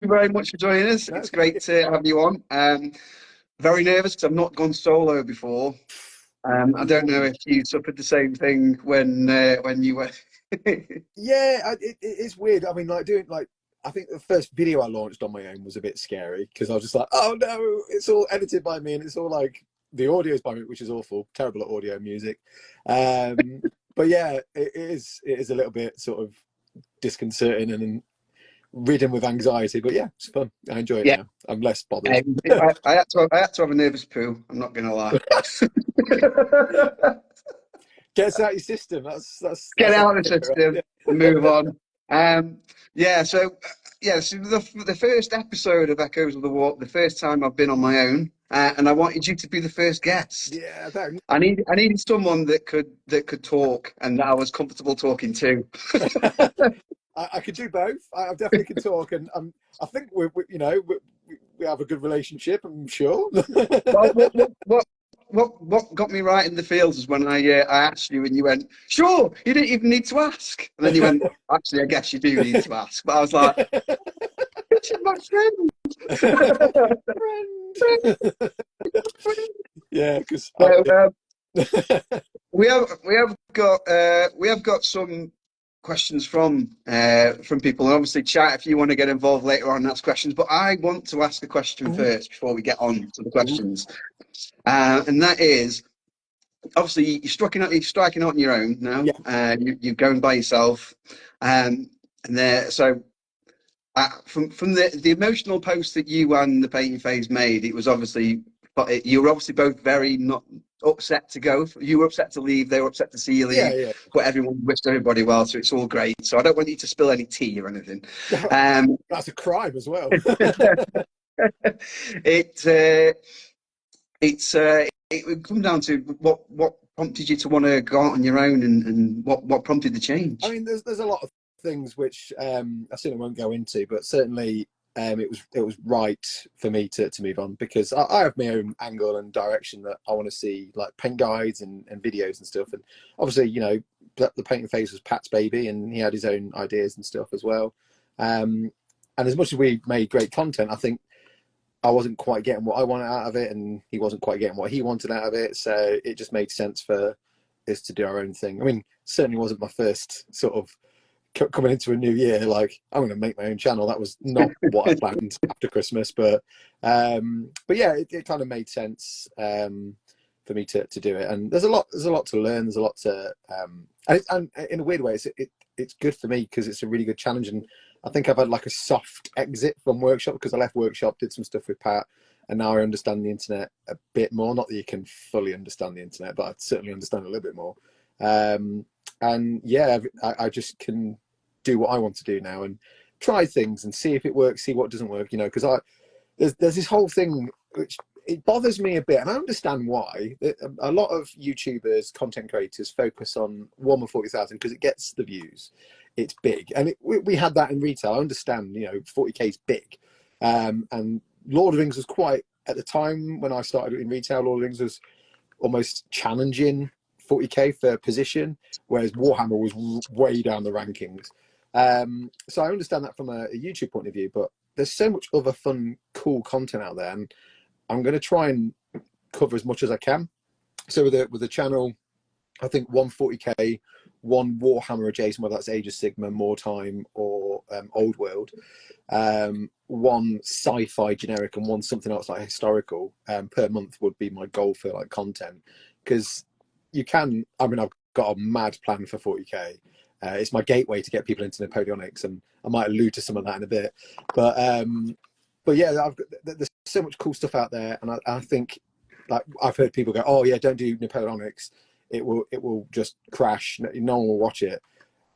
you very much for joining us. No, It's thank great you. to have you on. Very nervous because I've not gone solo before. I don't know Ooh. if you suffered the same thing when you were. Yeah, it is weird. I mean, like doing like I think the first video I launched on my own was a bit scary because I was just like, oh no, it's all edited by me and it's all like the audio is by me, which is awful, terrible at audio music. But yeah, it is a little bit sort of disconcerting and ridden with anxiety. But yeah, it's fun. I enjoy it Yeah, now. I'm less bothered. I had to have a nervous poo. I'm not gonna lie. Gets out your system. That's Get the out of the bit, right? system Yeah. and move on. Yeah, so the first episode of Echoes of the Walk, the first time I've been on my own, and I wanted you to be the first guest. Yeah, that, I needed someone that could talk and that I was comfortable talking to. I could do both. I definitely can talk, and I think we have a good relationship. I'm sure. Well, what got me right in the fields is when I asked you and you went, "Sure, you didn't even need to ask," and then you went, "Actually, I guess you do need to ask." But I was like, "This is my friend." Friend. Yeah, because So, yeah. we have got some questions from people, and obviously, chat if you want to get involved later on and ask questions. But I want to ask a question Ooh, first before we get on to the ooh. questions, and that is obviously you're striking out on your own now. Yeah, You're going by yourself, and there. So from the emotional post that you and the painting phase made, it was obviously, but you were obviously both very not upset to go. You were upset to leave. They were upset to see you yeah, leave. yeah. But everyone wished everybody well, so it's all great. So I don't want you to spill any tea or anything. Um, That's a crime as well. it it would come down to what prompted you to want to go out on your own, and what prompted the I change. mean, there's a lot of things which I certainly won't go into, but certainly it was right for me to move on because I have my own angle and direction that I want to see, like paint guides and videos and stuff. And obviously, the painting phase was Pat's baby, and he had his own ideas and stuff as well. And as much as we made great content, I think I wasn't quite getting what I wanted out of it, and he wasn't quite getting what he wanted out of it. So it just made sense for us to do our own thing. I mean, certainly wasn't my first sort of coming into a new year like I'm going to make my own channel. That was not what I planned after Christmas, but yeah, it kind of made sense for me to do it. And there's a lot to learn. There's a lot to and in a weird way, it's good for me because it's a really good challenge. And I think I've had like a soft exit from workshop because I left workshop, did some stuff with Pat, and now I understand the internet a bit more. Not that you can fully understand the internet, but I certainly understand a little bit more. And yeah, I just can do what I want to do now and try things and see if it works, see what doesn't work, because there's this whole thing which it bothers me a bit, and I understand why. A lot of YouTubers, content creators focus on Warhammer 40,000 because it gets the views, it's big, and we had that in retail. I understand, 40k is big, and Lord of the Rings was quite, at the time when I started in retail, Lord of the Rings was almost challenging 40k for position, whereas Warhammer was way down the rankings. So I understand that from a YouTube point of view, but there's so much other fun, cool content out there, and I'm going to try and cover as much as I can. So with the channel, I think 140k, one Warhammer adjacent, whether that's Age of Sigmar, More Time, or Old World, one sci-fi generic, and one something else like historical per month would be my goal for like content. Because I've got a mad plan for 40k. It's my gateway to get people into Napoleonics, and I might allude to some of that in a bit. But yeah, there's so much cool stuff out there, and I think, like, I've heard people go, "Oh yeah, don't do Napoleonics. It will just crash. No one will watch it."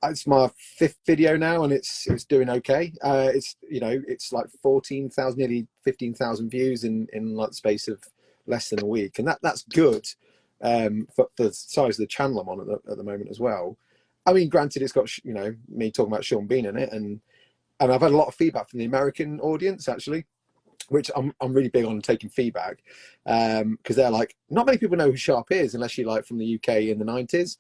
It's my fifth video now, and it's doing okay. It's like 14,000, nearly 15,000 views in like the space of less than a week, and that's good for the size of the channel I'm on at the moment as well. I mean, granted, it's got me talking about Sean Bean in it, and I've had a lot of feedback from the American audience actually, which I'm really big on taking feedback, because they're like, not many people know who Sharpe is unless you're like from the UK in the 90s.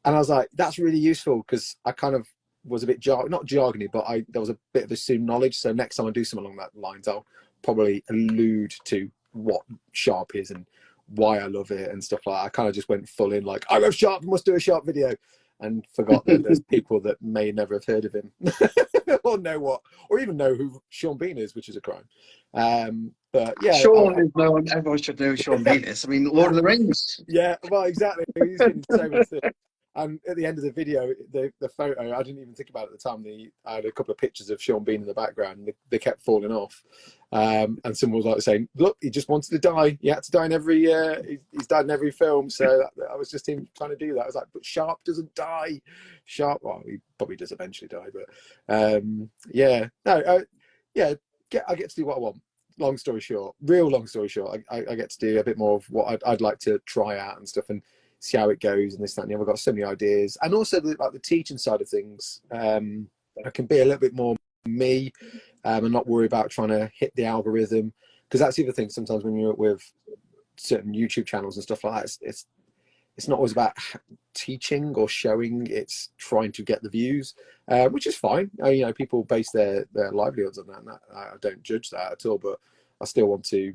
And I was like, that's really useful because I kind of was a bit not jargony, but there was a bit of assumed knowledge. So next time I do something along that lines, I'll probably allude to what Sharpe is and why I love it and stuff like that. I kind of just went full in like, I love Sharpe, must do a Sharpe video, and forgot that there's people that may never have heard of him or know what, or even know who Sean Bean is, which is a crime. But yeah, Sean is known. Everyone should know who Sean Bean is. I mean, Lord of the Rings. Yeah, well, exactly. He's been so much things. And at the end of the video, the photo, I didn't even think about it at the time. I had a couple of pictures of Sean Bean in the background, and they kept falling off. And someone was like saying, "Look, he just wanted to die. He had to die in every. He's died in every film." So I was just him trying to do that. I was like, "But Sharpe doesn't die. Sharpe, well, he probably does eventually die, but yeah, no, yeah, I get to do what I want. Long story short, long story short, I get to do a bit more of what I'd like to try out and stuff, and see how it goes and this, that, and the other. I've got so many ideas, and also like the teaching side of things. I can be a little bit more me, and not worry about trying to hit the algorithm, because that's the other thing. Sometimes when you're with certain YouTube channels and stuff like that, it's not always about teaching or showing. It's trying to get the views, which is fine. You know, people base their livelihoods on that, and I don't judge that at all. But I still want to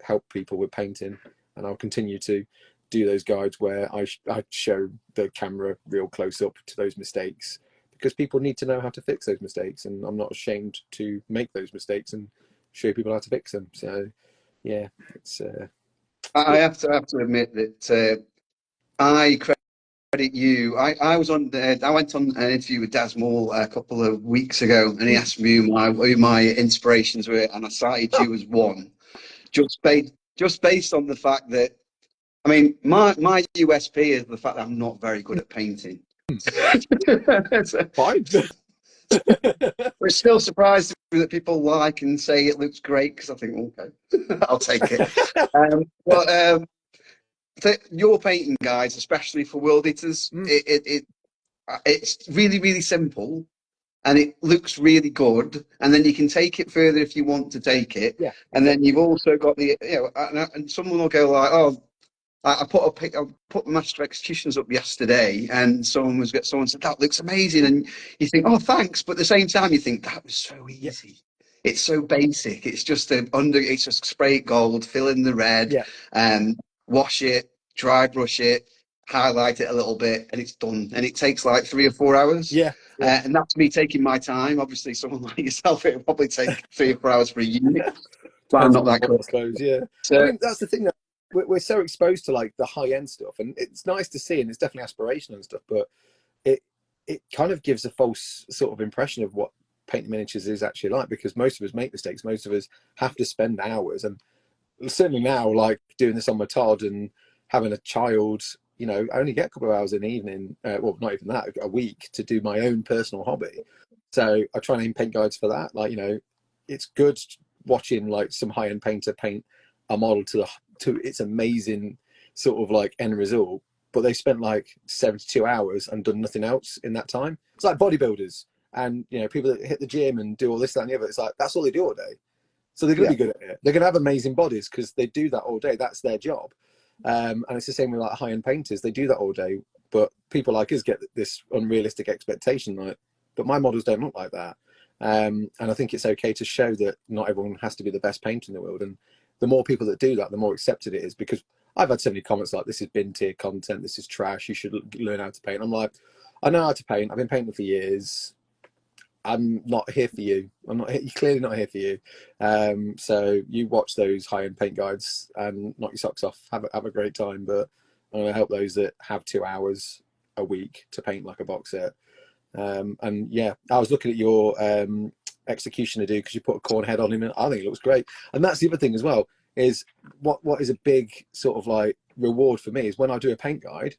help people with painting, and I'll continue to do those guides where I show the camera real close up to those mistakes, because people need to know how to fix those mistakes, and I'm not ashamed to make those mistakes and show people how to fix them. So yeah, it's I have to admit that I credit you. I was on. I went on an interview with Daz Moore a couple of weeks ago, and he asked me who my inspirations were, and I cited you as one, just based on the fact that, I mean, my USP is the fact that I'm not very good at painting. fine. We're still surprised that people like and say it looks great, because I think, okay, I'll take it. But your painting, guys, especially for World Eaters, it's really, really simple, and it looks really good. And then you can take it further if you want to take it. Yeah, exactly. And then you've also got the, you know, and someone will go like, oh, I put Master Executions up yesterday, and someone said that looks amazing, and you think, oh, thanks, but at the same time you think that was so easy. Yeah. It's so basic. It's just it's just spray it gold, fill in the red, wash it, dry brush it, highlight it a little bit, and it's done. And it takes like 3 or 4 hours. Yeah. And that's me taking my time. Obviously, someone like yourself, it would probably take 3 or 4 hours for a unit. But I'm not that quick, I suppose. Yeah. So, I mean, that's the thing that we're so exposed to, like the high end stuff, and it's nice to see, and it's definitely aspirational and stuff, but it kind of gives a false sort of impression of what painting miniatures is actually like, because most of us make mistakes. Most of us have to spend hours, and certainly now, like doing this on my Todd and having a child, you know, I only get a couple of hours in the evening, well, not even that, a week, to do my own personal hobby. So I try and aim paint guides for that. Like, you know, it's good watching like some high-end painter paint a model to its amazing sort of like end result, but they spent like 72 hours and done nothing else in that time. It's like bodybuilders and, you know, people that hit the gym and do all this, that, and the other. It's like, that's all they do all day. So they're going to be good at it. They're going to have amazing bodies because they do that all day. That's their job. And it's the same with like high-end painters. They do that all day, but people like us get this unrealistic expectation, like, but my models don't look like that. And I think it's okay to show that not everyone has to be the best painter in the world. And the more people that do that, the more accepted it is, because I've had so many comments like, this is bin tier content, this is trash, you should learn how to paint. I'm like, I know how to paint, I've been painting for years. I'm not here for you. You're clearly not here for you. So you watch those high-end paint guides and knock your socks off, have a great time. But I'm going to help those that have 2 hours a week to paint like a box set. And yeah, I was looking at your executioner do, because you put a corn head on him, and I think it looks great. And that's the other thing as well, is what is a big sort of like reward for me is when I do a paint guide,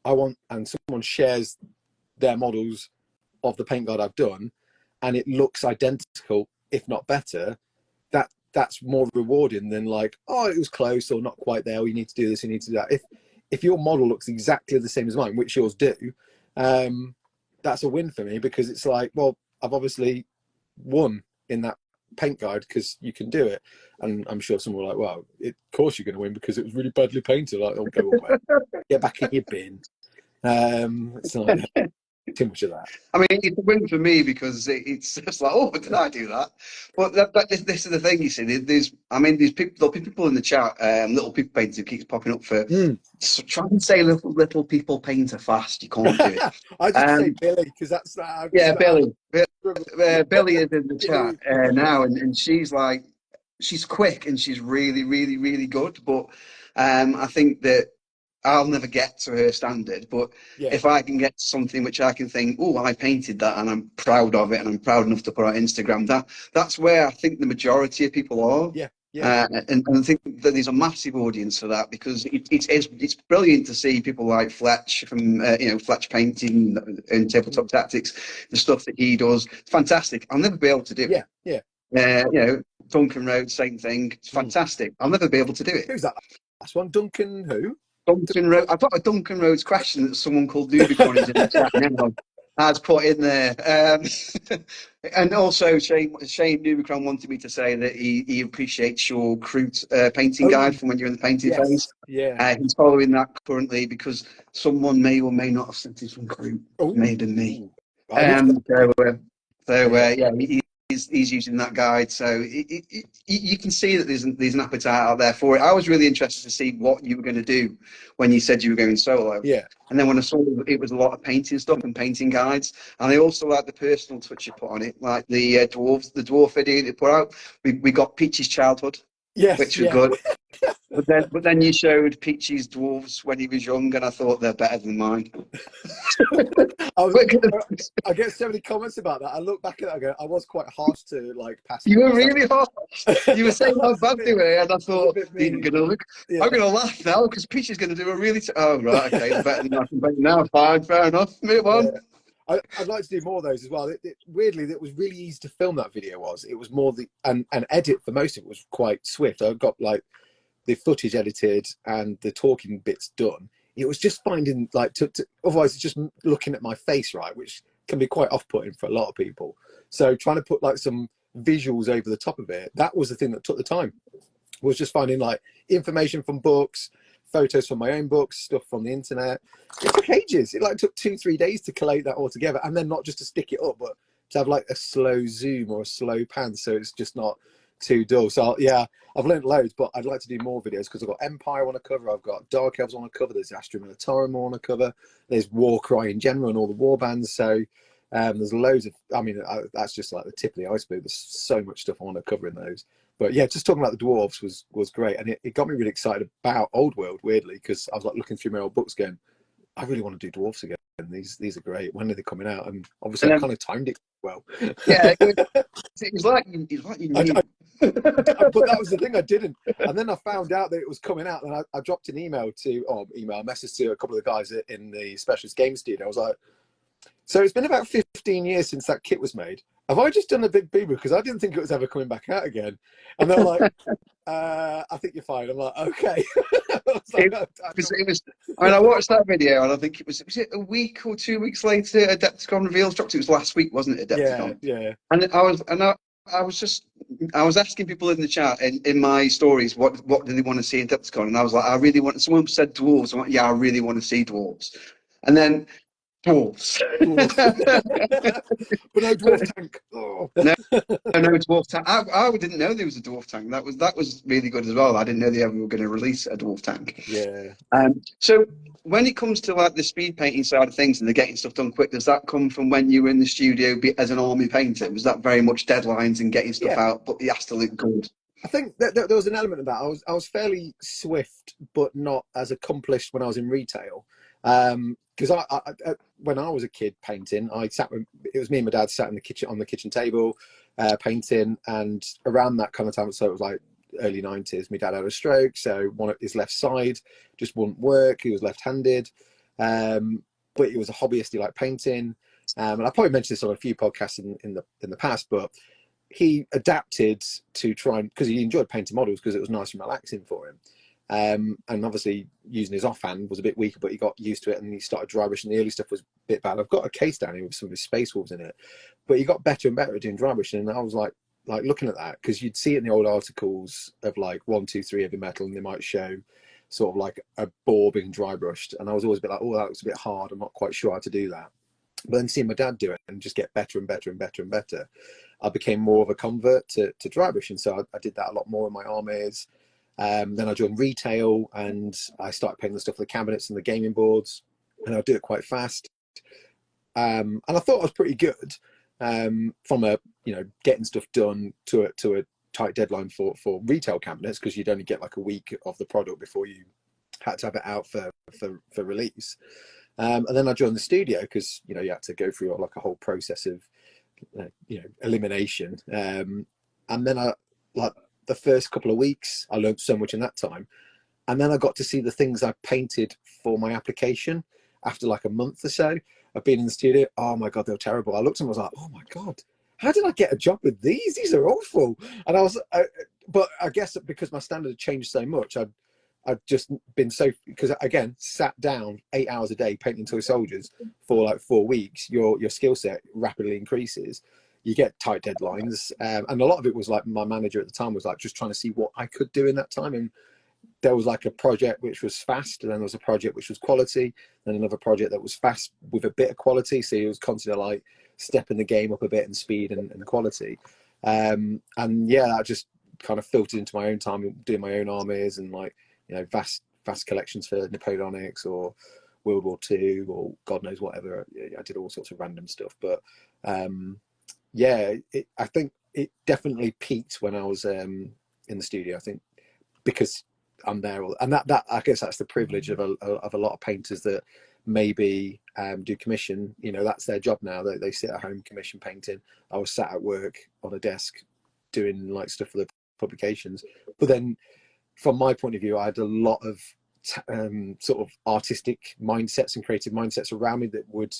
and someone shares their models of the paint guide I've done, and it looks identical, if not better, that's more rewarding than like, oh, it was close or not quite there, or you need to do this, you need to do that. If your model looks exactly the same as mine, which yours do, that's a win for me, because it's like, well, I've obviously won in that paint guide because you can do it. And I'm sure someone will like, well, of course you're going to win because it was really badly painted. Like, oh, go away, get back in your bin. It's like, too much of that. I mean, it's a win for me because it's just like, oh, did I do that? But this is the thing, you see. I mean, there'll be people in the chat, little people painter who keeps popping up for. Mm. So try and say little people painter fast. You can't do it. I just say Billy because that's Yeah, Billy. struggle. Billy is in the chat Billy. now, and she's like, she's quick and she's really, really, really good. But I think that I'll never get to her standard. But Yeah, if I can get something which I can think, oh, I painted that and I'm proud of it and I'm proud enough to put on Instagram, that's where I think the majority of people are. yeah, yeah. And I think that there's a massive audience for that because it's brilliant to see people like Fletch from Fletch painting and tabletop tactics, the stuff that he does. It's fantastic. I'll never be able to do Yeah, it. yeah. Duncan Road, same thing. It's Mm. fantastic. I'll never be able to do it. Who's that? Last one, Duncan. Who? Duncan Road. I've got a Duncan Roads question that someone called Nubicon is in the chat now. Has put in there. And also, Shane Nubicron wanted me to say that he appreciates your crude painting Oh, guide from when you're in the painting phase. yes. Yeah. He's following that currently because someone may or may not have sent it from Croup. Oh, May have been me. I missed that. Yeah, he's using that guide. So you can see that there's an appetite out there for it. I was really interested to see what you were going to do when you said you were going solo. Yeah. And then when I saw it was a lot of painting stuff and painting guides, and I also like the personal touch you put on it, like the dwarf video that you put out. We got Peach's childhood, Yes. which was Yeah. good. But then you showed Peachy's dwarves when he was young, and I thought they're better than mine. I get so many comments about that. I look back at that and go, I was quite harsh to like pass. You were really harsh. You were saying how bad they were, and I thought, I'm gonna laugh now because Peachy's gonna do a really. Oh right, okay, they're better than I can paint now. Fine, fair enough. Move on. I'd like to do more of those as well. Weirdly, it was really easy to film that video. It was more and edit for most of it was quite swift. I got like the footage edited and the talking bits done. It was just finding like otherwise it's just looking at my face, right, which can be quite off-putting for a lot of people. So trying to put like some visuals over the top of it, that was the thing that took the time. Was just finding like information from books, photos from my own books, stuff from the internet. It took ages. It like took 2-3 days to collate that all together, and then not just to stick it up, but to have like a slow zoom or a slow pan, so it's just not too dull. So yeah, I've learned loads, but I'd like to do more videos because I've got Empire I want to cover, I've got Dark Elves I want to cover, there's Astra Militarum I want to cover, there's Warcry in general and all the war bands. So there's loads of, that's just like the tip of the iceberg. There's so much stuff I want to cover in those. But yeah, just talking about the dwarves was great, and it got me really excited about Old World, weirdly, because I was like looking through my old books going, I really want to do dwarves again. These are great. When are they coming out? And obviously I kind of timed it well. Yeah, it was like you knew. But that was the thing, I didn't. And then I found out that it was coming out, and I dropped an message to a couple of the guys in the Specialist Game Studio. I was like, so it's been about 15 years since that kit was made. Have I just done a big boo-boo? Because I didn't think it was ever coming back out again. And they're like, I think you're fine. I'm like, okay. I watched that video, and I think was it a week or 2 weeks later, Adepticon reveals dropped. It was last week, wasn't it? Adepticon. Yeah. And I was asking people in the chat in my stories what do they want to see in Adepticon, and I was like, I really want. Someone said dwarves. I went, yeah, I really want to see dwarves, and then dwarves. But no dwarf tank. Oh. No dwarf tank. I didn't know there was a dwarf tank. That was really good as well. I didn't know they ever were going to release a dwarf tank. Yeah. So when it comes to like the speed painting side of things and the getting stuff done quick, does that come from when you were in the studio as an army painter? Was that very much deadlines and getting stuff out, but it has to look good? I think that there was an element of that. I was fairly swift, but not as accomplished when I was in retail. Because I when I was a kid painting, it was me and my dad sat in the kitchen on the kitchen table painting, and around that kind of time, so it was like early 90s, my dad had a stroke, so his left side just wouldn't work. He was left-handed, but he was a hobbyist. He liked painting, and I probably mentioned this on a few podcasts in the past, but he adapted to try and, because he enjoyed painting models because it was nice and relaxing for him. And obviously using his offhand was a bit weaker, but he got used to it and he started dry brushing. The early stuff was a bit bad. I've got a case down here with some of his Space Wolves in it, but he got better and better at doing dry brushing. And I was like looking at that, because you'd see it in the old articles of like 1, 2, 3 heavy metal, and they might show sort of like a boar being dry brushed, and I was always a bit like, oh, that looks a bit hard, I'm not quite sure how to do that. But then seeing my dad do it and just get better and better and better and better, I became more of a convert to dry brushing. So I did that a lot more in my armies. Then I joined retail and I started painting the stuff for the cabinets and the gaming boards, and I do it quite fast. And I thought I was pretty good from a, getting stuff done to a tight deadline for retail cabinets, because you'd only get like a week of the product before you had to have it out for release. And then I joined the studio because you had to go through like a whole process of elimination. And then I, like, the first couple of weeks, I learned so much in that time. And then I got to see the things I painted for my application after like a month or so of being in the studio. Oh my God, they were terrible. I looked at them, I was like, oh my God, how did I get a job with these? These are awful. And but I guess because my standard had changed so much, I'd just been because again, sat down 8 hours a day painting toy soldiers for like 4 weeks, your skill set rapidly increases. You get tight deadlines. And a lot of it was like, my manager at the time was like just trying to see what I could do in that time. And there was like a project which was fast, and then there was a project which was quality, then another project that was fast with a bit of quality. So he was constantly like stepping the game up a bit in speed and quality. And yeah, that just kind of filtered into my own time doing my own armies and like, vast collections for Napoleonics or World War II or God knows whatever. I did all sorts of random stuff. But yeah, I think it definitely peaked when I was in the studio. I think because I'm there, and that I guess that's the privilege of a lot of painters that maybe do commission. That's their job now. They sit at home commission painting. I was sat at work on a desk doing like stuff for the publications. But then from my point of view, I had a lot of sort of artistic mindsets and creative mindsets around me that would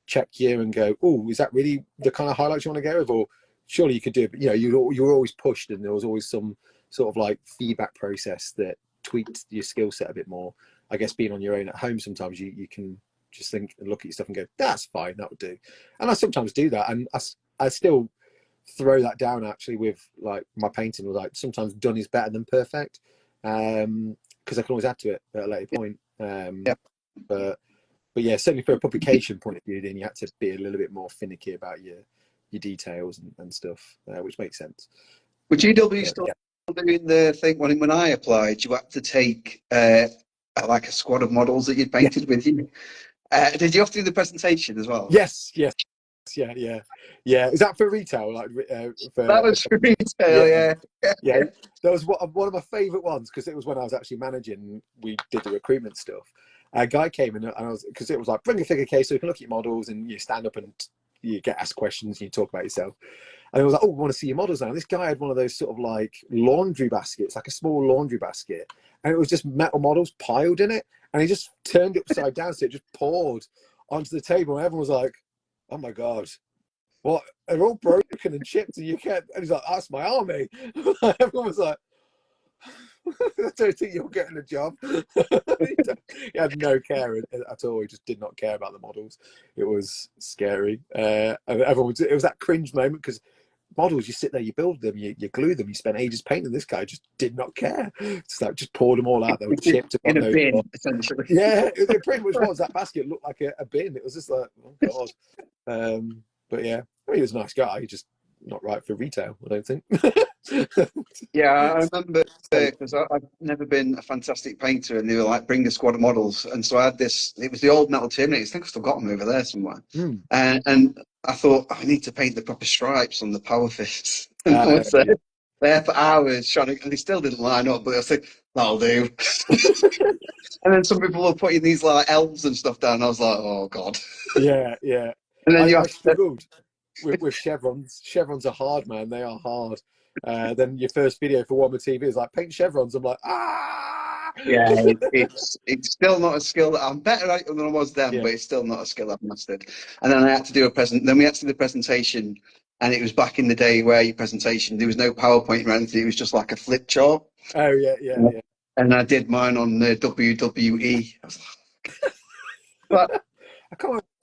check you and go, oh, is that really the kind of highlights you want to go with? Or surely you could do it. But you were always pushed, and there was always some sort of like feedback process that tweaked your skill set a bit more. I guess being on your own at home, sometimes you can just think and look at your stuff and go, that's fine, that would do. And I sometimes do that, and I still throw that down actually with like my painting. Was like, sometimes done is better than perfect, because I can always add to it at a later point. But yeah, certainly for a publication point of view, then you had to be a little bit more finicky about your details and stuff, which makes sense. Would GW still doing the thing when I applied? You had to take like a squad of models that you'd painted with you. Did you have to do the presentation as well? Yes. Yeah. Is that for retail? Like that was for retail, yeah. That was one of my favourite ones, because it was when I was actually managing. We did the recruitment stuff. A guy came in, and I was, because it was like, bring a figure case so you can look at your models and you stand up and you get asked questions and you talk about yourself. And I was like, oh, we want to see your models now. And this guy had one of those sort of like laundry baskets, like a small laundry basket, and it was just metal models piled in it. And he just turned it upside down, so it just poured onto the table. And everyone was like, oh my God, what? They're all broken and chipped, and you can't. And he's like, that's my army. Everyone was like, I don't think you're getting a job. He had no care at all. He just did not care about the models. It was scary. And everyone it was that cringe moment, because models, you sit there, you build them, you glue them, you spend ages painting. This guy just did not care. It's like, just poured them all out. They were chipped in a bin, essentially. Yeah, it pretty much was. That basket looked like a bin. It was just like, oh God. But yeah, I mean, he was a nice guy. He just not right for retail, I don't think. Yeah, I remember because I've never been a fantastic painter, and they were like, bring a squad of models. And so I had this, it was the old metal Terminators. I think I've still got them over there somewhere. And I thought, I need to paint the proper stripes on the power fists. And I was there for hours trying to, and they still didn't line up, but I was like, that'll do. And then some people were putting these like elves and stuff down. I was like, oh God. Yeah. And then I struggled with chevrons. Chevrons are hard, man. They are hard. Then your first video for Warhammer TV is like, paint chevrons. I'm like, ah. Yeah, it's still not a skill that I'm better at than I was then, but it's still not a skill I've mastered. And then I had to do Then we had to do the presentation, and it was back in the day where your presentation, there was no PowerPoint or anything. It was just like a flip chart. Oh yeah. And I did mine on the WWE. I was like, but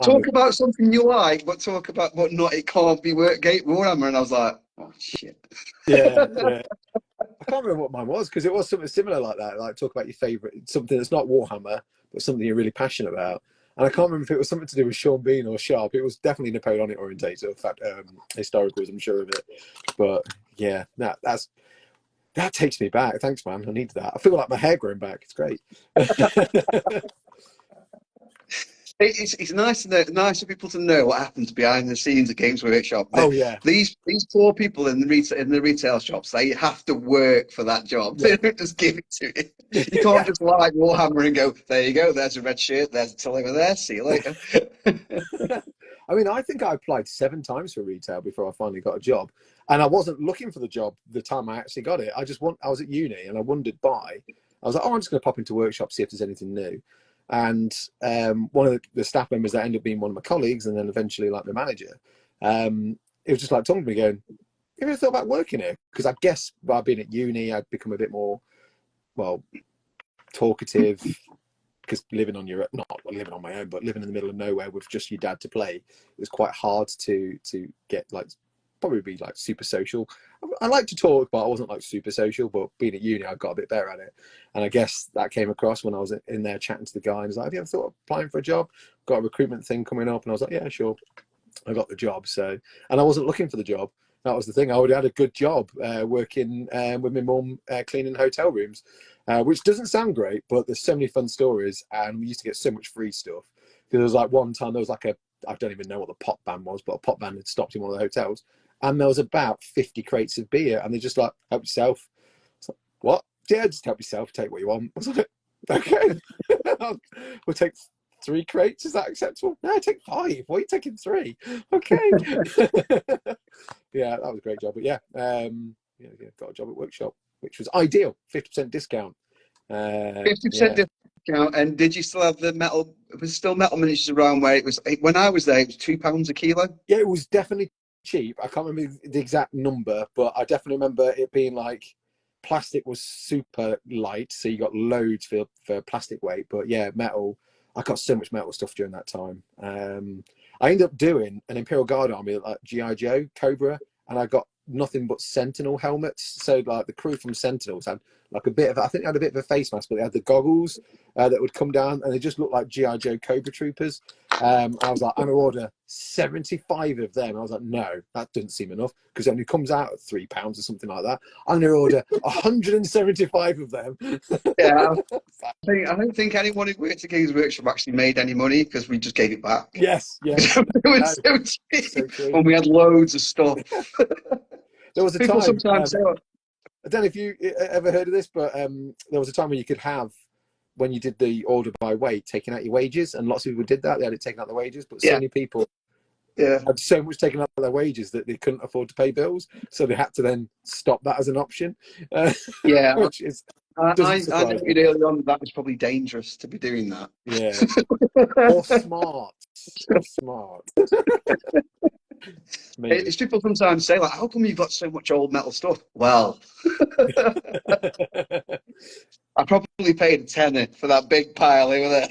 talk about something you like, but talk about it can't be Warhammer. And I was like, oh shit. Yeah. I can't remember what mine was, because it was something similar like that. Like, talk about your favourite, something that's not Warhammer, but something you're really passionate about. And I can't remember if it was something to do with Sean Bean or Sharpe. It was definitely Napoleonic orientated, in fact, historicals, I'm sure of it. But yeah, that takes me back. Thanks, man. I need that. I feel like my hair growing back. It's great. It's nice to know, nice for people to know what happens behind the scenes at Games Workshop. Oh yeah, These poor people in the retail shops, they have to work for that job. yeah. They don't just give it to you. You can't just like Warhammer and go, there you go, there's a red shirt, there's a till over there, see you later. I mean, I think I applied 7 times for retail before I finally got a job, and I wasn't looking for the job the time I actually got it. I was at uni and I wondered by. I was like, oh, I'm just going to pop into workshop, see if there's anything new. And one of the staff members that ended up being one of my colleagues, and then eventually like my manager, it was just like talking to me, going, "You ever thought about working here?" Because I guess by being at uni, I'd become a bit more, well, talkative. Because living on your, not living on my own, but living in the middle of nowhere with just your dad to play, it was quite hard to get like, probably be like super social. I like to talk, but I wasn't like super social. But being at uni, I got a bit better at it, and I guess that came across when I was in there chatting to the guy. And he's like, "Have you ever thought of applying for a job? Got a recruitment thing coming up?" And I was like, "Yeah, sure." I got the job. So, and I wasn't looking for the job. That was the thing. I already had a good job working with my mum cleaning hotel rooms, which doesn't sound great, but there's so many fun stories, and we used to get so much free stuff. Because there was like one time there was like I don't even know what the pop ban was, but a pop ban had stopped in one of the hotels, and there was about 50 crates of beer, and they're just like, "Help yourself." I was like, "What?" "Yeah, just help yourself. Take what you want." I was like, "Okay, we'll take 3 crates. Is that acceptable?" "No, take 5. Why are you taking 3?" "Okay." Yeah, that was a great job. But yeah, got a job at Workshop, which was ideal. 50% discount. 50% Yeah, discount. And did you still have the metal? Was still metal miniatures around where it was? When I was there, it was £2 a kilo. yeah, it was definitely cheap. I can't remember the exact number, but I definitely remember it being like plastic was super light, so you got loads for plastic weight. But yeah, metal. I got so much metal stuff during that time. I ended up doing an Imperial Guard army like GI Joe, Cobra, and I got nothing but Sentinel helmets. So like the crew from Sentinels had like a bit of, I think they had a bit of a face mask, but they had the goggles that would come down, and they just looked like GI Joe Cobra troopers. I was like, I'm gonna order 75 of them. I was like, no, that doesn't seem enough, because it only comes out at £3 or something like that. I'm gonna order 175 of them. Yeah, I don't think anyone who worked at Games Workshop actually made any money because we just gave it back. Yes, yes. It was so cheap, So true. and we had loads of stuff. There was a People time, sometimes say, I don't know if you ever heard of this, but there was a time where you could have, when you did the order by weight, taking out your wages, and lots of people did that. They had it taken out their wages, but so yeah, many people yeah, had so much taken out of their wages that they couldn't afford to pay bills, so they had to then stop that as an option, yeah. which is doesn't I surprise me. knew early on that was probably dangerous to be doing that. Yeah, or smart, or smart. Maybe. It's people sometimes say, like, how come you've got so much old metal stuff? Well, I probably paid a tenner for that big pile over there.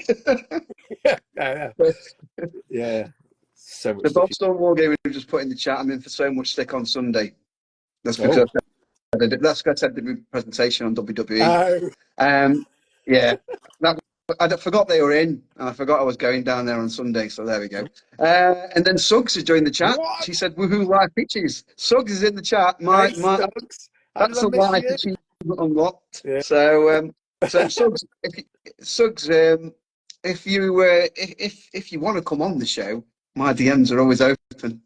Yeah, yeah. So much The stuff. Bob Stonewall game we just put in the chat, I'm in for so much stick on Sunday. That's Oh, because I did the presentation on WWE. oh, Yeah, that I forgot they were in, and I forgot I was going down there on Sunday. So there we go. And then Suggs has joined the chat. what? She said, "Woohoo! Live pitches." Suggs is in the chat. Hey, My Stokes. How did That's I a miss live you? achievement unlocked. Yeah. So Suggs, if you want to come on the show, my DMs are always open.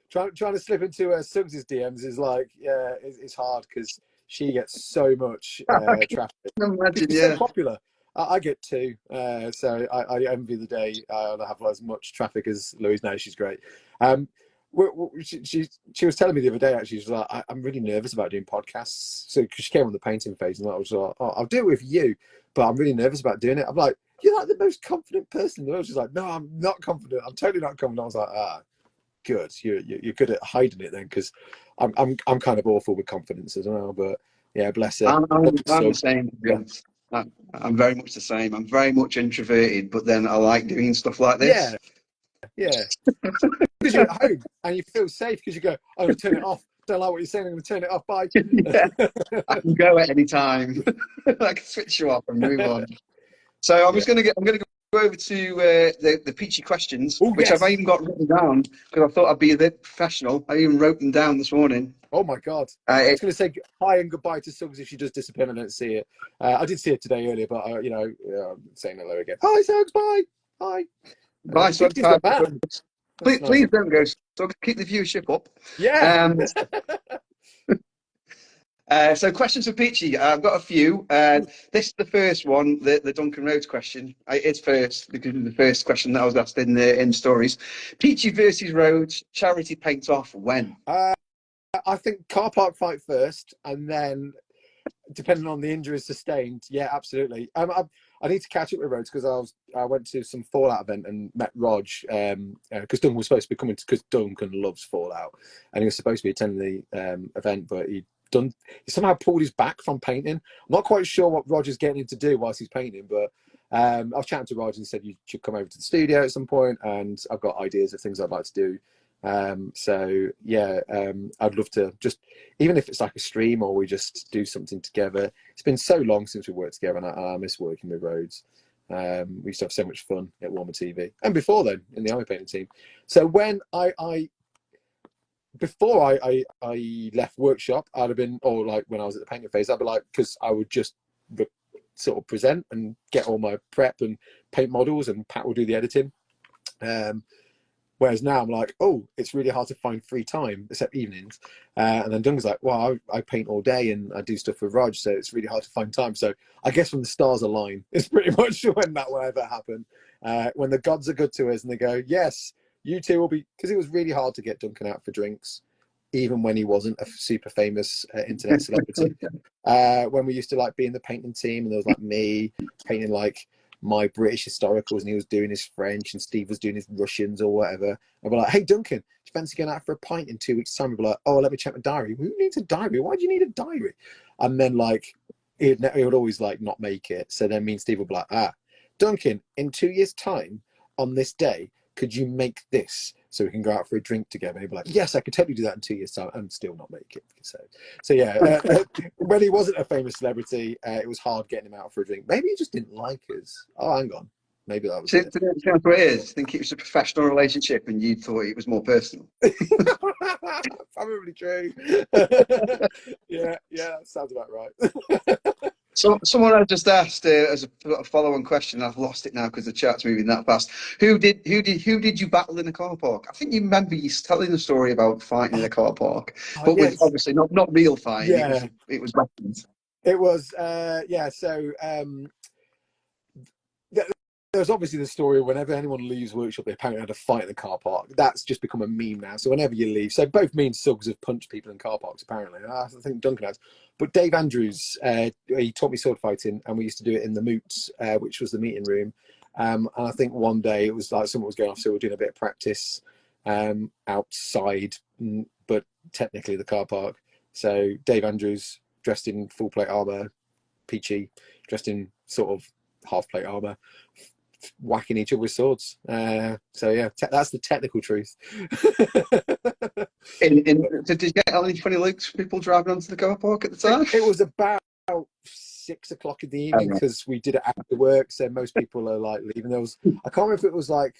Trying to slip into Suggs's DMs is like, yeah, it's hard because she gets so much I traffic. can imagine, She's so yeah. popular. I get 2, so I envy the day I have as much traffic as Louise. No, she's great. She was telling me the other day, actually, she was like, I'm really nervous about doing podcasts. So because she came on the painting phase, and I was like, oh, I'll do it with you, but I'm really nervous about doing it. I'm like, you're like the most confident person in the world. She's like, no, I'm not confident. I'm totally not confident. I was like, good. You're good at hiding it then, because I'm kind of awful with confidence as well. But yeah, bless her. I'm the same, to be Yeah, honest. I'm very much the same. I'm very much introverted, but then I like doing stuff like this. yeah, yeah. Because you're at home and you feel safe because you go, I'm going to turn it off. Don't like what you're saying. I'm going to turn it off. Bye. Yeah, I can go at any time. I can switch you off and move on. So I'm going to over to the peachy questions, Oh which I've yes. even got written down because I thought I'd be a bit professional. I even wrote them down this morning. Oh my God. I was going to say hi and goodbye to Suggs if she does disappear and I don't see it. I did see it today earlier, but I'm saying hello again. Hi Suggs, bye. Hi. Bye, so Peachy's the man. That's nice. please don't go. So keep the viewership up. Yeah. Um, so questions for Peachy. I've got a few. This is the first one, the Duncan Rhodes question. It's first because it's the first question that I was asked in stories. Peachy versus Rhodes, charity paint off when? I think car park fight first, and then depending on the injuries sustained, yeah, absolutely. I need to catch up with Rhodes because I went to some Fallout event and met Rog because Duncan was supposed to be coming because Duncan loves Fallout and he was supposed to be attending the event, but he somehow pulled his back from painting. I'm not quite sure what Roger's getting him to do whilst he's painting, but I was chatting to Roger and he said you should come over to the studio at some point, and I've got ideas of things I'd like to do. So yeah, I'd love to just, even if it's like a stream or we just do something together. It's been so long since we worked together, and I miss working with Rhodes. We used to have so much fun at Warhammer TV, and before then in the army painting team. So when before I left workshop, I'd have been, or like when I was at the painting phase, I'd be like, because I would just sort of present and get all my prep and paint models, and Pat will do the editing. Whereas now I'm like, oh, it's really hard to find free time, except evenings. And then Duncan's like, well, I paint all day and I do stuff with Rog, so it's really hard to find time. So I guess when the stars align, it's pretty much when that will ever happen. When the gods are good to us and they go, yes, you two will be, because it was really hard to get Duncan out for drinks, even when he wasn't a super famous internet celebrity. When we used to like be in the painting team and there was like me painting like my British historicals and he was doing his French and Steve was doing his Russians or whatever. And we're like, hey, Duncan, do you fancy going out for a pint in 2 weeks' time? We'd be like, oh, let me check my diary. Who needs a diary? Why do you need a diary? And then like, he would always like not make it. So then me and Steve would be like, Duncan, in 2 years' time on this day, could you make this so we can go out for a drink together? And he'd be like, yes, I could totally do that in 2 years' time and still not make it. So yeah, when he wasn't a famous celebrity, it was hard getting him out for a drink. Maybe he just didn't like us. Oh, hang on. Maybe that was it. That's what it is. I think it was a professional relationship and you thought it was more personal. Probably true. Yeah, that sounds about right. So someone I just asked as a follow-on question. I've lost it now because the chat's moving that fast. Who did you battle in a car park? I think you remember you telling the story about fighting in a car park, but with Yes. obviously not real fighting. Yeah. It was weapons. It was yeah. So there's obviously the story of whenever anyone leaves workshop, they apparently had a fight in the car park. That's just become a meme now. So whenever you leave, so both me and Suggs have punched people in car parks, apparently. I think Duncan has. But Dave Andrews, he taught me sword fighting, and we used to do it in the Moot, which was the meeting room. And I think one day it was like someone was going off, so we were doing a bit of practice outside, but technically the car park. So Dave Andrews, dressed in full plate armor, Peachy, dressed in sort of half plate armor, whacking each other with swords. So yeah, that's the technical truth. Did you get any funny looks from people driving onto the car park at the time? It was about 6 o'clock in the evening because we did it after work, so most people are like leaving. I can't remember if it was like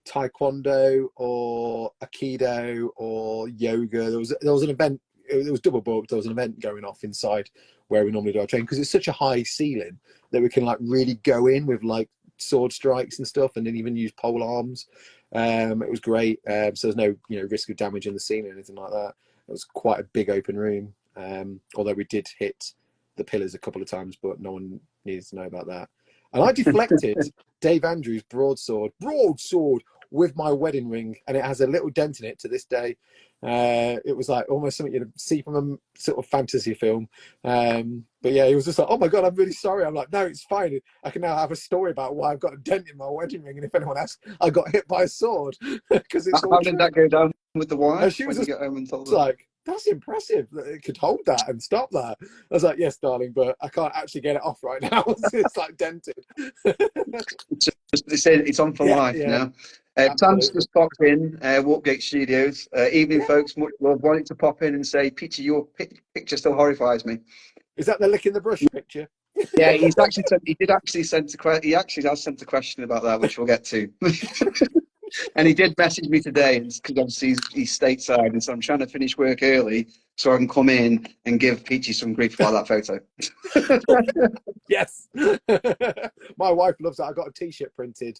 taekwondo or aikido or yoga. There was an event. It was double booked. There was an event going off inside where we normally do our training because it's such a high ceiling that we can like really go in with like sword strikes and stuff, and then even use pole arms. It was great. So there's no risk of damage in the ceiling or anything like that. It was quite a big open room. Although we did hit the pillars a couple of times, but no one needs to know about that. And I deflected Dave Andrews' broadsword with my wedding ring, and it has a little dent in it to this day. It was like almost something you'd see from a sort of fantasy film. But yeah, he was just like, oh my God, I'm really sorry. I'm like, no, it's fine. I can now have a story about why I've got a dent in my wedding ring. And if anyone asks, I got hit by a sword. Because it's How did that go down with the wife? And she was just get home and told like, that's impressive that it could hold that and stop that. I was like, yes, darling, but I can't actually get it off right now. It's like dented. It's on for life now. Sam's just popped in, Warpgate Studios. Evening, folks. Much love. Wanted to pop in and say, Peter, your picture still horrifies me. Is that the lick in the brush picture? Yeah, he's actually sent, he did actually send a he actually has sent a question about that, which we'll get to. And he did message me today because obviously he's stateside, and so I'm trying to finish work early so I can come in and give Peachy some grief about that photo. Yes. My wife loves that. I got a T-shirt printed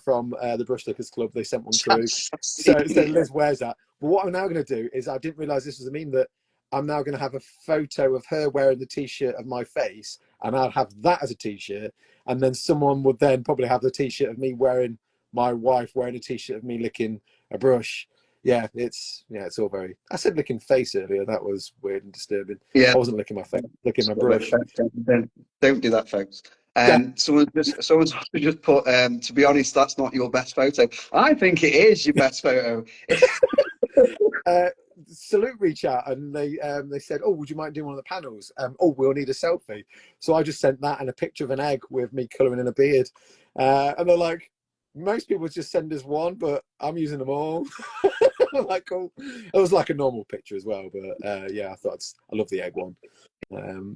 from the Brushlickers Club. They sent one through. So Liz wears that. But what I'm now going to do is, I didn't realise this was a meme, that I'm now going to have a photo of her wearing the T-shirt of my face, and I'll have that as a T-shirt. And then someone would then probably have the T-shirt of me wearing, my wife wearing a T-shirt of me licking a brush. Yeah, it's all very. I said licking face earlier. That was weird and disturbing. Yeah, I wasn't licking my face, licking my brush. don't do that, folks. Yeah. Someone's just put. To be honest, that's not your best photo. I think it is your best photo. Salute reach out, and they said, "Oh, would you mind doing one of the panels? Oh, we'll need a selfie." So I just sent that and a picture of an egg with me colouring in a beard, and they're like, "Most people just send us one, but I'm using them all." I'm like, cool. It was like a normal picture as well, but yeah, I love the egg one.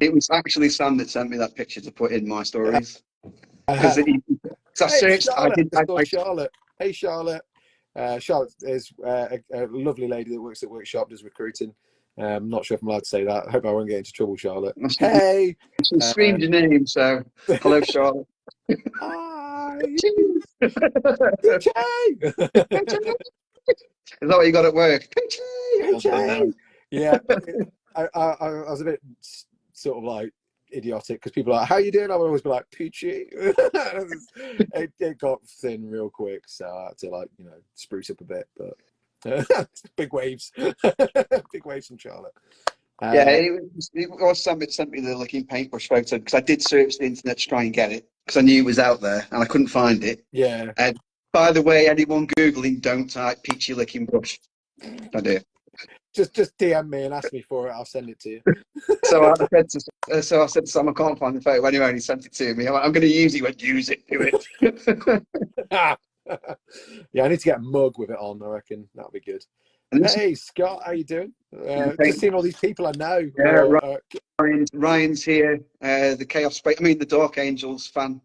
It was actually Sam that sent me that picture to put in my stories because Hey, I searched. Charlotte. Charlotte. Hey, Charlotte. Charlotte is a lovely lady that works at Workshop, does recruiting. Not sure if I'm allowed to say that. I hope I won't get into trouble, Charlotte. Hey! She screamed your name, so hello, Charlotte. Hi! Is PJ! that what you got at work? PJ! Yeah, I was a bit sort of like idiotic because people are like, "How you doing?" I would always be like, "Peachy." it got thin real quick, so I had to spruce up a bit. But big waves, big waves from Charlotte. Yeah, it was Sam that sent me the looking paintbrush photo because I did search the internet to try and get it because I knew it was out there and I couldn't find it. Yeah. And by the way, anyone googling, don't type peachy licking brush. I do. Just DM me and ask me for it. I'll send it to you. So I said to Sam, I can't find the photo anyway, and he sent it to me. I'm going to use it. He went, use it, do it. Yeah, I need to get a mug with it on. I reckon that'll be good. Hey, Scott, how you doing? Just seeing all these people I know. Yeah, Ryan's here. The Chaos Space. I mean, the Dark Angels fan.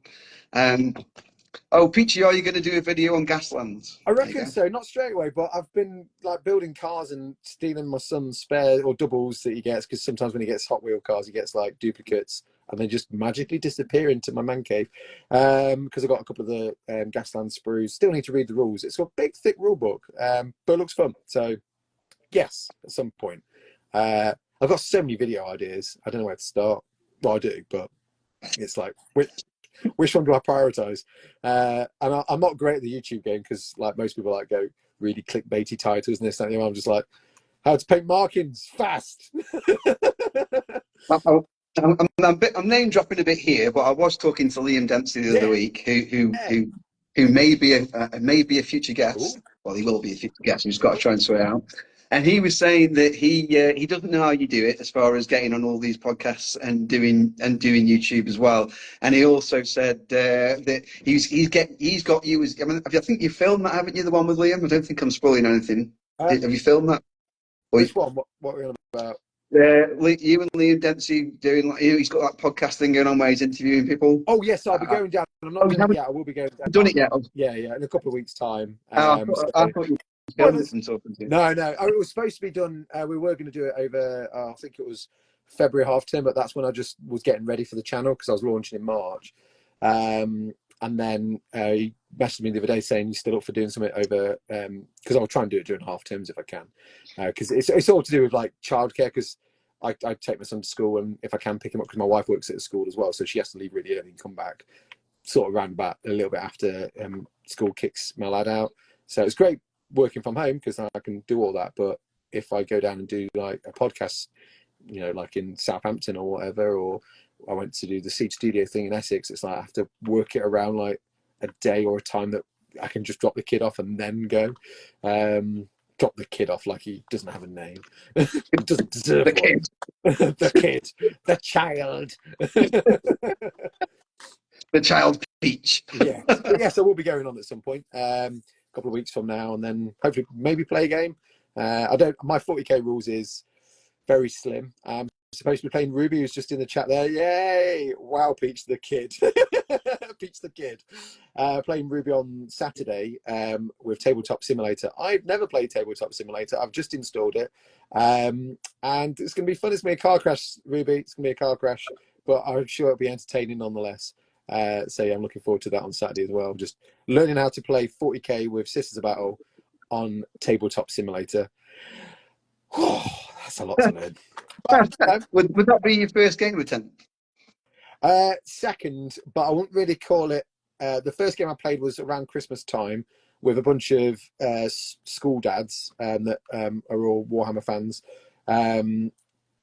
Oh, Peachy, are you going to do a video on Gaslands? I reckon so. Not straight away, but I've been building cars and stealing my son's spare or doubles that he gets, because sometimes when he gets Hot Wheel cars, he gets like duplicates and they just magically disappear into my man cave. Because I've got a couple of the Gasland sprues. Still need to read the rules. It's got a big, thick rule book, but it looks fun. So, yes, at some point. I've got so many video ideas. I don't know where to start. Well, I do, but it's like, which one do I prioritize? And I'm not great at the YouTube game because, like most people, go really clickbaity titles and this and that. I'm just like, how to paint markings fast. I'm name dropping a bit here, but I was talking to Liam Dempsey the other week, who may be a future guest. Ooh. Well, he will be a future guest. We've got to try and sort it out. And he was saying that he doesn't know how you do it as far as getting on all these podcasts and doing YouTube as well. And he also said that he's got you as. I mean, I think you filmed that, haven't you? The one with Liam. I don't think I'm spoiling anything. Have you filmed that? Which one? What are we on about? You and Liam Dempsey doing he's got that podcast thing going on where he's interviewing people. Oh yes, I'll be going down. I'm not doing it yet. I will be going down. Done it yet? Yeah, in a couple of weeks' time. I thought you filmed it from talking to. No. It was supposed to be done. We were going to do it over. I think it was February half term, but that's when I just was getting ready for the channel because I was launching in March. And then he messaged me the other day saying he's still up for doing something over because I'll try and do it during half terms if I can, because it's all to do with like childcare, because I take my son to school and if I can pick him up because my wife works at a school as well, so she has to leave really early and come back sort of around about a little bit after school kicks my lad out. So it's great working from home because I can do all that, but if I go down and do like a podcast, like in Southampton or whatever, or I went to do the Seed Studio thing in Essex, it's like I have to work it around like a day or a time that I can just drop the kid off and then go. Drop the kid off like he doesn't have a name. Doesn't deserve the kid. The kid. The child. The child Peach. Yeah. But yes, I will be going on at some point. A couple of weeks from now, and then hopefully maybe play a game. My 40k rules is very slim. supposed to be playing Ruby, who's just in the chat there. Yay! Wow, Peach the kid. Peach the kid. Playing Ruby on Saturday with Tabletop Simulator. I've never played Tabletop Simulator. I've just installed it. And it's going to be fun. It's going to be a car crash, Ruby. It's going to be a car crash, but I'm sure it'll be entertaining nonetheless. So yeah, I'm looking forward to that on Saturday as well. Just learning how to play 40k with Sisters of Battle on Tabletop Simulator. Oh, that's a lot to learn. Would that be your first game attempt? Second, but I wouldn't really call it. The first game I played was around Christmas time with a bunch of school dads that are all Warhammer fans. And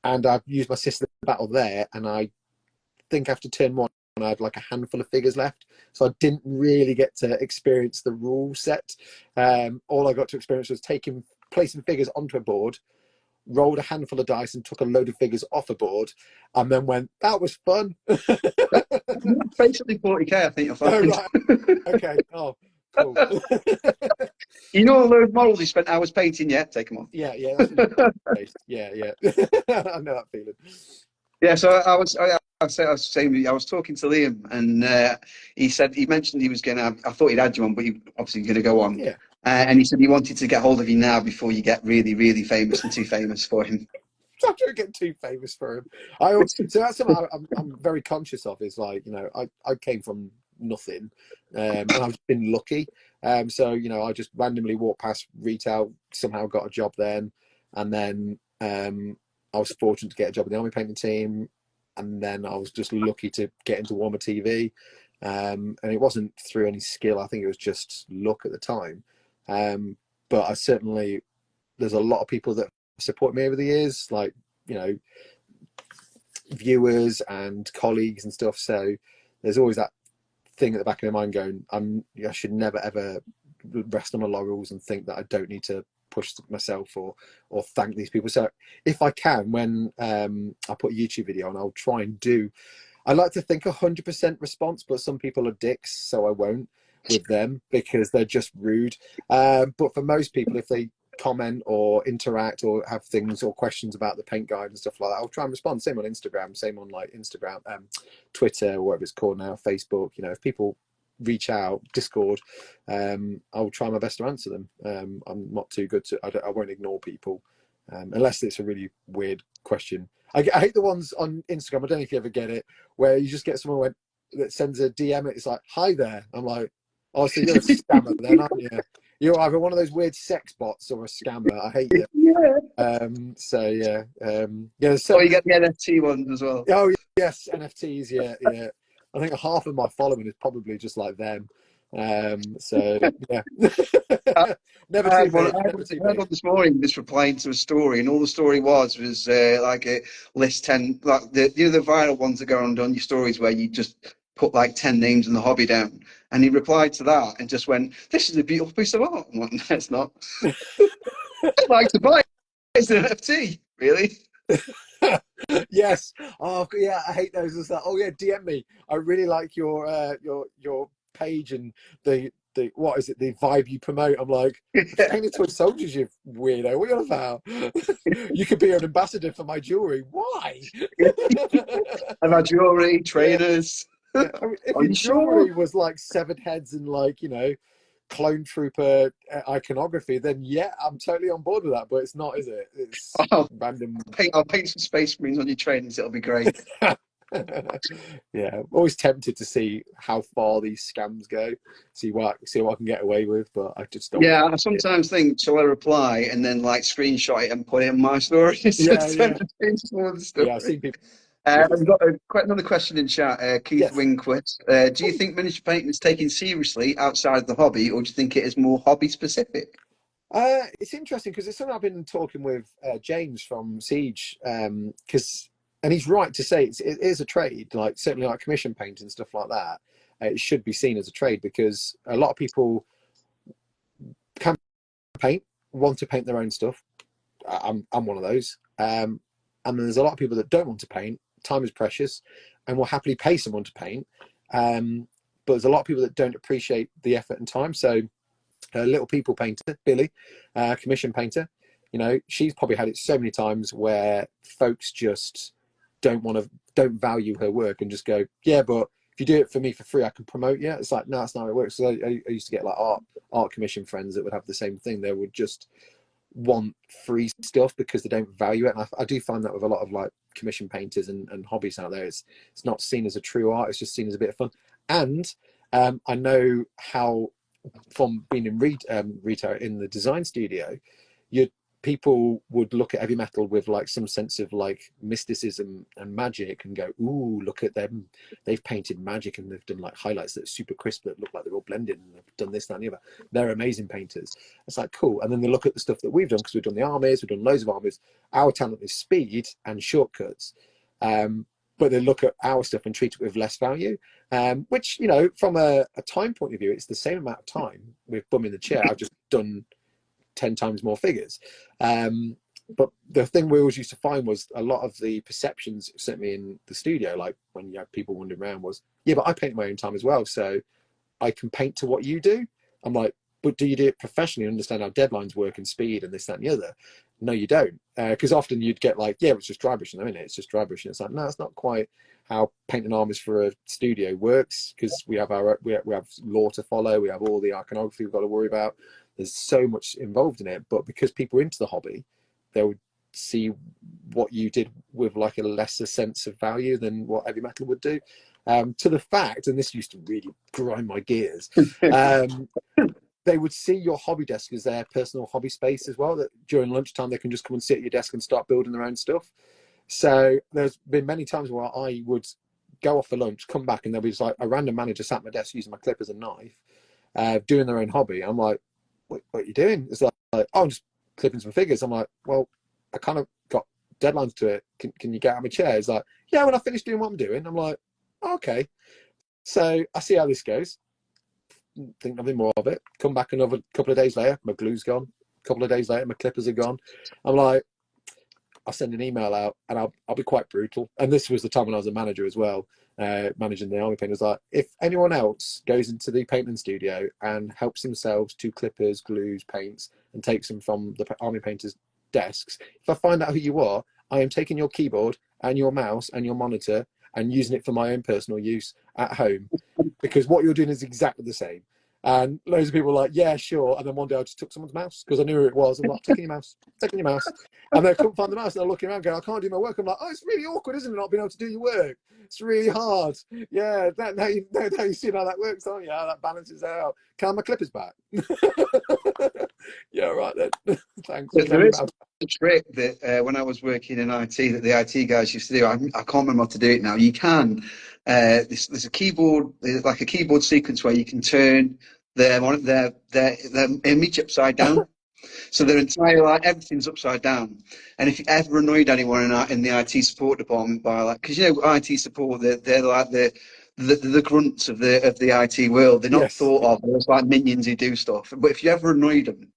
I've used my Sister Battle there, and I think after turn one, I had like a handful of figures left. So I didn't really get to experience the rule set. All I got to experience was placing figures onto a board, rolled a handful of dice and took a load of figures off a board, and then went, that was fun. Basically 40k, I think you'll find. Oh, right. Okay. Oh, cool. You know all those models you spent hours painting yet? Take them off. Yeah, that's yeah. I know that feeling. Yeah, so I was saying, I was talking to Liam, and he mentioned he was gonna. I thought he'd had you on, but he obviously going to go on. Yeah. And he said he wanted to get hold of you now before you get really, really famous and too famous for him. I'm trying to get too famous for him. So that's something I'm very conscious of. Is like, I came from nothing, and I've been lucky. So I just randomly walked past retail, somehow got a job then, and then I was fortunate to get a job in the army painting team, and then I was just lucky to get into Warhammer TV, and it wasn't through any skill. I think it was just luck at the time. But there's a lot of people that support me over the years, like viewers and colleagues and stuff. So there's always that thing at the back of my mind going, I should never ever rest on my laurels and think that I don't need to push myself or thank these people. So if I can, when I put a YouTube video on, I'll try and do. I like to think 100% response, but some people are dicks, so I won't with them because they're just rude. But for most people, if they comment or interact or have things or questions about the paint guide and stuff like that, I'll try and respond. Same on Instagram, same on like Instagram, Twitter, whatever it's called now, Facebook. If people reach out, Discord, I'll try my best to answer them. I'm not too good to. I won't ignore people unless it's a really weird question. I hate the ones on Instagram. I don't know if you ever get it, where you just get someone that sends a DM. It's like, "Hi there." I'm like, "Oh, so you're a scammer then, aren't you? You're either one of those weird sex bots or a scammer. I hate you." Yeah. So yeah. So you get the NFT ones as well. Oh yes, NFTs. Yeah. I think half of my following is probably just like them. So yeah. Never too big. I had one this morning just replying to a story, and all the story was like a list 10, like the viral ones that go on your stories where you just put like 10 names in the hobby down, and he replied to that and just went, "This is a beautiful piece of art." I'm like, "No, it's not." I'd like to buy it. It's an NFT, really. Yes. Oh yeah, I hate those. It's like, oh yeah, DM me. I really like your page and the what is it, the vibe you promote. I'm like, painted toy soldiers, you weirdo. What are you on about? You could be an ambassador for my jewelry. Why? I've had jewelry, trainers. Yeah. I mean, if Are your you jewelry sure? was like severed heads and like clone trooper iconography, then yeah, I'm totally on board with that. But it's not, is it? It's random. I'll paint some space marines on your trainers. It'll be great. Yeah, I'm always tempted to see how far these scams go, see what I can get away with, but I just don't. Yeah, I sometimes think, shall I reply and then like screenshot it and put it in my stories? Yeah. Yeah, I've seen people. I've got quite another question in chat. Keith Yes. Winquist. Do you think miniature painting is taken seriously outside of the hobby, or do you think it is more hobby specific? It's interesting because it's something I've been talking with James from Siege, because and he's right to say it is a trade, like certainly like commission paint and stuff like that. It should be seen as a trade because a lot of people can paint, want to paint their own stuff. I'm one of those. And there's a lot of people that don't want to paint. Time is precious, and will happily pay someone to paint. But there's a lot of people that don't appreciate the effort and time. So, little people painter, Billy, commission painter. You know, she's probably had it so many times where folks just don't value her work and just go, yeah, but if you do it for me for free, I can promote you. It's like, no, that's not how it works. So I used to get like art commission friends that would have the same thing. They would just want free stuff because they don't value it. And I do find that with a lot of like commission painters and hobbies out there, it's not seen as a true art. It's just seen as a bit of fun. And I know how, from being in retail in the design studio, people would look at heavy metal with like some sense of like mysticism and magic and go, ooh, look at them, they've painted magic and they've done like highlights that are super crisp that look like they're all blended and they've done this, that and the other. They're amazing painters. It's like, cool. And then they look at the stuff that we've done, because we've done the armies, we've done loads of armies. Our talent is speed and shortcuts, but they look at our stuff and treat it with less value, which, you know, from a time point of view, it's the same amount of time with bum in the chair. I've just done 10 times more figures. But the thing we always used to find was a lot of the perceptions, certainly in the studio, like when you had people wandering around, was, yeah, but I paint my own time as well, so I can paint to what you do. I'm like, but do you do it professionally and understand how deadlines work and speed and this, that and the other? No, you don't. Because often you'd get like, yeah, it's just dry brushing, isn't it? It's just dry brushing. It's like, no, it's not quite how painting armies for a studio works, because we have we have law to follow, we have all the iconography we've got to worry about. There's so much involved in it, but because people are into the hobby, they would see what you did with like a lesser sense of value than what heavy metal would do. To the fact, and this used to really grind my gears, they would see your hobby desk as their personal hobby space as well, that during lunchtime they can just come and sit at your desk and start building their own stuff. So there's been many times where I would go off for lunch, come back, and there'll be just like a random manager sat at my desk using my clippers and knife, doing their own hobby. I'm like, what are you doing? It's like, oh, I'm just clipping some figures. I'm like, well, I kind of got deadlines to it. Can you get out of my chair? It's like, yeah, when I finish doing what I'm doing. I'm like, oh, okay. So I see how this goes. Think nothing more of it. Come back another couple of days later, my glue's gone. A couple of days later, my clippers are gone. I'm like, I'll send an email out and I'll be quite brutal. And this was the time when I was a manager as well, managing the army painters. Like, if anyone else goes into the painting studio and helps themselves to clippers, glues, paints, and takes them from the army painters' desks, if I find out who you are, I am taking your keyboard and your mouse and your monitor and using it for my own personal use at home, because what you're doing is exactly the same. And loads of people were like, yeah, sure. And then one day I just took someone's mouse because I knew who it was. I'm like, taking your mouse, taking your mouse. And they couldn't find the mouse. And they're looking around going, I can't do my work. I'm like, oh, it's really awkward, isn't it, not being able to do your work? It's really hard. Yeah, now you see how that works, don't you? How that balances out. Can I have my clippers back? Yeah, right then. Thanks. There is a trick that when I was working in IT that the IT guys used to do. I can't remember how to do it now. You can. There's a keyboard, there's like a keyboard sequence where you can turn their image upside down. So their entire, like, everything's upside down. And if you ever annoyed anyone in the IT support department by, like, because you know IT support, they're like the grunts of the IT world. They're not Yes. thought of as like minions who do stuff. But if you ever annoyed them,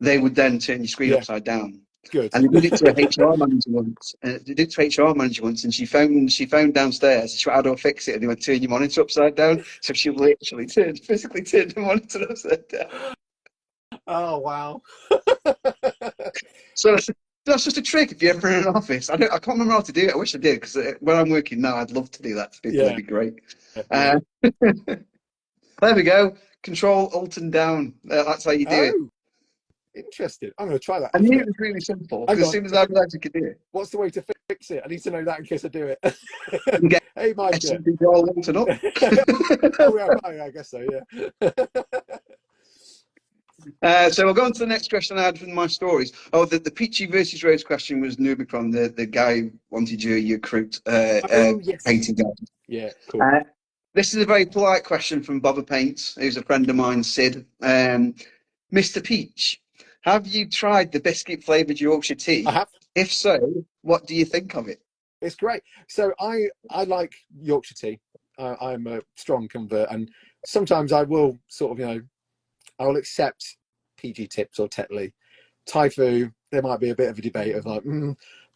they would then turn your screen Yeah. upside down. Good. And they did it to a HR manager once. They did it to HR manager once, and she phoned downstairs. She went, "How do I fix it?" And they went, "Turn your monitor upside down." So she literally physically turned the monitor upside down. Oh, wow. So that's just a trick. If you're ever in an office, I can't remember how to do it. I wish I did, because when I'm working now, I'd love to do that to people. Yeah. It'd be great. Yeah. There we go. Control Alt and down. That's how you do it. Oh, interesting. I'm going to try that. I knew it was really simple because Hang as on. soon as I realised you could do it, What's the way to fix it? I need to know that in case I do it. you get Hey, Micah. Control Alt and up. Oh, yeah, I guess so, yeah. So we'll go on to the next question I had from my stories. Oh, the Peachy versus Rose question was Nubicron, the guy who wanted your recruit Yes. painting guy. Yeah, cool. This is a very polite question from Bobber Paints, who's a friend of mine, Sid. Mr. Peach, have you tried the biscuit flavoured Yorkshire tea? I have. If so, what do you think of it? It's great. So I like Yorkshire tea. I'm a strong convert, and sometimes I will sort of, I will accept PG Tips or Tetley. Typhoon, there might be a bit of a debate of like,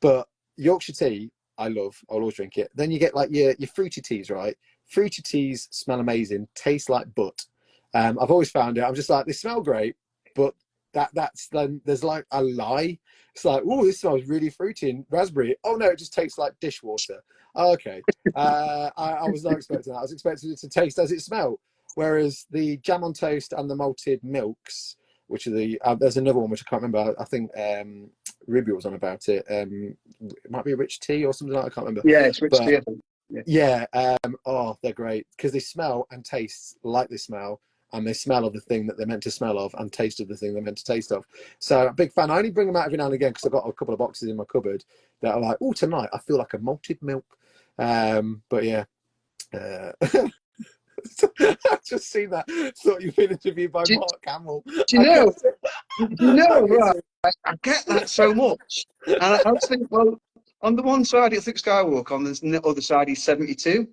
but Yorkshire tea, I love. I'll always drink it. Then you get like your fruity teas, right? Fruity teas smell amazing, taste like butt. I've always found it. I'm just like, they smell great, but that's then there's like a lie. It's like, oh, this smells really fruity and raspberry. Oh no, it just tastes like dishwater. Oh, okay. I was not expecting that. I was expecting it to taste as it smelled. Whereas the jam on toast and the malted milks, which are the there's another one which I can't remember. I think Ruby was on about it. It might be a rich tea or something like that. I can't remember. Yeah, it's rich But tea, I think. Yeah. yeah, oh, they're great because they smell and taste like they smell, and they smell of the thing that they're meant to smell of, and taste of the thing they're meant to taste of. So, a big fan. I only bring them out every now and again because I've got a couple of boxes in my cupboard that are like, oh, tonight I feel like a malted milk. But yeah, I've just seen that. Thought you've been interviewed by Do, Mark Hamill. do you know? Do you know? Right, Amazing. I get that so much, and I was thinking, well, on the one side it's Luke Skywalker, on the other side he's 72.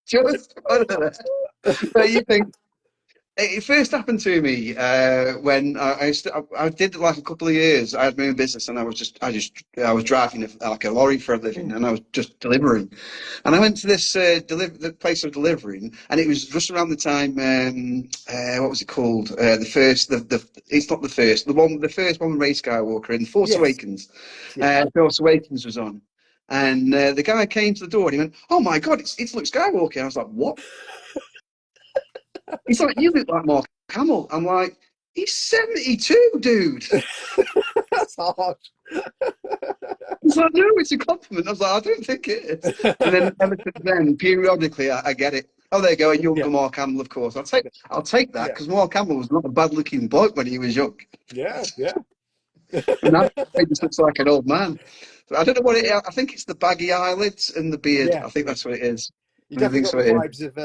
Just one of them. But you think it first happened to me when I did like a couple of years. I had my own business, and I was driving like a lorry for a living, and I was just delivering. And I went to this the place of delivering, and it was just around the time. What was it called? The first, it's not the first, the first one with Ray Skywalker in Force Yes. Awakens. Yeah. Force Awakens was on, and the guy came to the door and he went, "Oh my God, it's Luke Skywalker." And I was like, "What?" He's like, "You look like Mark Hamill." I'm like, "He's 72, dude." That's hard. He's like, "No, it's a compliment." I was like, "I don't think it is." And then ever since then, periodically, I get it. Oh, there you go, a younger Yeah. Mark Hamill, of course. I'll take that Yeah. because Mark Hamill was not a bad-looking bloke when he was young, Yeah. Yeah. and now he just looks like an old man. So I don't know what it is. I think it's the baggy eyelids and the beard. Yeah. I think that's what it is. You I definitely think got so. the It is. vibes of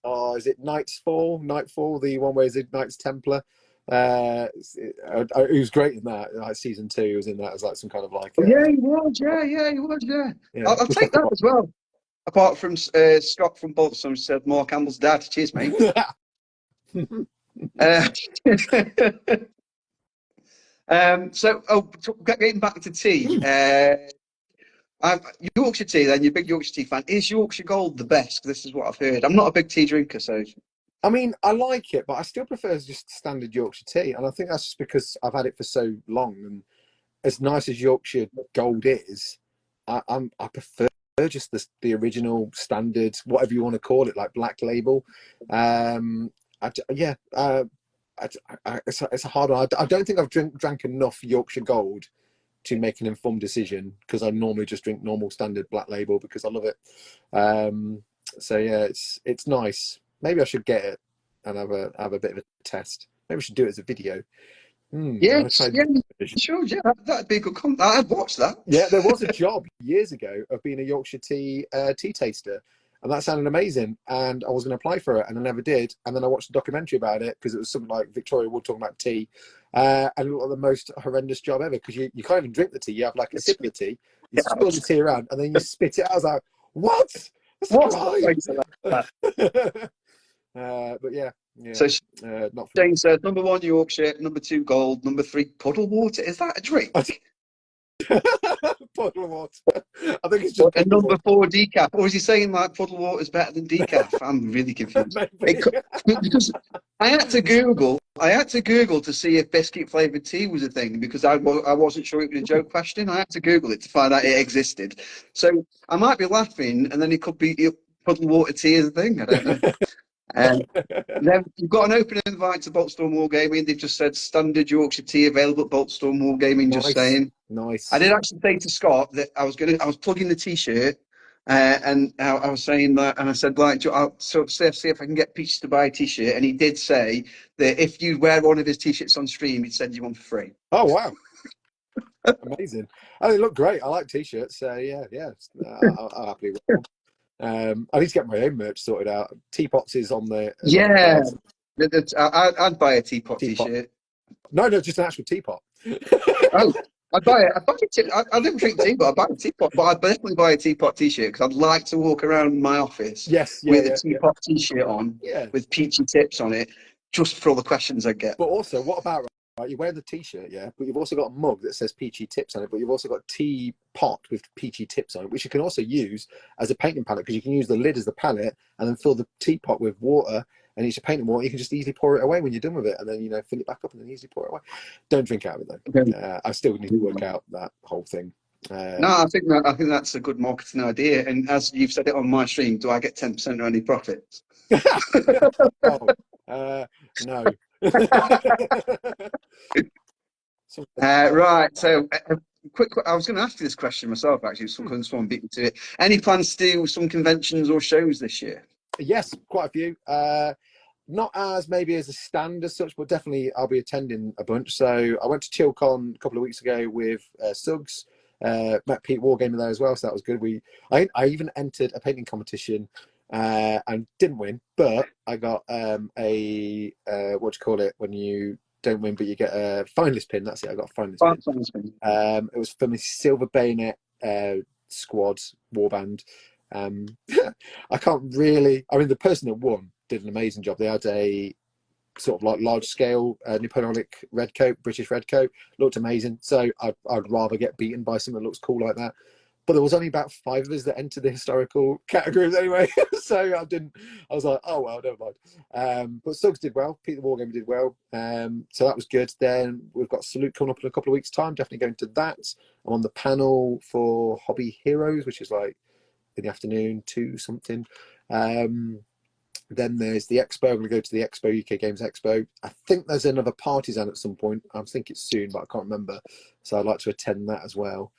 oh, is it Nightfall, the one where he's a Knights Templar. He was great in that. Like season 2, he was in that as like some kind of like Oh, yeah, he was. Yeah, he was. Yeah, yeah, I'll good take stuff to that as well. Apart from Scott from Bolton said Mark Hamill's dad. Cheers, mate. watch. Uh, getting back to tea. Yorkshire tea. Then you're a big Yorkshire tea fan. Is Yorkshire Gold the best? This is what I've heard. I'm not a big tea drinker, so I mean, I like it, but I still prefer just standard Yorkshire tea, and I think that's just because I've had it for so long. And as nice as Yorkshire Gold is, I prefer just the original standard, whatever you want to call it, like Black Label. Yeah, it's a hard one. I don't think I've drank enough Yorkshire Gold to make an informed decision because I normally just drink normal standard Black Label because I love it. So yeah, it's nice. Maybe I should get it and have a bit of a test. Maybe we should do it as a video. yes, yeah, sure, yeah, that'd be a good content. I'd watch that. Yeah, there was a job years ago of being a Yorkshire tea taster, and that sounded amazing. And I was going to apply for it, and I never did. And then I watched a documentary about it because it was something like Victoria Wood talking about tea, and it looked like the most horrendous job ever because you can't even drink the tea. You have like a sip of the tea, you spill the tea around, and then you spit it out. I was like, what? That's What's not that? right. But yeah, So not for Jane says number 1 Yorkshire, number 2 Gold, number 3 puddle water. Is that a drink? puddle water. I think it's just And puddle number 4 decaf. Or is he saying like puddle water is better than decaf? I'm really confused. Because I had to Google to see if biscuit flavored tea was a thing because I wasn't sure it was a joke question. I had to Google it to find out it existed. So I might be laughing, and then it could be puddle water tea is a thing. I don't know. Then you've got an open invite to Boltstorm Wargaming. They've just said standard Yorkshire tea available at Boltstorm Wargaming. Nice. Just saying. Nice. I did actually say to Scott that I was plugging the T-shirt, and I was saying that, and I said like, I'll see if I can get Peach to buy a T-shirt, and he did say that if you wear one of his T-shirts on stream, he'd send you one for free. Oh wow. Amazing. Oh, they look great. I like t-shirts. So yeah. I'll happily wear one. I need to get my own merch sorted out. Teapots is on the Yeah, I'd buy a teapot Teapot. T-shirt. No, just an actual teapot. Oh, I'd buy it. I don't drink tea, but I'd buy a teapot. But I'd definitely buy a teapot T-shirt because I'd like to walk around my office with a teapot T-shirt on with peachy tips on it, just for all the questions I get. But also, what about right? You wear the T-shirt, yeah, but you've also got a mug that says peachy tips on it. But you've also got a teapot with peachy tips on it, which you can also use as a painting palette because you can use the lid as the palette and then fill the teapot with water and it's your painting water. You can just easily pour it away when you're done with it, and then fill it back up and then easily pour it away. Don't drink out of it Okay. though. I still need to work out that whole thing. No, I think that's a good marketing idea. And as you've said it on my stream, do I get 10% or any profits? Oh, no. Right. So, quick. I was going to ask you this question myself. Actually, someone beat me to it. Any plans to do some conventions or shows this year? Yes, quite a few. Not as maybe as a stand as such, but definitely I'll be attending a bunch. So I went to ChillCon a couple of weeks ago with Suggs. Met Pete Wargamer there as well, so that was good. I even entered a painting competition and didn't win, but I got a what do you call it when you don't win but you get a finalist pin. That's it. I got a finalist pin. It was for my Silver Bayonet squad warband. I can't really. I mean, the person that won did an amazing job. They had a sort of like large scale Napoleonic red coat, British red coat, looked amazing. So I'd rather get beaten by something that looks cool like that. But there was only about 5 of us that entered the historical categories anyway. So I was like, oh well, never mind. But Suggs did well. Pete the Wargamer did well. So that was good. Then we've got Salute coming up in a couple of weeks' time. Definitely going to that. I'm on the panel for Hobby Heroes, which is like in the afternoon, 2 something. Then there's the expo. I'm going to go to the expo, UK Games Expo. I think there's another Partisan at some point. I think it's soon, but I can't remember. So I'd like to attend that as well.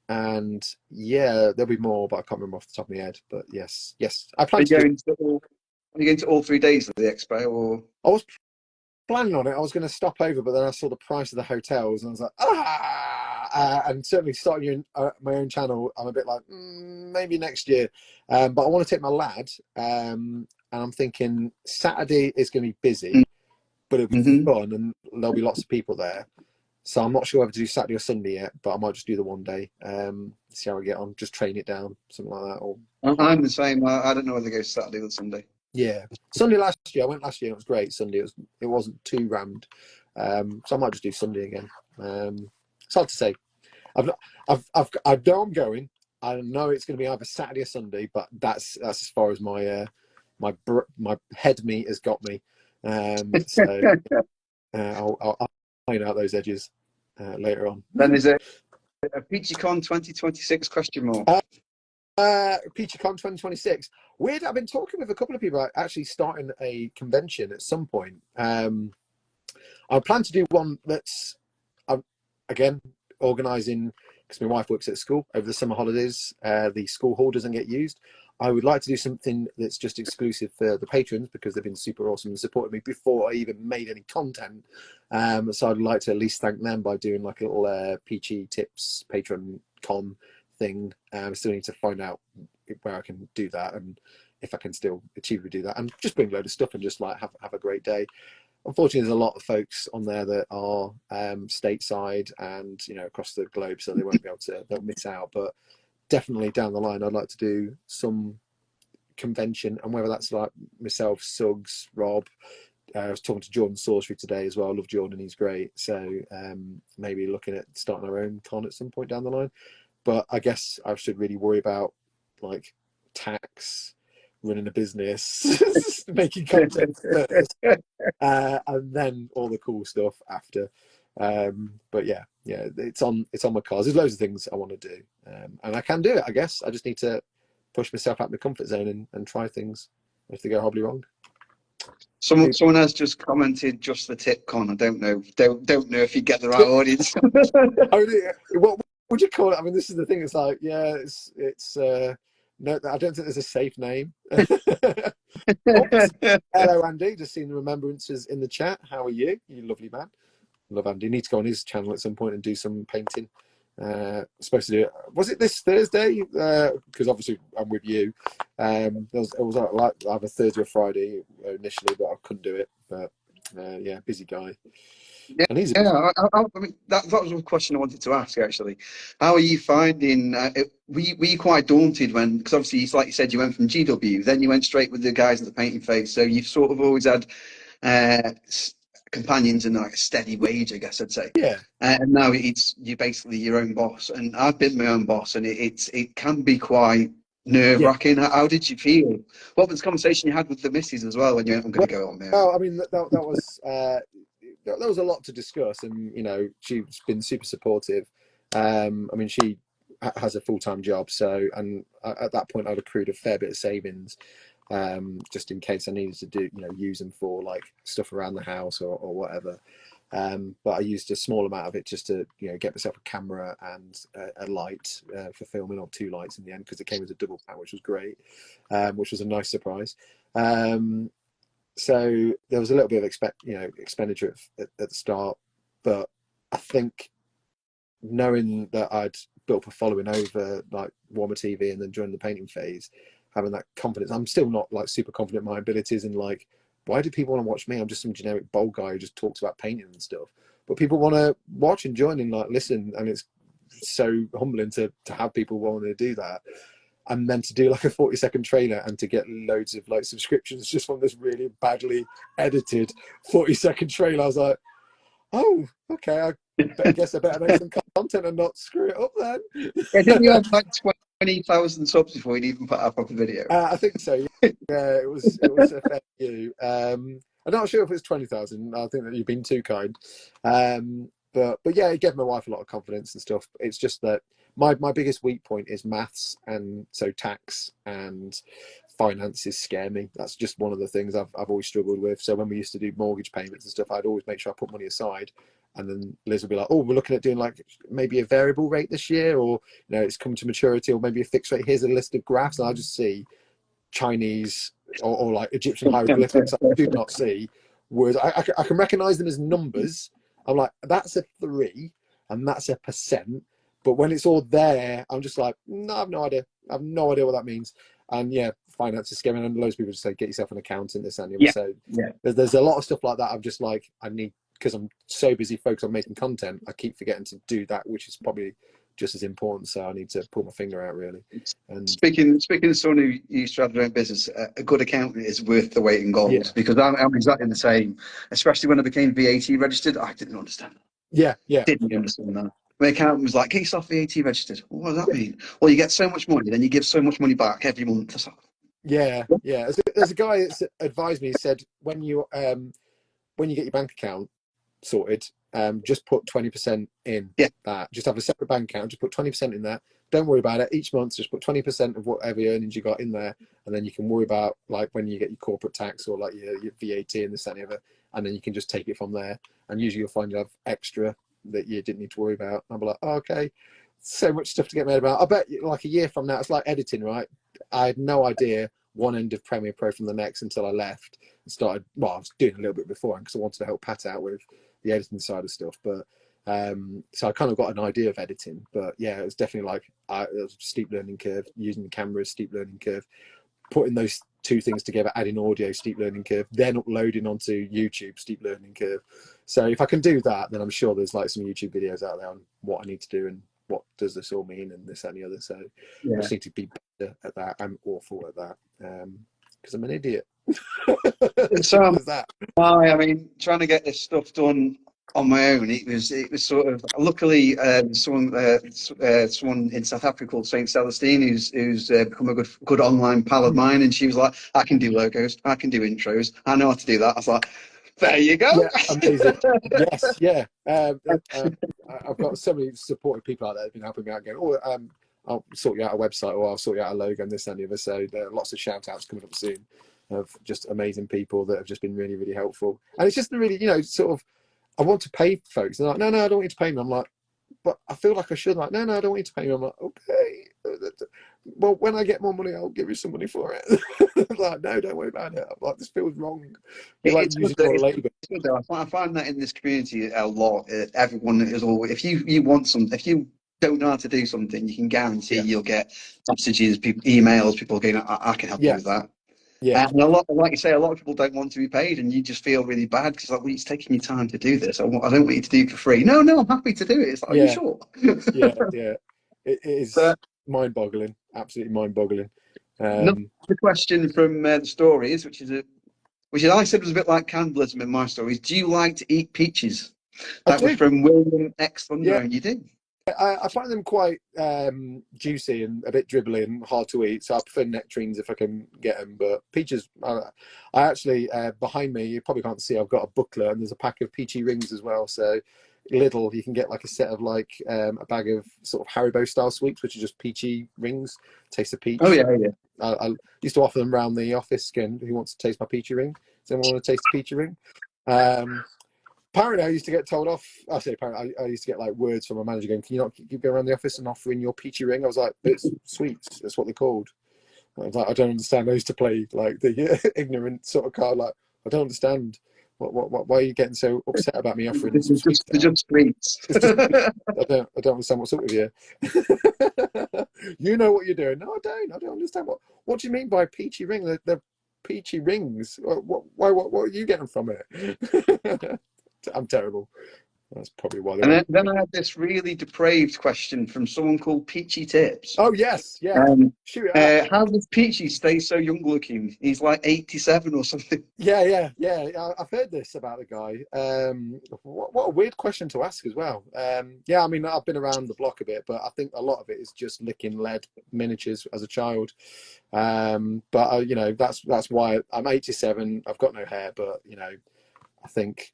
And yeah, there'll be more, but I can't remember off the top of my head. But yes. I plan to. Are you going to all 3 days of the expo, or? I was planning on it. I was going to stop over, but then I saw the price of the hotels, and I was like, and certainly starting my own channel, I'm a bit like, maybe next year. But I want to take my lad, and I'm thinking Saturday is going to be busy, but it'll be fun, and there'll be lots of people there. So I'm not sure whether to do Saturday or Sunday yet, but I might just do the one day, see how I get on, just train it down, something like that. Or I'm the same. I don't know whether to go Saturday or Sunday. Yeah, Sunday last year. I went last year. It was great. Sunday it wasn't too rammed, so I might just do Sunday again. It's hard to say. I know I'm going. I know it's going to be either Saturday or Sunday, but that's as far as my head meat has got me. So I'll find out those edges later on. Then is it a PeachyCon 2026 question mark? PeachyCon 2026. Weird. I've been talking with a couple of people about actually starting a convention at some point. I plan to do one that's again organising, because my wife works at school over the summer holidays. The school hall doesn't get used. I would like to do something that's just exclusive for the patrons, because they've been super awesome and supported me before I even made any content. So I'd like to at least thank them by doing like a little Peachy Tips Patron Con thing. I still need to find out where I can do that, and if I can still achieve to do that, and just bring a load of stuff and just like have a great day. Unfortunately, there's a lot of folks on there that are stateside and across the globe, so they won't be able to. They'll miss out. But definitely down the line, I'd like to do some convention, and whether that's like myself, Suggs, Rob. I was talking to Jordan Sorcery today as well. I love Jordan; he's great. So maybe looking at starting our own con at some point down the line. But I guess I should really worry about like tax, running a business, making content first, and then all the cool stuff after. But yeah, it's on my cards. There's loads of things I want to do, and I can do it. I guess I just need to push myself out of my comfort zone and try things if they go horribly wrong. Someone has just commented, just the tip, Con. I don't know if you get the right audience. What would you call it? I mean, this is the thing. It's like, yeah, it's no, I don't think there's a safe name. Hello, Andy. Just seeing the remembrances in the chat. How are you? You lovely man. Love Andy. Need to go on his channel at some point and do some painting. Supposed to do it. Was it this Thursday? Because obviously I'm with you. It was like either Thursday or Friday initially, but I couldn't do it. But yeah, busy guy. Yeah, and he's I mean that was a question I wanted to ask actually. How are you finding? Were you quite daunted when? Because obviously, like you said, you went from GW, then you went straight with the guys at the Painting Phase. So you've sort of always had companions and like a steady wage, I guess I'd say. Yeah. And now you're basically your own boss. And I've been my own boss, and it can be quite Yeah. nerve-wracking? How did you feel? What was the conversation you had with the missus as well when you went, I'm going Well, to go on there? I mean that was a lot to discuss, and you know she's been super supportive. I mean she has a full-time job, so and at that point I'd accrued a fair bit of savings, just in case I needed to do use them for like stuff around the house or whatever. But I used a small amount of it just to get myself a camera and a light for filming, or two lights in the end, because it came as a double pack, which was great, which was a nice surprise. So there was a little bit of expenditure at the start, but I think knowing that I'd built up a following over like Warhammer TV and then during the painting phase, having that confidence. I'm still not like super confident in my abilities, and like, why do people want to watch me? I'm just some generic bold guy who just talks about painting and stuff. But people want to watch and join and like listen, and it's so humbling to have people wanting to do that. And then to do like a 40-second trailer and to get loads of like subscriptions just from this really badly edited 40-second trailer. I was like, oh, okay, I guess I better make some content and not screw it up Yeah, didn't you then. have like 20,000 subs before you'd even put out a proper video? I think so. Yeah, it was a fair few. I'm not sure if it's 20,000. I think that you've been too kind. But yeah, it gave my wife a lot of confidence and stuff. It's just that my biggest weak point is maths, and so tax and finances scare me. That's just one of the things I've always struggled with. So when we used to do mortgage payments and stuff, I'd always make sure I put money aside, and then Liz would be like, "Oh, we're looking at doing like maybe a variable rate this year, or it's come to maturity, or maybe a fixed rate. Here's a list of graphs," and I just see Chinese or like Egyptian hieroglyphics I do not see words. I can recognize them as numbers. I'm like, that's a 3 and that's a percent. But when it's all there, I'm just like, no, I have no idea. I have no idea what that means. And yeah, finance is scamming. And loads of people just say, get yourself an accountant, this and the other. Yeah, So yeah. there's a lot of stuff like that. I'm just like, I need, because I'm so busy focused on making content, I keep forgetting to do that, which is probably just as important. So I need to pull my finger out really. And Speaking of someone who used to have their own business, a good accountant is worth the weight in gold, yeah, because I'm exactly the same. Especially when I became VAT registered, I didn't understand. yeah, yeah, Didn't yeah. understand that. My accountant was like, "Get yourself VAT registered." What does that mean? Well, you get so much money, then you give so much money back every month. I was like, Yeah, yeah. There's a guy that's advised me. He said when you get your bank account sorted, just put 20% in yeah, that. Just have a separate bank account. Just put 20% in there. Don't worry about it. Each month, just put 20% of whatever earnings you got in there, and then you can worry about like when you get your corporate tax or like your VAT and this and the other, and then you can just take it from there. And usually you'll find you have extra that you didn't need to worry about. I'll be like, oh, okay, so much stuff to get made about. I bet like a year from now, it's like editing, right? I had no idea one end of Premiere Pro from the next until I left and started. Well, I was doing a little bit before because I wanted to help Pat out with the editing side of stuff. But so I kind of got an idea of editing. But yeah, it was definitely like it was a steep learning curve. Using the camera, steep learning curve. Putting those two things together, adding audio, steep learning curve. Then uploading onto YouTube, steep learning curve. So if I can do that, then I'm sure there's like some YouTube videos out there on what I need to do and what does this all mean and this and the other. So I yeah. just need to be better at that. I'm awful at that because I'm an idiot. So, that. I mean, trying to get this stuff done on my own, it was sort of luckily someone in South Africa called Saint Celestine who's become a good online pal of mine, and she was like, I can do logos, I can do intros, I know how to do that. I was like, there you go. Yeah, amazing. Yes, yeah. I've got so many supportive people out there that have been helping me out again. Oh, I'll sort you out a website, or I'll sort you out a logo and this and the other. So there are lots of shout outs coming up soon of just amazing people that have just been really, really helpful. And it's just really, sort of, I want to pay folks. They're like, no, I don't want you to pay me. I'm like, but I feel like I should. Like, no, I don't want you to pay me. I'm like, okay. Well, when I get more money, I'll give you some money for it. Like, no, don't worry about it. I'm like, this feels wrong. You're like It's good, using your labor. it's good though. I find that in this community a lot. Everyone is all, if you want something, if you don't know how to do something, you can guarantee Yeah, you'll get messages, emails, people going, I can help you yeah, with that. yeah, And like you say, a lot of people don't want to be paid, and you just feel really bad because like, well, it's taking you time to do this. I don't want you to do it for free. No, I'm happy to do it. It's like, are you yeah, sure? yeah, yeah. It is But mind-boggling, absolutely mind-boggling. another Um, question from the stories, which is I said was a bit like cannibalism in my stories. Do you like to eat peaches? I That was do. from William X Yeah, Thunder, and you do. I find them quite juicy and a bit dribbly and hard to eat. So I prefer nectarines if I can get them. But peaches, I actually behind me, you probably can't see. I've got a booklet and there's a pack of peachy rings as well. So Lidl, you can get like a set of like a bag of sort of Haribo style sweets, which are just peachy rings, taste of peach. Oh yeah, yeah. I used to offer them around the office. Again, who wants to taste my peachy ring? Does anyone want to taste the peachy ring? Apparently, I used to get told off. I say apparently, I used to get like words from my manager going, "Can you not keep going around the office and offering your peachy ring?" I was like, "It's sweets. That's what they're called." I was like, "I don't understand." I used to play like the ignorant sort of card. Like, I don't understand. Why are you getting so upset about me offering some sweets? They're just sweets. It's just, I don't understand what's up with you. You know what you're doing. No, I don't. I don't understand. What do you mean by peachy ring? They're peachy rings. What are you getting from it? I'm terrible. That's probably why they And then I had this really depraved question from someone called Peachy Tips. Oh yes, yeah. Shoot it out. How does Peachy stay so young looking? He's like 87 or something. Yeah. I've heard this about the guy. What a weird question to ask as well. Yeah, I mean, I've been around the block a bit, but I think a lot of it is just licking lead miniatures as a child. But you know, that's why I'm 87. I've got no hair, but you know, I think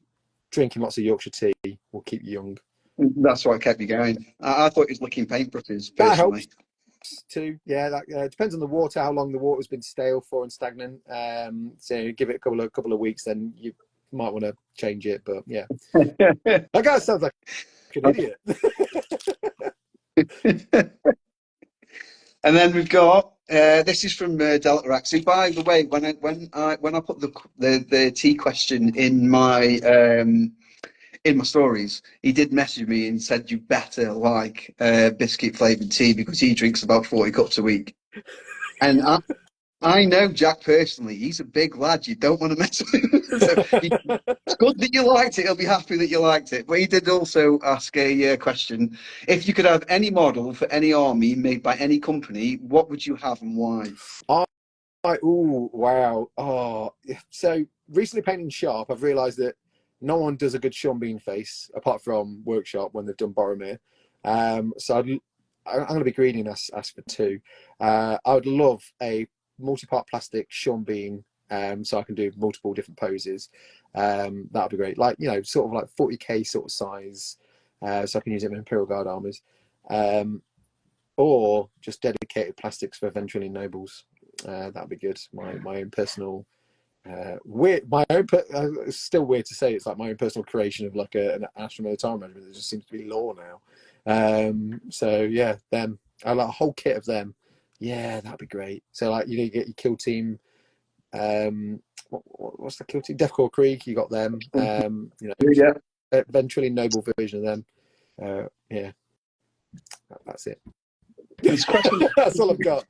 drinking lots of Yorkshire tea will keep you young. That's what kept you going. I thought he was licking paintbrushes, That personally. helps too. Yeah, that depends on the water, how long the water's been stale for and stagnant. So give it a couple of weeks, then you might want to change it. But yeah, that guy sounds like an idiot. And then we've got this is from Delta Axie. By the way, when I put the tea question in my stories, he did message me and said you better like biscuit flavored tea because he drinks about 40 cups a week. And I know Jack personally. He's a big lad. You don't want to mess with him. So it's good that you liked it. He'll be happy that you liked it. But he did also ask a question. If you could have any model for any army made by any company, what would you have and why? Oh wow. Oh, so recently painting Sharpe, I've realised that no one does a good Sean Bean face apart from Workshop when they've done Boromir. So I'm going to be greedy and ask for two. I would love a multi-part plastic Sean Bean, so I can do multiple different poses. That would be great. Like, you know, sort of like 40k sort of size, so I can use it in Imperial Guard armors. Or just dedicated plastics for Ventrilian nobles. That'd be good. My own personal weird. It's still weird to say. It's like my own personal creation of like an Astra Military Regiment that just seems to be law now. So yeah, them. I like a whole kit of them. Yeah, that'd be great. So like you get your kill team. What's the kill team? Deathcore Creek. You got them. You know, Yeah. Ventrilian noble version of them. Yeah, that's it. That's all I've got.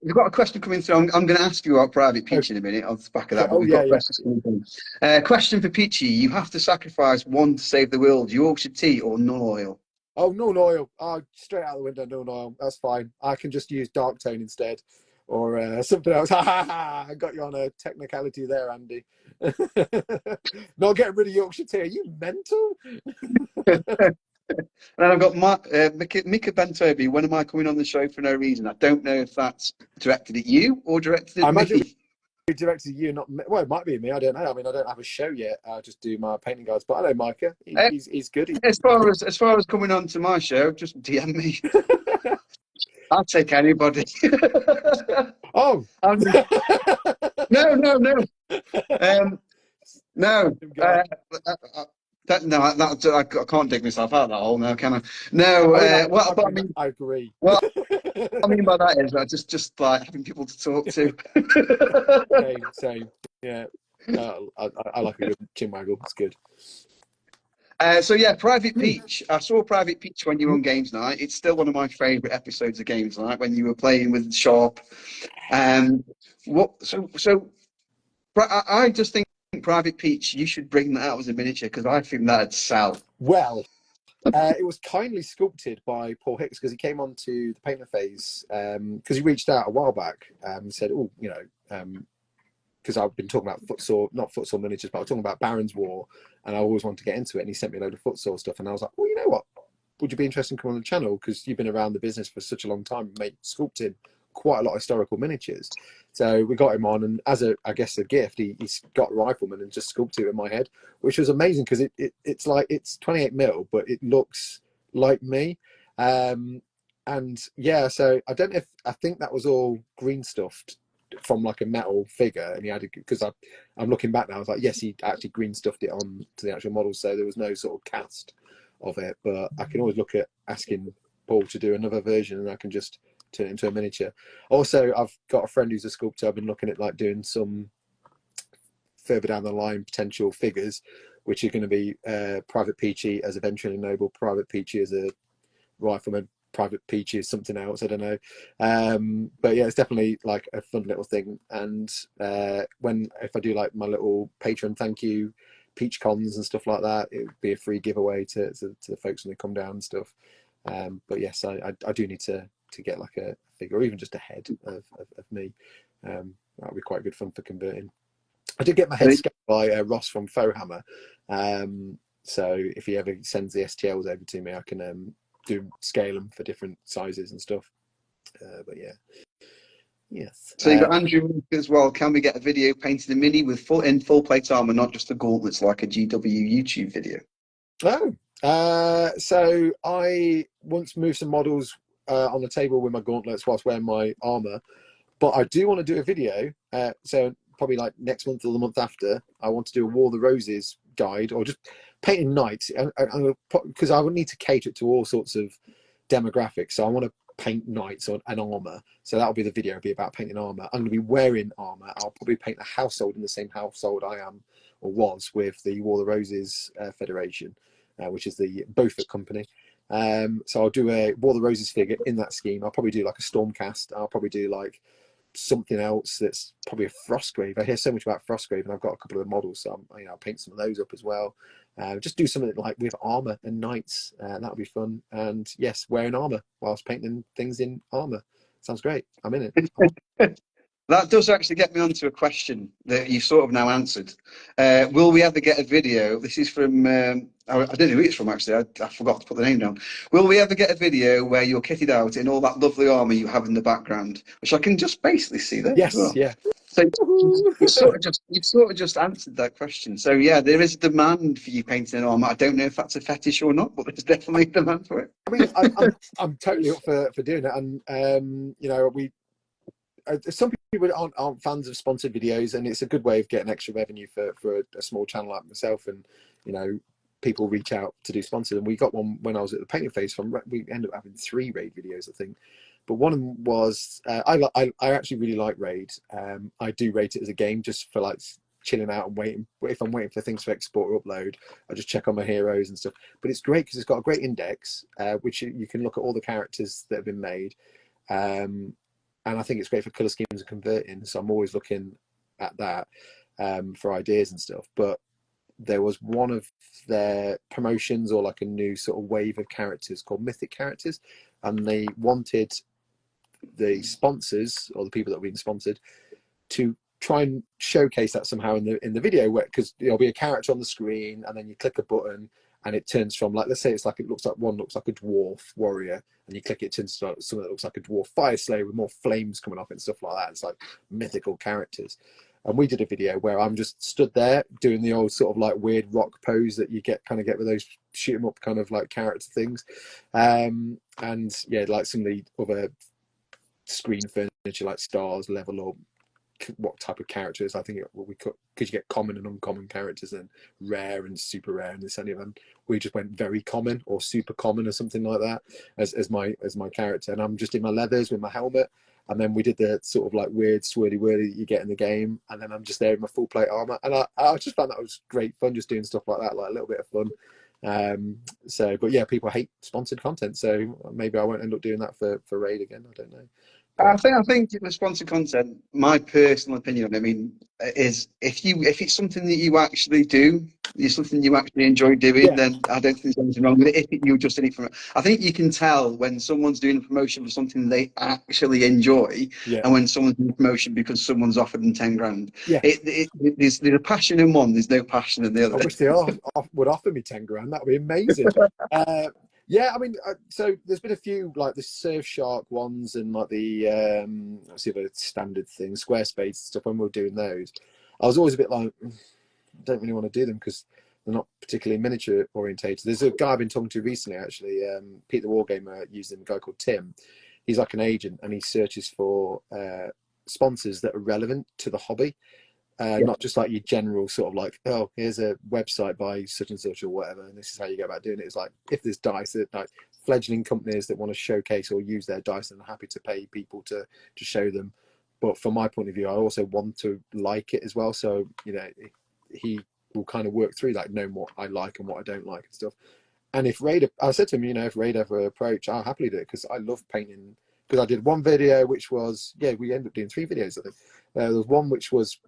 We've got a question coming through. I'm going to ask you about Private Peachy in a minute off the back of that, but we've got questions coming through. Question for Peachy. You have to sacrifice one to save the world. Yorkshire tea or null oil? Oh, null oil. Oh, straight out the window, null oil. That's fine. I can just use dark tone instead or something else. I got you on a technicality there, Andy. Not getting rid of Yorkshire tea. Are you mental? And I've got Mika Bentobi. When am I coming on the show for no reason? I don't know if that's directed at you or directed at me. Directed at you, not me. Well, it might be me. I don't know. I mean, I don't have a show yet. I just do my painting guides. But I know Micah. He's good. As far as coming on to my show, just DM me. I'll take anybody. Oh no. No. I can't dig myself out of that hole now, can I? No. I agree. Well, I mean by that is just like having people to talk to. Same. Yeah. I like a good chin waggle. It's good. So yeah, Private Peach. I saw Private Peach when you were on Games Night. It's still one of my favourite episodes of Games Night when you were playing with Sharpe. I just think Private Peach, you should bring that out as a miniature because I think that'd sell. Well, it was kindly sculpted by Paul Hicks because he came on to the painter phase because he reached out a while back and said, "Oh, you know." Because I've been talking about not futsal miniatures, but I was talking about Baron's War, and I always wanted to get into it. And he sent me a load of futsal stuff, and I was like, well, you know what? would you be interested in coming on the channel? Because you've been around the business for such a long time, mate, sculpting quite a lot of historical miniatures. So we got him on, and as I guess a gift, he's got Rifleman and just sculpted it in my head, which was amazing because it's like, it's 28 mil, but it looks like me. And yeah, so I don't know if, I think that was all green stuffed from like a metal figure, and he had, because I'm looking back now, I was like, yes, he actually green stuffed it on to the actual model, so there was no sort of cast of it. But I can always look at asking Paul to do another version, and I can just turn it into a miniature. Also, I've got a friend who's a sculptor. I've been looking at like doing some further down the line potential figures, which are going to be Private Peachy as a Venturing Noble, Private Peachy as a Rifleman, Private Peachy is something else, I don't know. But yeah, it's definitely like a fun little thing. And if I do like my little patron thank you Peach cons and stuff like that, it would be a free giveaway to the folks when they come down and stuff. But yes, I do need to get like a figure, or even just a head of me. That would be quite good fun for converting. I did get my head scanned by Ross from Warhammer. So if he ever sends the STLs over to me, I can scale them for different sizes and stuff. But yeah, yes. So you've got Andrew as well. Can we get a video painted a mini with full plate armor, not just the gauntlets like a GW YouTube video? So I once moved some models on the table with my gauntlets whilst wearing my armor, but I do want to do a video. So probably like next month or the month after, I want to do a War of the Roses guide, or just painting knights, because I would need to cater it to all sorts of demographics. So I want to paint knights on an armor. So that'll be the video. It'll be about painting armor. I'm going to be wearing armor. I'll probably paint a household in the same household I am or was with the War of the Roses Federation, which is the Beaufort company. So I'll do a War of the Roses figure in that scheme. I'll probably do like a Stormcast. I'll probably do like something else that's probably a Frostgrave. I hear so much about Frostgrave, and I've got a couple of models, so I'll paint some of those up as well. Just do something like with armor and knights, that'll be fun. And yes, wearing armor whilst painting things in armor sounds great. I'm in it. That does actually get me onto a question that you've sort of now answered. Will we ever get a video? This is from, I don't know who it's from actually, I forgot to put the name down. Will we ever get a video where you're kitted out in all that lovely armour you have in the background, which I can just basically see there yes, as well? Yeah. So you've sort of just answered that question. So yeah, there is a demand for you painting an armour. I don't know if that's a fetish or not, but there's definitely a demand for it. I mean, I'm totally up for doing it, and some people aren't fans of sponsored videos, and it's a good way of getting extra revenue for a small channel like myself. And people reach out to do sponsored, and we got one when I was at the Painting Face. We ended up having 3 raid videos, I think. But one of them was I actually really like raid. I do rate it as a game just for like chilling out and waiting. If I'm waiting for things to export or upload, I just check on my heroes and stuff. But it's great because it's got a great index, which you can look at all the characters that have been made. And I think it's great for colour schemes and converting. So I'm always looking at that for ideas and stuff. But there was one of their promotions, or like a new sort of wave of characters called Mythic Characters. And they wanted the sponsors, or the people that were being sponsored, to try and showcase that somehow in the video, because there'll be a character on the screen, and then you click a button, and it turns from, like, let's say it looks like a dwarf warrior, and you click it, turns to something that looks like a dwarf fire slayer with more flames coming off it and stuff like that. It's like mythical characters. And we did a video where I'm just stood there doing the old sort of like weird rock pose that you get with those shoot 'em up kind of like character things. And yeah, like some of the other screen furniture like stars, level up, what type of characters. I think because you get common and uncommon characters, and rare and super rare, and this and the other. We just went very common or super common or something like that as my character, and I'm just in my leathers with my helmet. And then we did the sort of like weird swirly whirly that you get in the game, and then I'm just there in my full plate armor, and I just found that was great fun, just doing stuff like that, like a little bit of fun. But yeah, people hate sponsored content, so maybe I won't end up doing that for raid again. I don't know. I think the sponsored content, my personal opinion on it, I mean, is if it's something that you actually do, it's something you actually enjoy doing, then I don't think there's anything wrong with it. If you're just in it for, I think you can tell when someone's doing a promotion for something they actually enjoy, and when someone's doing a promotion because someone's offered them 10 grand. There's a passion in one, there's no passion in the other. I wish they would offer me 10 grand. That would be amazing. Yeah, I mean, so there's been a few like the Surfshark ones and like the let's see the standard things, Squarespace stuff. When we were doing those, I was always a bit like, I don't really want to do them because they're not particularly miniature orientated. There's a guy I've been talking to recently, actually, Pete the Wargamer, using a guy called Tim. He's like an agent, and he searches for sponsors that are relevant to the hobby. Yeah. Not just like your general sort of like, oh, here's a website by such and such or whatever, and this is how you go about doing it. It's like, if there's dice that like fledgling companies that want to showcase or use their dice, and are happy to pay people to show them. But from my point of view, I also want to like it as well. So, you know, he will kind of work through like knowing what I like and what I don't like and stuff. And if Raid, I said to him, you know, if Raid ever approach, I'll happily do it because I love painting. Because I did one video which was, yeah, we ended up doing 3 videos, I think. There was one which was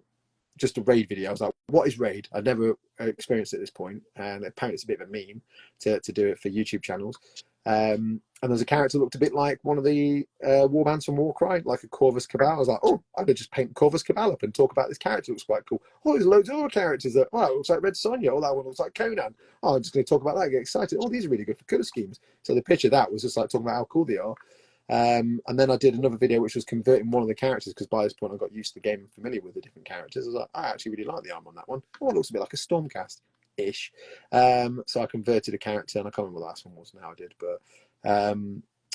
just a Raid video. I was like, what is Raid? I'd never experienced it at this point, and apparently it's a bit of a meme to do it for YouTube channels. And there's a character that looked a bit like one of the warbands from Warcry, like a Corvus Cabal. I was like, oh, I could just paint Corvus Cabal up and talk about this character. It looks quite cool. Oh, there's loads of other characters that, oh, it looks like Red Sonja. Oh, that one looks like Conan. Oh, I'm just going to talk about that, get excited. Oh, these are really good for colour schemes. So the picture of that was just like talking about how cool they are. And then I did another video which was converting one of the characters, because by this point I got used to the game and familiar with the different characters. I was like, I actually really like the arm on that one. Oh, it looks a bit like a Stormcast-ish. So I converted a character, and I can't remember what the last one was now I did. But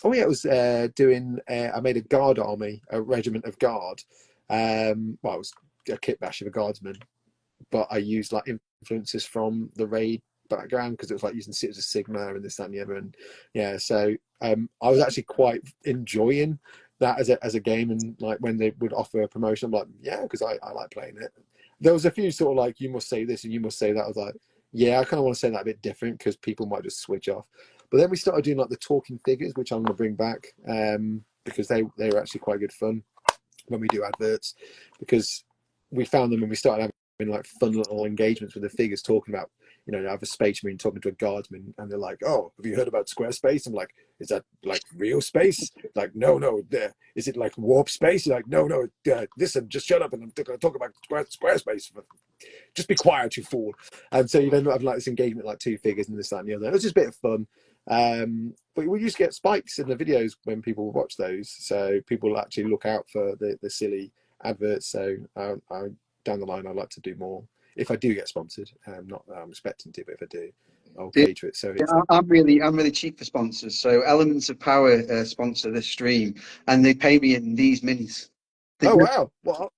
oh yeah, it was I made a guard army, a regiment of guard. Well, it was a kit bash of a guardsman, but I used like influences from the Raid background, because it was like using Cities of Sigma and this, that, and the other. And yeah, so I was actually quite enjoying that as a game. And like when they would offer a promotion, I'm like, yeah, because I like playing it. There was a few sort of like, you must say this and you must say that. I was like, yeah, I kind of want to say that a bit different because people might just switch off. But then we started doing like the talking figures, which I'm going to bring back, because they were actually quite good fun when we do adverts, because we found them and we started having like fun little engagements with the figures, talking about, you know, I have a space marine talking to a guardsman, and they're like, oh, have you heard about Squarespace? I'm like, is that like real space? Like, no, is it like warp space? You're like, no, listen, just shut up and I'm going to talk about Squarespace. Just be quiet, you fool. And so you'd end up having like this engagement, like 2 figures and this, that, and the other. It was just a bit of fun. But we used to get spikes in the videos when people watch those, so people actually look out for the silly adverts. So down the line, I'd like to do more. If I do get sponsored, not that I'm expecting to, but if I do, I'll cater it. So Yeah, I'm really cheap for sponsors. So Elements of Power sponsor this stream, and they pay me in these minis. oh wow, what?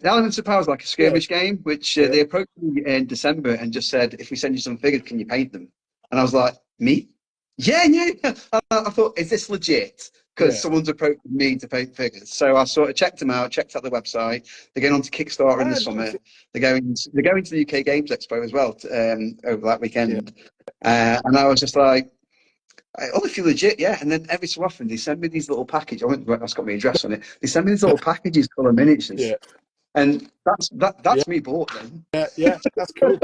Elements of Power is like a Yeah, skirmish game, which yeah, they approached me in December and just said, if we send you some figures, can you paint them? And I was like, me? Yeah, yeah. I thought, is this legit? Because yeah. someone's approached me to paint figures. So I sort of checked them out, checked out the website. They're going on to Kickstarter in the Ah, summer. nice. They're going to the UK Games Expo as well over that Yeah, weekend. And I was just like, oh, if you're legit, yeah. And then every so often they send me these little packages. That's got my address on it. They send me these little packages full of miniatures, yeah, and yeah, that's me bought them. yeah. That's cool.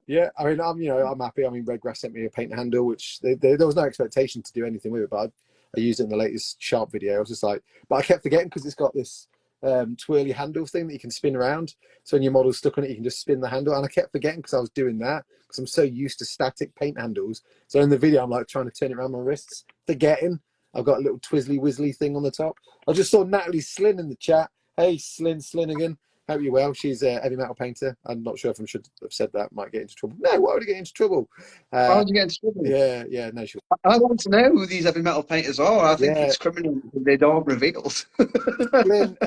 Yeah, I mean, I'm happy. I mean, Redgrass sent me a paint handle, which there was no expectation to do anything with it, but I used it in the latest Sharpe video. I was just like, but I kept forgetting because it's got this twirly handle thing that you can spin around. So when your model's stuck on it, you can just spin the handle. And I kept forgetting because I was doing that because I'm so used to static paint handles. So in the video, I'm like trying to turn it around my wrists, forgetting I've got a little twizzly whizzly thing on the top. I just saw Natalie Slynn in the chat. Hey, Slynnigan. Hope you're well. She's a heavy metal painter. I'm not sure if I should have said that. Might get into trouble. No, why would I get into trouble? How did you get into trouble? Yeah. No, she. I want to know who these heavy metal painters are. I think Yeah, it's criminal if they don't revealed. Lynn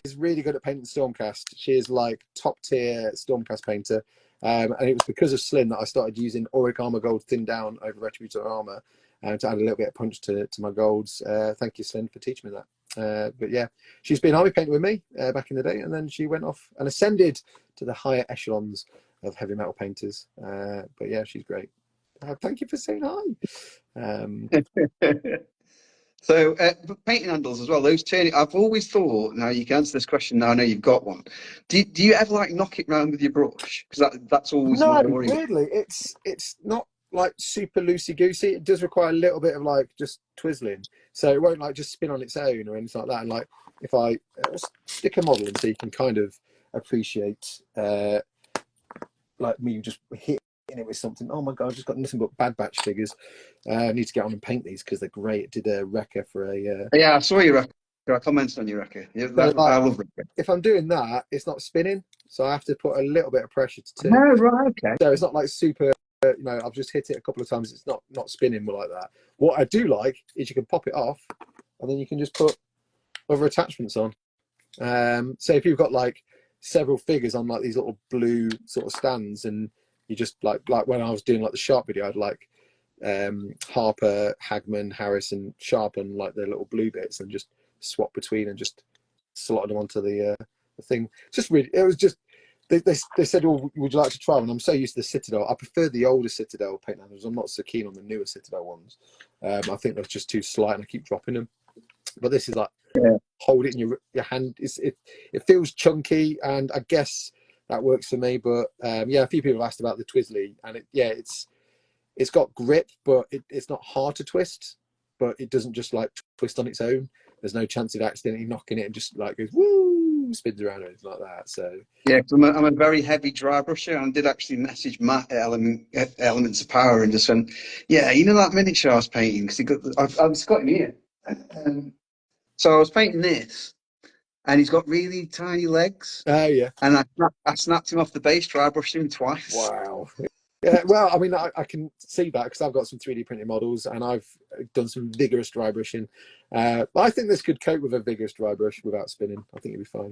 is really good at painting Stormcast. She is like top tier Stormcast painter. And it was because of Slynn that I started using Auric Armor Gold thinned down over Retributor Armor to add a little bit of punch to my golds. Thank you, Slynn, for teaching me that. But yeah, she's been army painter with me back in the day, and then she went off and ascended to the higher echelons of heavy metal painters. But yeah, she's great. Thank you for saying hi. So painting handles as well. Those turning. I've always thought. Now you can answer this question. Now I know you've got one. Do you ever like knock it round with your brush? Because that's always my No, worry. weirdly, it's not like super loosey goosey. It does require a little bit of like just twizzling, so it won't like just spin on its own or anything like that. And like if I stick a model in, so you can kind of appreciate like me just hitting it with something. Oh my god, I've just got nothing but Bad Batch figures. I need to get on and paint these because they're great. Did a Wrecker for a. Yeah, I saw your record. I commented on your record. Yeah, So I like, love record. if I'm doing that, it's not spinning, so I have to put a little bit of pressure to No, two. right, okay. So it's not like super. I've just hit it a couple of times. It's not spinning like that. What I do like is you can pop it off, and then you can just put other attachments on. So if you've got like several figures on like these little blue sort of stands, and you just like when I was doing like the Sharpe video, I'd like Harper, Hagman, Harris, and Sharpe on like the little blue bits, and just swap between and just slot them onto the thing. Just really, it was just they said, "Oh, would you like to try one?" I'm so used to the Citadel. I prefer the older Citadel paint handles. I'm not so keen on the newer Citadel ones. I think they're just too slight, and I keep dropping them. But this is like, Yeah. hold it in your hand. It feels chunky, and I guess that works for me. But yeah, a few people have asked about the Twizzly, and it's got grip, but it's not hard to twist. But it doesn't just like twist on its own. There's no chance of accidentally knocking it and just like goes woo, spins around or anything like that. So Yeah, 'cause I'm a very heavy dry brusher, and I did actually message Matt at Elements of Power and just went, yeah, you know that miniature I was painting, because I've got him here. So I was painting this, and he's got really tiny legs, oh yeah, and I snapped him off the base, dry brushed him twice. wow. Yeah, well, I mean, I can see that because I've got some 3D printed models and I've done some vigorous dry brushing. But I think this could cope with a vigorous dry brush without spinning. I think it'd be fine.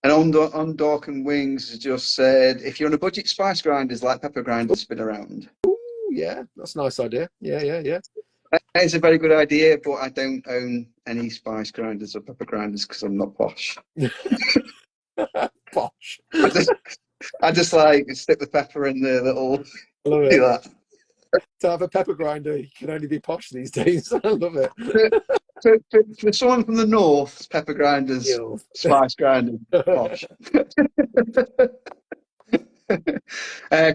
And on Dork and Wings has just said, if you're on a budget, spice grinders like pepper grinders spin around. Ooh, yeah, that's a nice idea. Yeah. That is a very good idea, but I don't own any spice grinders or pepper grinders because I'm not posh. Bosh. I just like stick the pepper in the little. I love Do it. that. To have a pepper grinder, you can only be posh these days. I love it. For someone from the north, pepper grinders, Ew. spice grinders, posh.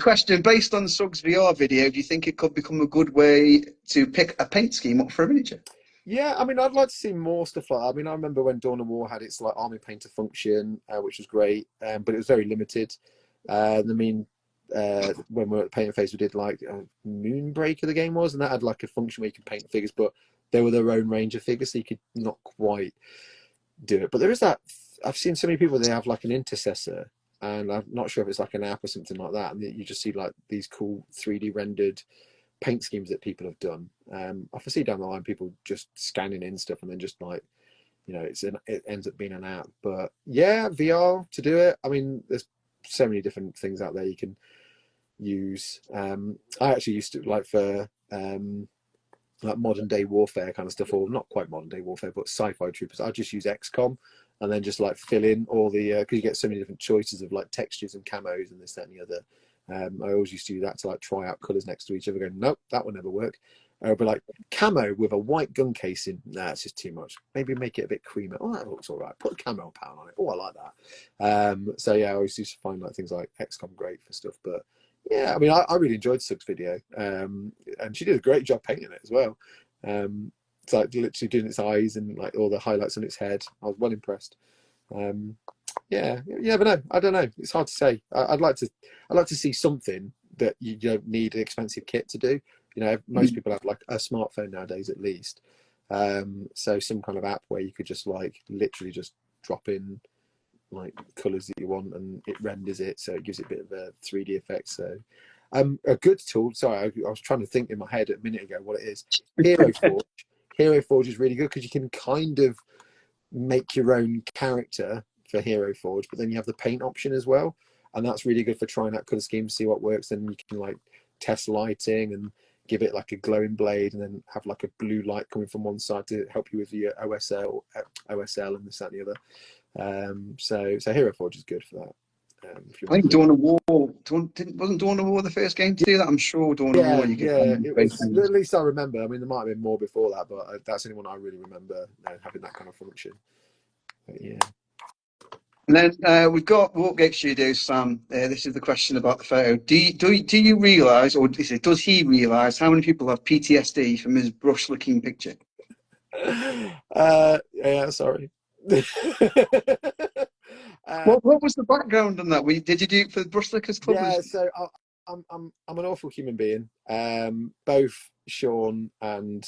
Question: based on Sug's VR video, do you think it could become a good way to pick a paint scheme up for a miniature? Yeah, I mean, I'd like to see more stuff like that. I mean, I remember when Dawn of War had its like army painter function, which was great, but it was very limited. I mean, when we were at the Painting Phase, we did like Moonbreaker, the game was, and that had like a function where you could paint figures, but they were their own range of figures, so you could not quite do it. But there is that. I've seen so many people, they have like an intercessor, and I'm not sure if it's like an app or something like that, and you just see like these cool 3D rendered paint schemes that people have done. I foresee down the line people just scanning in stuff and then just like, it ends up being an app. But yeah, VR to do it. I mean, there's so many different things out there you can use. I actually used to like for like modern day warfare kind of stuff, or not quite modern day warfare, but sci-fi troopers. I just use XCOM and then just like fill in all the because you get so many different choices of like textures and camos and this, that, and the other. I always used to do that to like try out colours next to each other, going, nope, that will never work. But like camo with a white gun casing, nah, it's just too much. Maybe make it a bit creamy. Oh, that looks all right. Put a camo pan on it. Oh, I like that. So yeah, I always used to find like things like XCOM great for stuff. But yeah, I mean, I really enjoyed Sug's video, and she did a great job painting it as well. It's like literally doing its eyes and like all the highlights on its head. I was well impressed. Yeah, but no, I don't know. It's hard to say. I'd like to see something that you don't need an expensive kit to do. Most people have like a smartphone nowadays, at least. So some kind of app where you could just like literally just drop in like colors that you want and it renders it, so it gives it a bit of a 3D effect. So, a good tool. Sorry, I was trying to think in my head a minute ago what it is. Hero Forge. Hero Forge is really good because you can kind of make your own character for Hero Forge, but then you have the paint option as well, and that's really good for trying out color schemes, see what works. Then you can like test lighting and give it like a glowing blade, and then have like a blue light coming from one side to help you with your OSL and this, that, and the other. So Hero Forge is good for that. I think Dawn of War wasn't Dawn of War the first game to do that. I'm sure Dawn of War you could. Yeah, it was. At least I remember. I mean, there might have been more before that, but that's the only one I really remember having that kind of function. But yeah. And then we've got Warpgate Studios, Sam. This is the question about the photo. Do you realise, or does he realise, how many people have PTSD from his brush-looking picture? Yeah, sorry. What was the background on that? Did you do it for the Brushlickers Club? Yeah, so I'm an awful human being. Both Sean and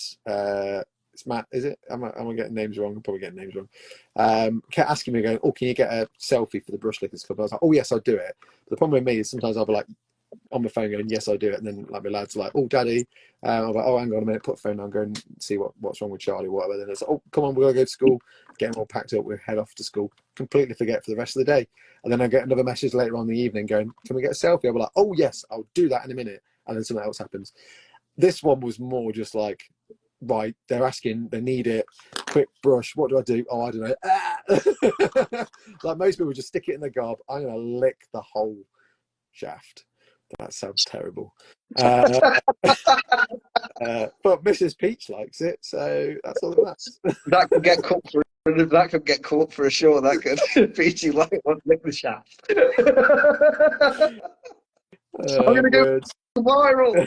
it's Matt, is it? Am I getting names wrong? I'm probably getting names wrong. Kept asking me, going, "Oh, can you get a selfie for the Brush Lickers Club?" I was like, "Oh yes, I'll do it." But the problem with me is sometimes I'll be like on my phone going, "Yes, I'll do it," and then like my lads are like, "Oh, Daddy," I'm like, "Oh, hang on a minute, put the phone down, go and see what's wrong with Charlie, whatever." Then it's like, "Oh, come on, we're gonna go to school." Get them all packed up, we head off to school. Completely forget for the rest of the day, and then I get another message later on in the evening going, "Can we get a selfie?" I'll be like, "Oh yes, I'll do that in a minute," and then something else happens. This one was more just like, right, they're asking, they need it, quick brush, what do I do? Oh, I don't know. Ah! Like most people just stick it in the gob. I'm going to lick the whole shaft. That sounds terrible. But Mrs. Peach likes it, so that's all that matters. That could get cut for that could get cut for a show. That could Peachy like lick the shaft. I'm gonna go Words. viral.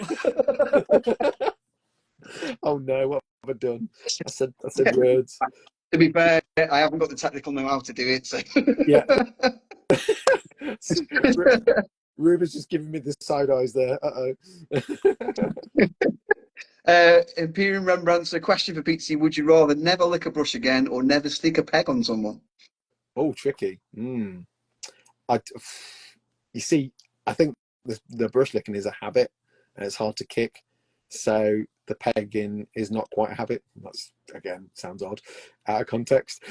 Oh no, what have I done? I said words. To be fair, I haven't got the technical know-how to do it. So. Yeah. Ruben's just giving me the side eyes there. Imperium Rembrandt's a question for Pete. Would you rather never lick a brush again or never stick a peg on someone? Oh, tricky. I, you see, I think the brush licking is a habit and it's hard to kick. So the pegging is not quite a habit. That's, again, sounds odd out of context.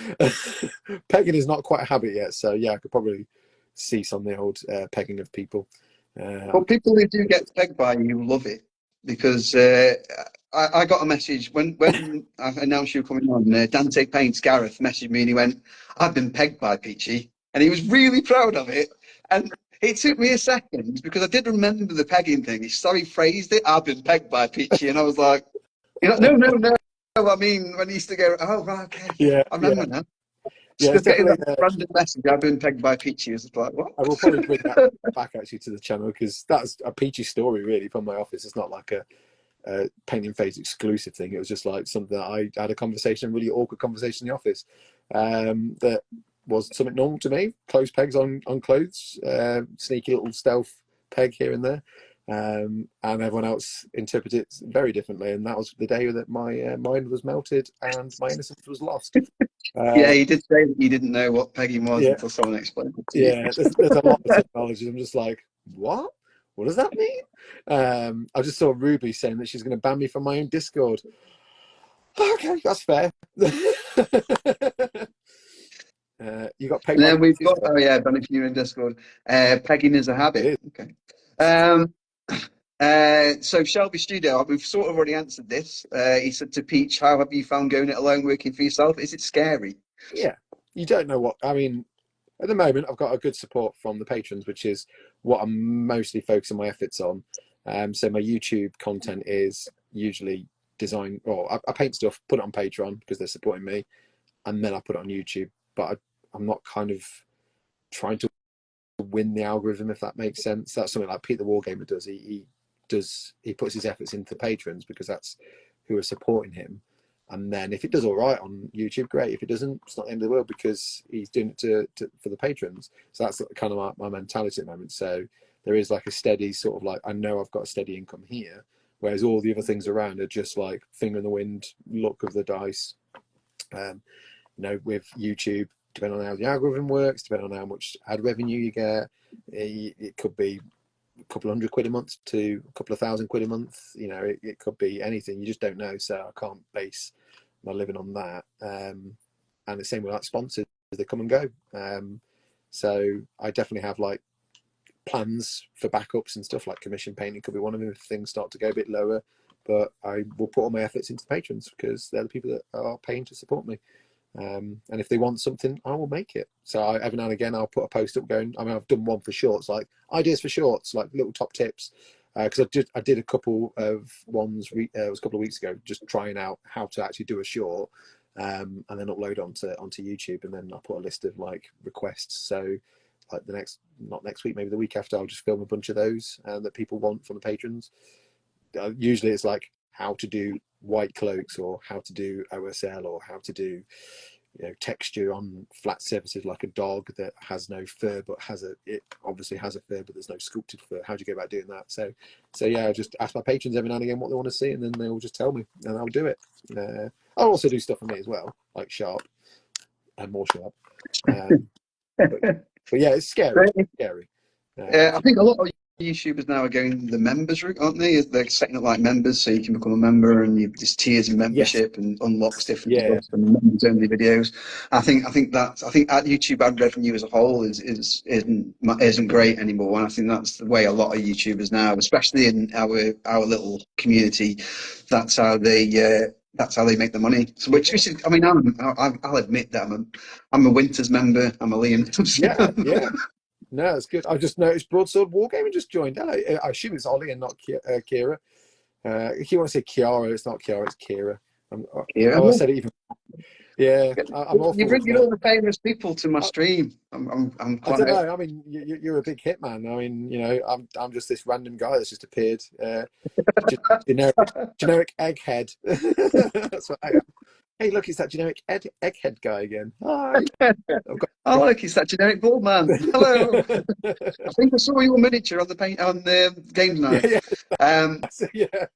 Pegging is not quite a habit yet. So yeah, I could probably cease on the old pegging of people. But people who do get pegged by you love it because I got a message when I announced you were coming on. Dante Paints Gareth messaged me and he went, "I've been pegged by Peachy," and he was really proud of it. And it took me a second because I did remember the pegging thing. He phrased it, "I've been pegged by Peachy," and I was like, "No, no, no." I mean, when he used to go, "Oh, right, okay, yeah, Yeah, I yeah, remember now." yeah. Just It's getting definitely. that random message, "I've been pegged by Peachy," was like, "What?" I will probably bring that back actually to the channel because that's a peachy story really from my office. It's not like a painting phase exclusive thing. It was just like something that I had a conversation, a really awkward conversation in the office, that was something normal to me. Close pegs on clothes, sneaky little stealth peg here and there, and everyone else interpreted it very differently. And that was the day that my mind was melted and my innocence was lost. Yeah, he did say that you didn't know what pegging was Yeah, until someone explained it to you. yeah. There's a lot of technology. I'm just like, what? What does that mean? I just saw Ruby saying that she's going to ban me from my own Discord. Okay, that's fair. You got pegged And by then we've got, Discord. oh yeah, Danny, if you're in Discord, pegging is a It habit. is. Okay. So Shelby Studio, we've sort of already answered this. He said to Peach, "How have you found going it alone, working for yourself? Is it scary?" Yeah, you don't know what I mean. At the moment, I've got a good support from the patrons, which is what I'm mostly focusing my efforts on. So my YouTube content is usually design, or I paint stuff, put it on Patreon because they're supporting me, and then I put it on YouTube. But I'm not kind of trying to win the algorithm, if that makes sense. That's something like Pete the Wargamer does. He puts his efforts into the patrons because that's who are supporting him. And then if it does all right on YouTube, great. If it doesn't, it's not the end of the world because he's doing it for the patrons. So that's kind of my mentality at the moment. So there is like a steady sort of like, I know I've got a steady income here, whereas all the other things around are just like finger in the wind, luck of the dice. With YouTube, depending on how the algorithm works, depending on how much ad revenue you get, it could be a couple £100 a month to a couple of £1,000 a month. It could be anything. You just don't know. So I can't base my living on that. And the same with like sponsors, they come and go. So I definitely have like plans for backups and stuff like commission painting could be one of them if things start to go a bit lower. But I will put all my efforts into patrons because they're the people that are paying to support me. And if they want something, I will make it. So every now and again, I'll put a post up going. I mean, I've done one for shorts, like ideas for shorts, like little top tips. Because I did a couple of ones. It was a couple of weeks ago, just trying out how to actually do a short, and then upload onto YouTube. And then I'll put a list of like requests. So like not next week, maybe the week after, I'll just film a bunch of those that people want from the patrons. Usually, it's like how to do white cloaks or how to do OSL or how to do texture on flat surfaces, like a dog that has no fur but it obviously has a fur, but there's no sculpted fur. How do you go about doing that? So yeah, I just ask my patrons every now and again what they want to see, and then they will just tell me, and I'll do it. I'll also do stuff for me as well, like Sharpe and more Sharpe. But yeah, it's scary. It's scary. I think a lot of YouTubers now are going the members route, aren't they? They're setting up like members, so you can become a member, and there's tiers in Yes. membership and unlocks different Yeah. stuff and members only videos. I think YouTube ad revenue as a whole isn't great anymore, and I think that's the way a lot of YouTubers now, especially in our little community, that's how they make the money. So, which is, I mean, I'll admit that I'm a Winters member. I'm a Liam. Yeah. No, it's good. I just noticed Broadsword Wargaming just joined. I assume it's Ollie and not Kira. If you want to say Kiara, it's not Kiara, it's Kira. Yeah. I said it even. Yeah, I'm You're awful. bringing all the famous people to my stream. I'm I don't quite. know. I mean, you're a big hit man. I mean, I'm just this random guy that's just appeared. Generic egghead. That's what I am. Hey, look, it's that generic egghead guy again. Hi. Oh, look, it's that generic bald man. Hello. I think I saw your miniature on the game night. Yeah.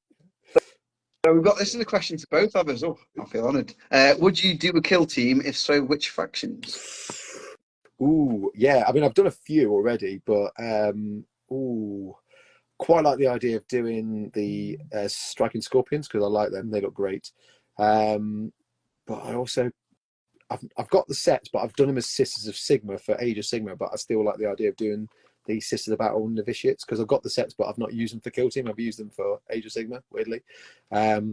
So we've got this is a question to both of us. Oh, I feel honoured. Would you do a kill team? If so, which factions? Ooh, yeah. I mean, I've done a few already, but quite like the idea of doing the Striking Scorpions, because I like them. They look great. But I've got the sets, but I've done them as Sisters of Sigma for Age of Sigma. But I still like the idea of doing the Sisters of Battle Novitiates, because I've got the sets, but I've not used them for Kill Team. I've used them for Age of Sigma, weirdly.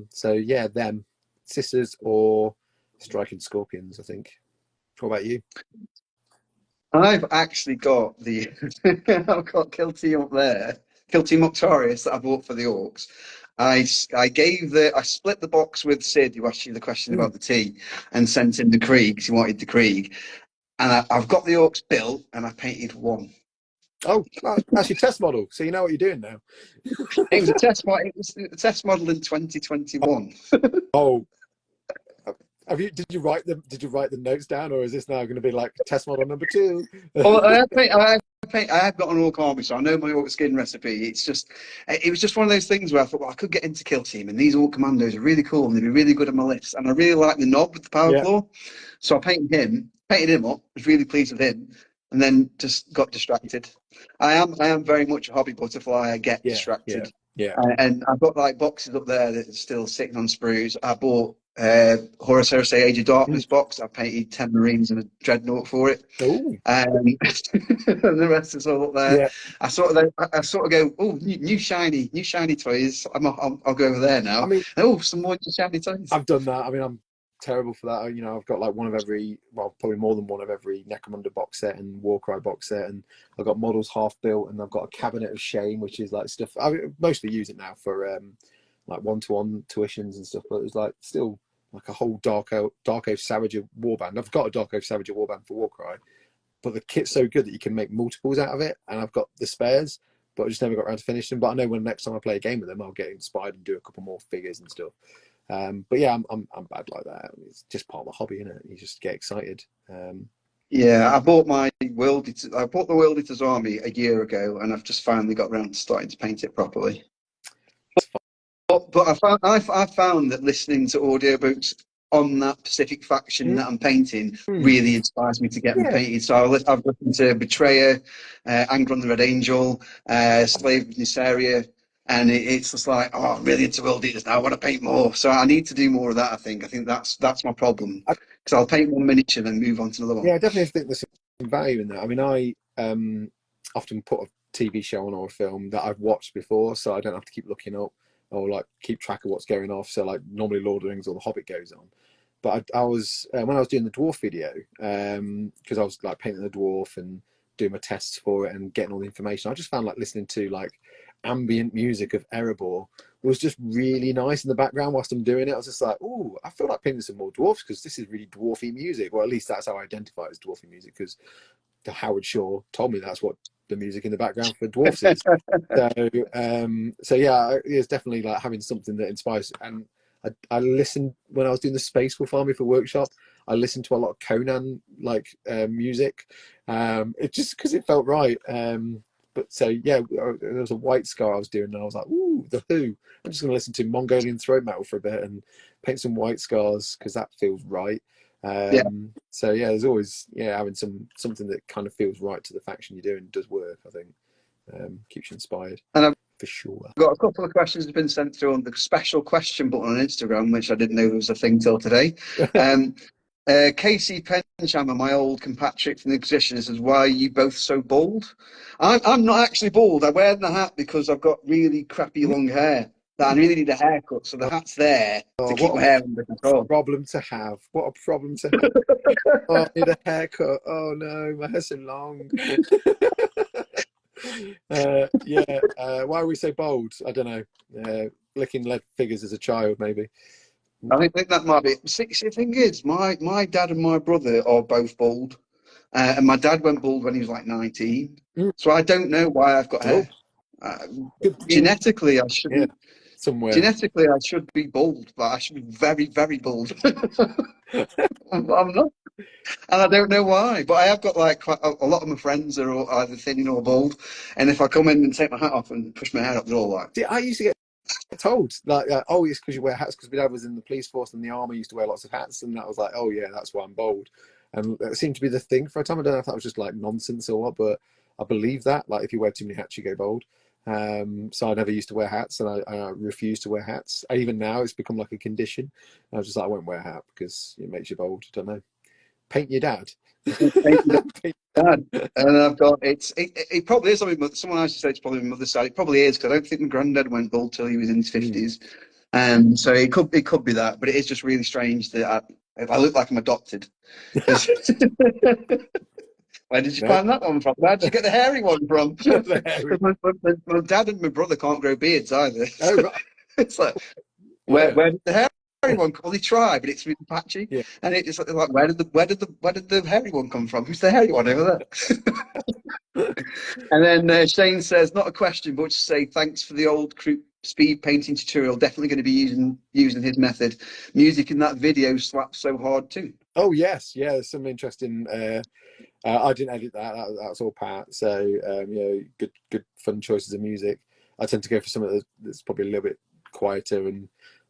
So yeah, them Sisters or Striking Scorpions, I think. What about you? I've actually got I've got Kill Team up there, Kill Team Octorius that I bought for the Orcs. I split the box with Sid, who asked you the question about the tea, and sent him the Krieg because he wanted the Krieg. And I've got the Orcs built, and I painted one. Oh, that's your test model, so you know what you're doing now. It was a test model. It was a test model in 2021. Oh, did you write the notes down, or is this now going to be like test model number 2? Well, I have got an orc army, so I know my orc skin recipe. It was just one of those things where I thought, well, I could get into Kill Team, and these orc commandos are really cool, and they'd be really good on my list. And I really like the knob with the power claw, so I painted him up. Was really pleased with him, and then just got distracted. I am very much a hobby butterfly. I get distracted. Yeah. And I've got like boxes up there that are still sitting on sprues. I bought Horus Heresy Age of Darkness box. I painted 10 Marines and a Dreadnought for it. And the rest is all up there. Yeah. I sort of go, oh, new shiny toys. I'll go over there now. I mean, some more new shiny toys. I've done that. I mean, I'm terrible for that. I've got like probably more than one of every Necromunda box set and Warcry box set, and I've got models half built, and I've got a Cabinet of Shame, which is like stuff I mostly use it now for like one-to-one tuitions and stuff, but it's like still like a whole Dark Oath Savager warband. I've got a Dark Oath Savager warband for Warcry, but the kit's so good that you can make multiples out of it, and I've got the spares, but I just never got around to finish them. But I know when next time I play a game with them, I'll get inspired and do a couple more figures and stuff. But yeah, I'm bad like that. It's just part of the hobby, isn't it? You just get excited. Yeah, I bought the World Eaters army a year ago, and I've just finally got around to starting to paint it properly. But I found that listening to audiobooks on that specific faction that I'm painting really inspires me to get them painted. So I've listened to Betrayer, Anger on the Red Angel, Slave of Nuceria, and it's just like, oh, I'm really into World Eaters now. I want to paint more. So I need to do more of that, I think. I think that's my problem. Because I'll paint one miniature and then move on to another one. Yeah, I definitely think there's some value in that. I mean, I often put a TV show on or a film that I've watched before, so I don't have to keep looking up or like keep track of what's going off. So like normally Lord of the Rings or The Hobbit goes on. But I was when I was doing the dwarf video, because I was like painting the dwarf and doing my tests for it and getting all the information, I just found like listening to like ambient music of Erebor was just really nice in the background whilst I'm doing it. I was just like, oh, I feel like painting some more dwarfs because this is really dwarfy music, or at least that's how I identify it as dwarfy music, because Howard Shaw told me that's what the music in the background for dwarfs is. So yeah, it's definitely like having something that inspires. And I listened when I was doing the Space Wolf Army for workshop. I listened to a lot of Conan music, it just because it felt right. But so yeah, there was a White Scar I was doing, and I was like, ooh, the Who. I'm just going to listen to Mongolian throat metal for a bit and paint some White Scars because that feels right. Yeah. So yeah, there's always having something that kind of feels right to the faction you're doing does work. I think keeps you inspired And I've for sure. got a couple of questions that have been sent through on the special question button on Instagram, which I didn't know was a thing till today. Um, Casey Penshammer, my old compatriot from the Exhibition, says, "Why are you both so bald?" I'm not actually bald. I wear the hat because I've got really crappy long hair that I really need a haircut. So the hat's there to Oh, keep what my a hair under control. problem to have! What a problem to have! Oh, I need a haircut. Oh no, my hair's so long. Yeah. Why are we so bold? I don't know. Licking lead figures as a child, maybe. I think that might be it. See, the thing is, my dad and my brother are both bald, and my dad went bald when he was like 19. Mm. So I don't know why I've got Oh, hair. Uh, good gene. genetically, I Yeah, shouldn't. somewhere. Genetically, I should be bald, but I should be very, very bald. I'm not, and I don't know why. But I have got like quite a lot of my friends are all either thin or bald, and if I come in and take my hat off and push my hair up, they're all like, See, I used to get told like, oh, it's because you wear hats. Because my dad was in the police force and the army, used to wear lots of hats, and that was like, oh yeah, that's why I'm bald. And it seemed to be the thing for a time. I don't know if that was just like nonsense or what, but I believe that. Like, if you wear too many hats, you go bald. So I never used to wear hats, and I refuse to wear hats. Even now, it's become like a condition. I was just like, I won't wear a hat because it makes you bold. I don't know. Paint your dad. "Thank you, Dad." And I've got it probably is something. Someone else said it's probably my mother's side. It probably is because I don't think my granddad went bald till he was in his 50s. So it could be that, but it is just really strange that I look like I'm adopted. 'Cause where did you No, find that one from? Where did you get the hairy one from? the hairy. My dad and my brother can't grow beards either. Oh right, It's like where yeah, where did the hairy one come? Well, they try, but it's really patchy. yeah. And it's like where did the hairy one come from? Who's the hairy one over there? And then Shane says, not a question, but to say thanks for the old crew speed painting tutorial. Definitely going to be using his method. Music in that video slaps so hard too. Oh yes, yeah. There's some interesting. I didn't edit that. That's all Pat. So good fun choices of music. I tend to go for something that's probably a little bit quieter and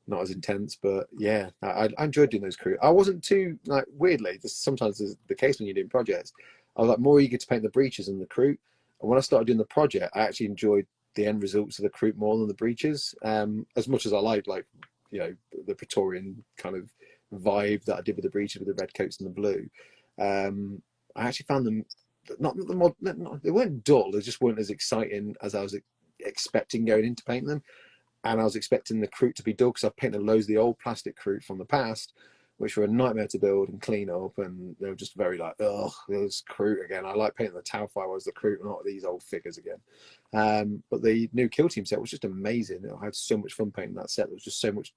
not as intense. But yeah, I enjoyed doing those crew. I wasn't too like weirdly. This sometimes is the case when you're doing projects. I was like more eager to paint the breeches and the crew. And when I started doing the project, I actually enjoyed the end results of the crew more than the breeches. As much as I liked the Praetorian kind of vibe that I did with the breeches with the red coats and the blue. I actually found them they weren't dull. They just weren't as exciting as I was expecting going into painting them. And I was expecting the crute to be dull because I've painted loads of the old plastic crute from the past, which were a nightmare to build and clean up, and they were just very like, ugh, there's crute again. I like painting the Tau Fire was the crute, not these old figures again. But the new Kill Team set was just amazing. I had so much fun painting that set. There was just so much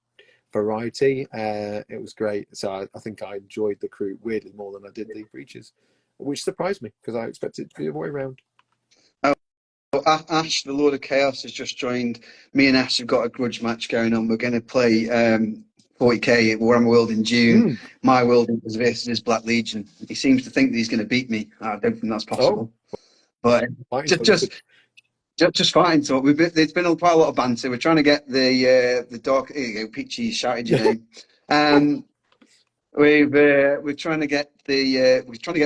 variety. It was great. So I think I enjoyed the crute weirdly more than I did the breaches, which surprised me because I expected it to be the way around. Ash, the Lord of Chaos, has just joined. Me and Ash have got a grudge match going on. We're going to play 40k at Warhammer World in June. My world is versus Black Legion. He seems to think that he's going to beat me. I don't think that's Oh, possible. But just just just fine. So there's been quite a lot of banter. We're trying to get the dark. Here you go, Peachy shouted your name. We're trying to get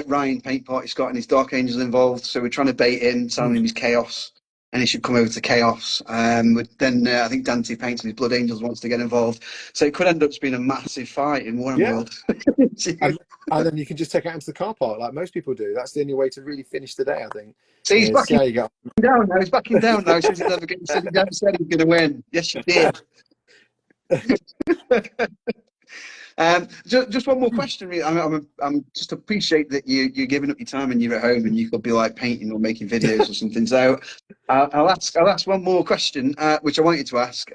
Ryan Paint Party Scott and his Dark Angels involved. So we're trying to bait him, telling him he's Chaos, and he should come over to Chaos. Then I think Dante Paints and his Blood Angels wants to get involved. So it could end up being a massive fight in Warhammer yeah. World. and then you can just take it out into the car park like most people do. That's the only way to really finish the day, I think. See, he's backing how you go. down now. He's backing down now. He says he's never going. He never said he was going to win. Yes, you did. Just one more question. Really. I'm just appreciate that you're giving up your time and you're at home and you could be like painting or making videos or something. So I'll ask one more question, which I wanted to ask.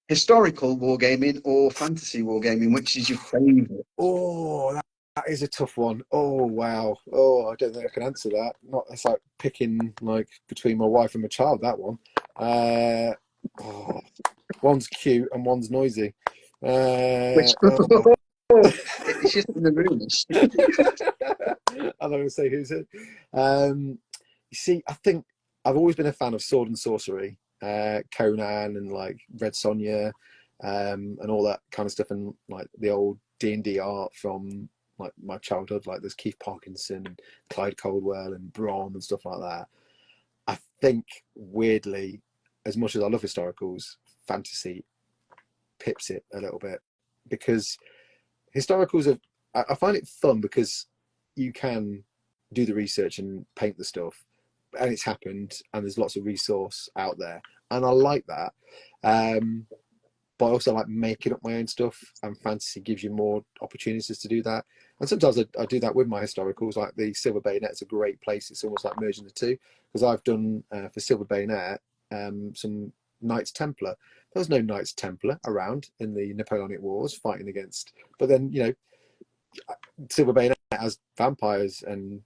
Historical wargaming or fantasy wargaming, which is your favourite? Oh, that is a tough one. Oh wow. Oh, I don't think I can answer that. Not it's like picking like between my wife and my child. That one. One's cute and one's noisy. Which Oh. It's just in the rooms. I'm not going to say who's it. You see, I think I've always been a fan of sword and sorcery, Conan and like Red Sonja, and all that kind of stuff, and like the old D&D art from like my childhood. Like there's Keith Parkinson, and Clyde Coldwell, and Brom and stuff like that. I think weirdly, as much as I love historicals, fantasy pips it a little bit because historicals are. I find it fun because you can do the research and paint the stuff, and it's happened, and there's lots of resource out there, and I like that. But I also like making up my own stuff, and fantasy gives you more opportunities to do that. And sometimes I do that with my historicals, like the Silver Bayonet is a great place. It's almost like merging the two, because I've done for Silver Bayonet some Knights Templar. There was no Knights Templar around in the Napoleonic Wars fighting against, but then Silver Bayonet has vampires and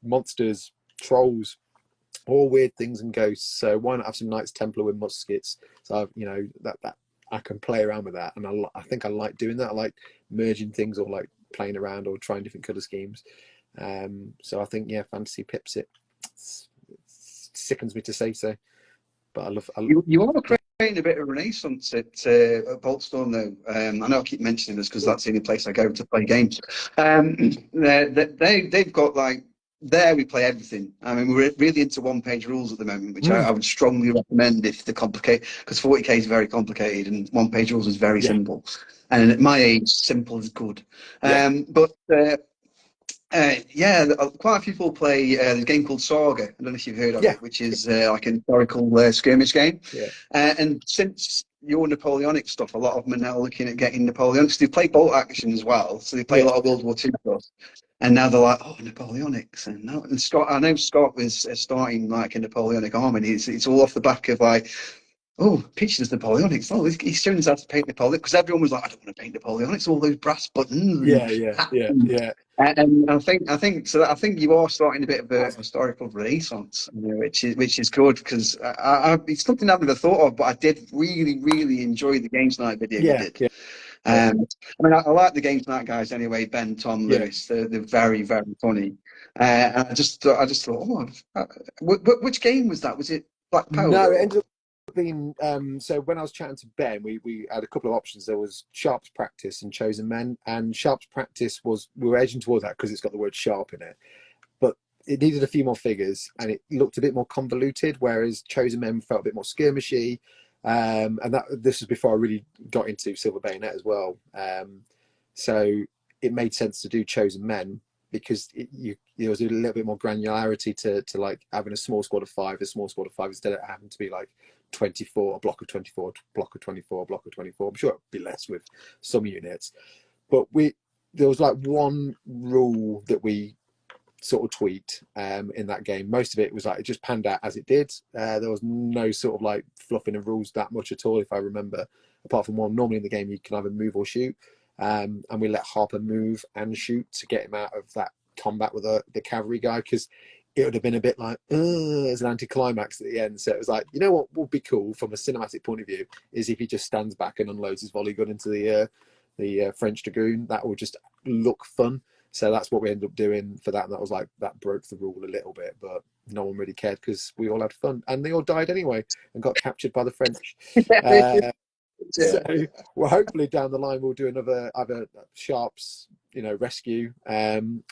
monsters, trolls, all weird things and ghosts. So why not have some Knights Templar with muskets? So I've, that I can play around with that, and I think I like doing that. I like merging things or like playing around or trying different color schemes. So I think fantasy pips it. It sickens me to say so, but I love. You are creating a bit of a renaissance at Boltstone, though. I know I keep mentioning this because that's the only place I go to play games. They've got like. There we play everything. I mean, we're really into one-page rules at the moment, which I would strongly recommend if they're complicated, because 40k is very complicated and one-page rules is very simple. And at my age, simple is good. But quite a few people play there's a game called Saga. I don't know if you've heard of it, which is like an historical skirmish game. And since your Napoleonic stuff, a lot of them are now looking at getting Napoleonic. So they play bolt action as well. So they play a lot of World War II stuff. And now they're like, oh, Napoleonics. And Scott, I know Scott was starting like a Napoleonic army. It's all off the back of like, oh, Peach's Napoleonics. Oh, he's showing us how to paint Napoleonic, because everyone was like, I don't want to paint Napoleonics. All those brass buttons. And I think so. I think you are starting a bit of a historical renaissance, which is good, because it's something I've never thought of, but I did really, really enjoy the Games Night video you did. I mean, I like the Games Night guys anyway. Ben, Tom, Lewis, they're very, very funny. And I just thought, which game was that? Was it Black Power? No, it ended up being. So when I was chatting to Ben, we had a couple of options. There was Sharpe's Practice and Chosen Men, and Sharpe's Practice we were edging towards that because it's got the word sharp in it, but it needed a few more figures and it looked a bit more convoluted, whereas Chosen Men felt a bit more skirmishy. And this was before I really got into Silver Bayonet as well. So it made sense to do Chosen Men, because there was a little bit more granularity to like having a small squad of 5 instead of having to be like 24, a block of 24, block of 24, block of 24. I'm sure it'd be less with some units, but there was like one rule that we sort of tweaked in that game. Most of it was like it just panned out as it did. There was no sort of like fluffing of rules that much at all, if I remember, apart from one. Normally in the game you can either move or shoot, and we let Harper move and shoot to get him out of that combat with the cavalry guy, because it would have been a bit like as an anticlimax at the end. So it was like, what would be cool from a cinematic point of view is if he just stands back and unloads his volley gun into the French Dragoon. That would just look fun. So that's what we ended up doing for that. And that was like, that broke the rule a little bit, but no one really cared because we all had fun. And they all died anyway and got captured by the French. So well, hopefully down the line we'll do another either Sharpe's rescue,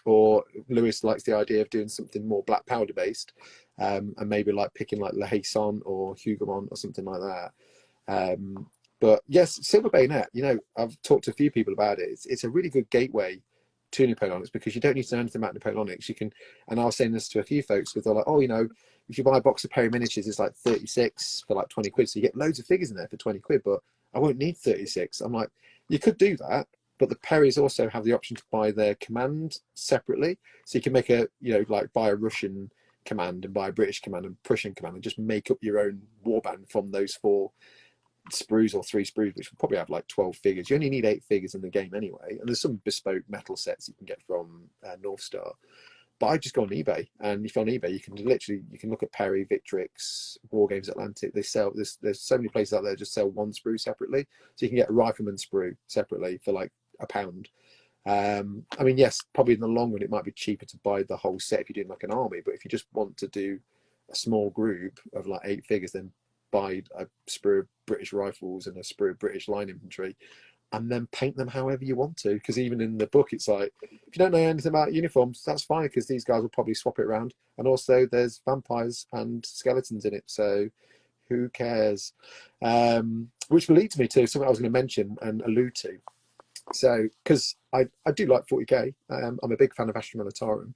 or Lewis likes the idea of doing something more black powder based, and maybe like picking like La Haison or Hougoumont or something like that. But yes, Silver Bayonet, I've talked to a few people about it. It's a really good gateway to Napoleonics, because you don't need to know anything about Napoleonics. You can, and I was saying this to a few folks, because they're like, if you buy a box of Perry miniatures, it's like 36 for like 20 quid. So you get loads of figures in there for 20 quid, but I won't need 36. I'm like, you could do that, but the Perrys also have the option to buy their command separately. So you can make buy a Russian command and buy a British command and Prussian command and just make up your own warband from those 4 sprues or 3 sprues, which will probably have like 12 figures. You only need 8 figures in the game anyway, and there's some bespoke metal sets you can get from North Star. But I just go on eBay, and if you're on eBay, you can look at Perry, Victrix, War Games Atlantic. They sell there's so many places out there just sell one sprue separately, so you can get a rifleman sprue separately for like £1. I mean, yes, probably in the long run, it might be cheaper to buy the whole set if you're doing like an army. But if you just want to do a small group of like 8 figures, then buy a sprue of British rifles and a sprue of British line infantry, and then paint them however you want to. Because even in the book, it's like, if you don't know anything about uniforms, that's fine, because these guys will probably swap it around. And also, there's vampires and skeletons in it, so who cares? Which will lead to me to something I was going to mention and allude to. So, because I do like 40k, I'm a big fan of Astra Militarum,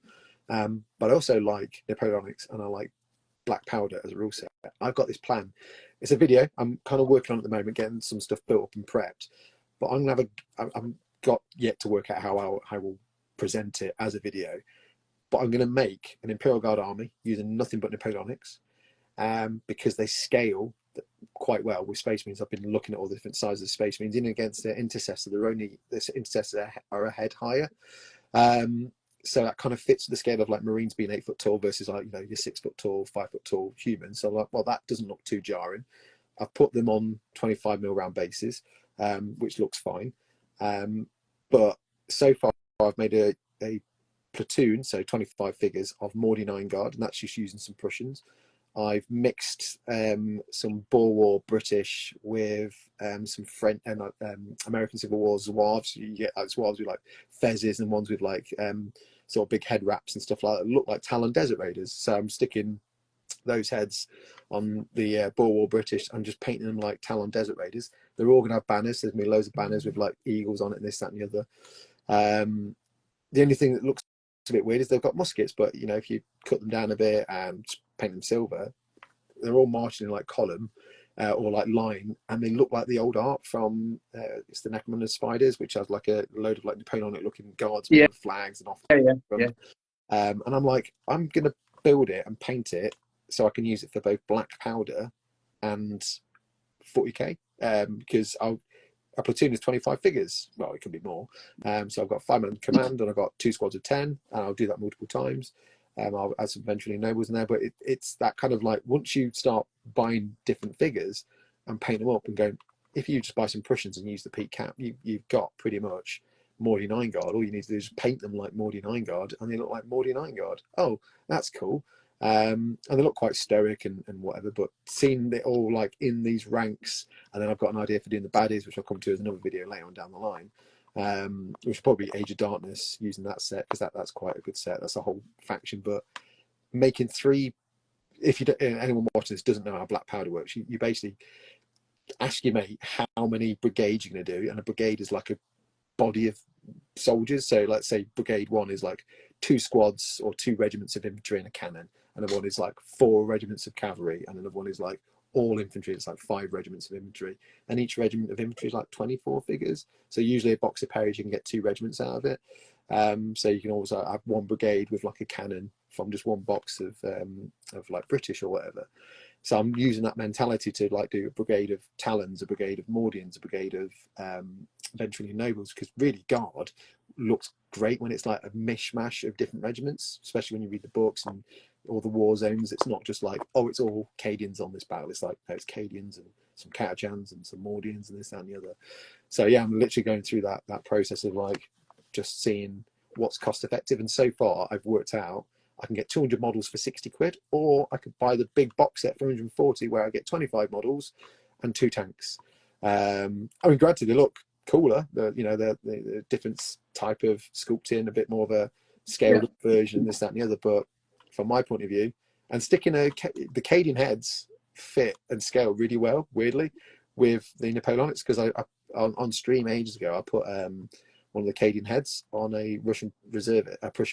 but I also like Napoleonics and I like black powder as a rule set. I've got this plan. It's a video I'm kind of working on at the moment, getting some stuff built up and prepped. But I'm gonna I've got yet to work out how I will present it as a video. But I'm going to make an Imperial Guard army using nothing but Napoleonics, because they scale quite well with Space Marines. I've been looking at all the different sizes of Space Marines in against the Intercessor. The Intercessor are a head higher. So that kind of fits the scale of like Marines being 8 foot tall versus like, your 6 foot tall, 5 foot tall humans. So I'm like, well, that doesn't look too jarring. I've put them on 25mm round bases, which looks fine. But so far I've made a platoon, so 25 figures of Mordy 9 Guard, and that's just using some Prussians. I've mixed some Boer War British with some French and American Civil War Zouaves. You get like Zouaves with like fezzes and ones with like sort of big head wraps and stuff like that. Look like Talon Desert Raiders. So I'm sticking those heads on the Boer War British. I'm just painting them like Talon Desert Raiders. They're all going to have banners. There's going to be loads of banners with like eagles on it and this, that, and the other. The only thing that looks a bit weird is they've got muskets, but if you cut them down a bit and paint them silver, they're all marching in like column or like line, and they look like the old art from it's the Neckerman and Spiders, which has like a load of like Napoleonic looking guardsmen with flags and off. And I'm like, I'm gonna build it and paint it so I can use it for both black powder and 40k, because a platoon is 25 figures. Well, it could be more. So I've got 5-man command and I've got 2 squads of 10, and I'll do that multiple times. I'll add some eventually nobles in there, but it's that kind of like, once you start buying different figures and paint them up and going, if you just buy some Prussians and use the peak cap, you've got pretty much Mordy 9 Guard. All you need to do is paint them like Mordy 9 Guard, and they look like Mordy 9 Guard. Oh, that's cool. And they look quite stoic and whatever, but seeing it all like in these ranks, and then I've got an idea for doing the baddies, which I'll come to as another video later on down the line, which will probably be Age of Darkness using that set, because that's quite a good set. That's a whole faction. But making 3, if you don't, anyone watching this doesn't know how black powder works, you basically ask your mate how many brigades you're going to do, and a brigade is like a body of soldiers. So let's say brigade 1 is like 2 squads or 2 regiments of infantry and a cannon, and another one is like 4 regiments of cavalry, and another one is like all infantry. It's like 5 regiments of infantry, and each regiment of infantry is like 24 figures. So usually a box of Perrys, you can get 2 regiments out of it. So you can always have 1 brigade with like a cannon from just 1 box of like British or whatever. So I'm using that mentality to like do a brigade of Talons, a brigade of Mordians, a brigade of eventually nobles, because really Guard looks great when it's like a mishmash of different regiments, especially when you read the books and all the war zones. It's not just like, oh, it's all Cadians on this battle. It's like, no, it's Cadians and some Catachans and some Mordians and this, that, and the other. So yeah, I'm literally going through that process of like just seeing what's cost effective. And so far I've worked out I can get 200 models for 60 quid, or I could buy the big box set for 140, where I get 25 models and 2 tanks. I mean, granted, they look cooler. The different type of sculpting, a bit more of a scaled up version, this, that, and the other. But from my point of view, and sticking the Cadian heads fit and scale really well, weirdly, with the Napoleonics, because I on stream ages ago, I put one of the Cadian heads on a Prussian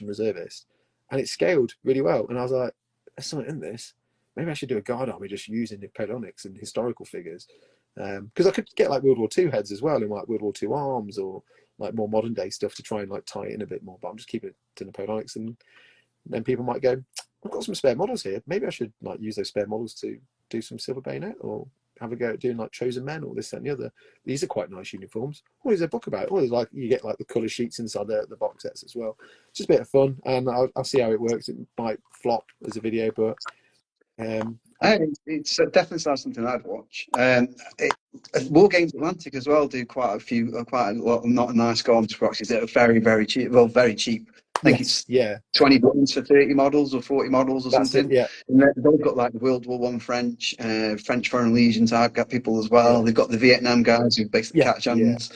reservist, and it scaled really well. And I was like, there's something in this. Maybe I should do a guard army just using Napoleonics and historical figures. Because I could get like World War II heads as well, in like World War II arms, or like more modern day stuff to try and like tie it in a bit more. But I'm just keeping it to Napoleonics, and then people might go, I've got some spare models here. Maybe I should like use those spare models to do some Silver Bayonet, or have a go at doing like Chosen Men, or this, that, and the other. These are quite nice uniforms. Oh, there's a book about it. Oh, there's like, you get like the colour sheets inside the box sets as well. Just a bit of fun, and I'll see how it works. It might flop as a video, but It's definitely sounds something I'd watch. War Games Atlantic as well do quite a lot of not nice arms proxies that are very, very cheap. Well, very cheap. I think Yes, it's yeah, 20 buttons for 30 models or 40 models or that's it. something. Yeah, And they've got like World War One French, French Foreign Legion type got people as well. yeah, They've got the Vietnam guys who basically yeah, catch yeah. hands.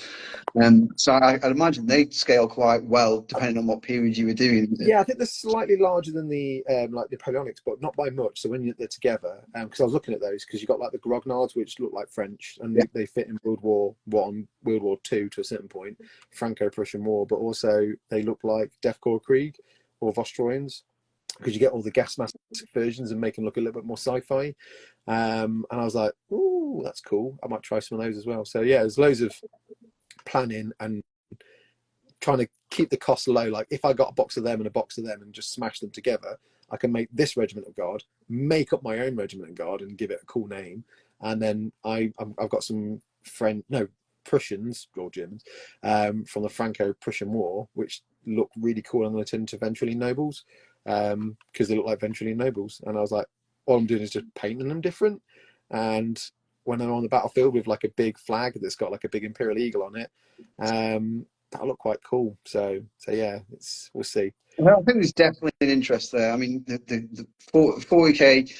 So I'd imagine they'd scale quite well depending on what period you were doing. Yeah, I think they're slightly larger than the like Napoleonics, but not by much. So when they're together, because I was looking at those, because you got like the grognards, which look like French, and Yeah. they fit in World War One, World War Two to a certain point, Franco-Prussian War, but also they look like Deathcore Krieg or Vostroyans, because you get all the gas mask versions and make them look a little bit more sci-fi. And I was like, "Ooh, that's cool. I might try some of those as well." So yeah, there's loads of planning and trying to keep the cost low. Like if I got a box of them and a box of them and just smash them together, I can make this regiment of guard, make up my own regiment of guard and give it a cool name. And then I've got some Prussians or Germans from the Franco-Prussian War, which look really cool. I'm going to turn into Ventrilian nobles because they look like Ventrilian nobles. And I was like, all I'm doing is just painting them different. And when I'm on the battlefield with like a big flag that's got like a big imperial eagle on it, that'll look quite cool. So yeah, we'll see. Well, I think there's definitely an interest there. I mean, the 40K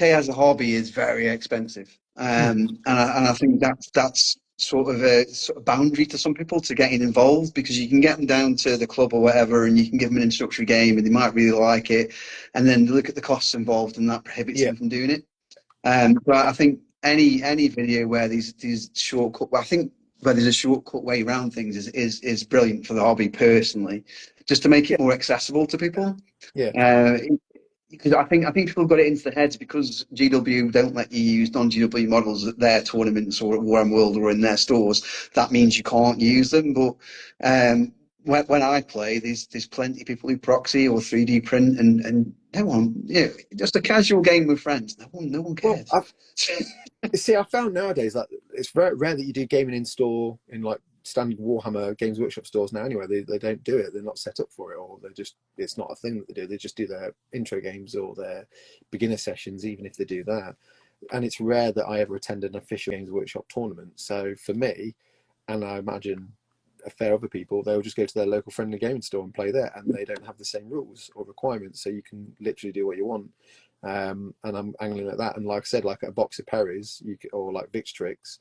as a hobby is very expensive, Mm. and I think that's sort of a sort of boundary to some people to getting involved because you can get them down to the club or whatever, and you can give them an introductory game, and they might really like it, and then look at the costs involved, and that prohibits Yeah, them from doing it. But I think any video where these shortcut, well, I think where there's a shortcut way around things is brilliant for the hobby personally, just to make yeah, it more accessible to people. yeah, Uh, because I think people got it into their heads because GW don't let you use non-GW models at their tournaments or at Warhammer World or in their stores. That means you can't use them. But when I play, there's plenty of people who proxy or 3D print, and no one, just a casual game with friends. No one well, cares. I found nowadays that it's very rare that you do gaming in store in like standard Warhammer Games Workshop stores now. Anyway, they don't do it. They're not set up for it, or it's not a thing that they do. They just do their intro games or their beginner sessions, even if they do that. And it's rare that I ever attend an official Games Workshop tournament. So for me, and I imagine a fair other people, they'll just go to their local friendly gaming store and play there, and they don't have the same rules or requirements, so you can literally do what you want. And I'm angling at that. And like I said, like a box of Perry's, or like Victrix,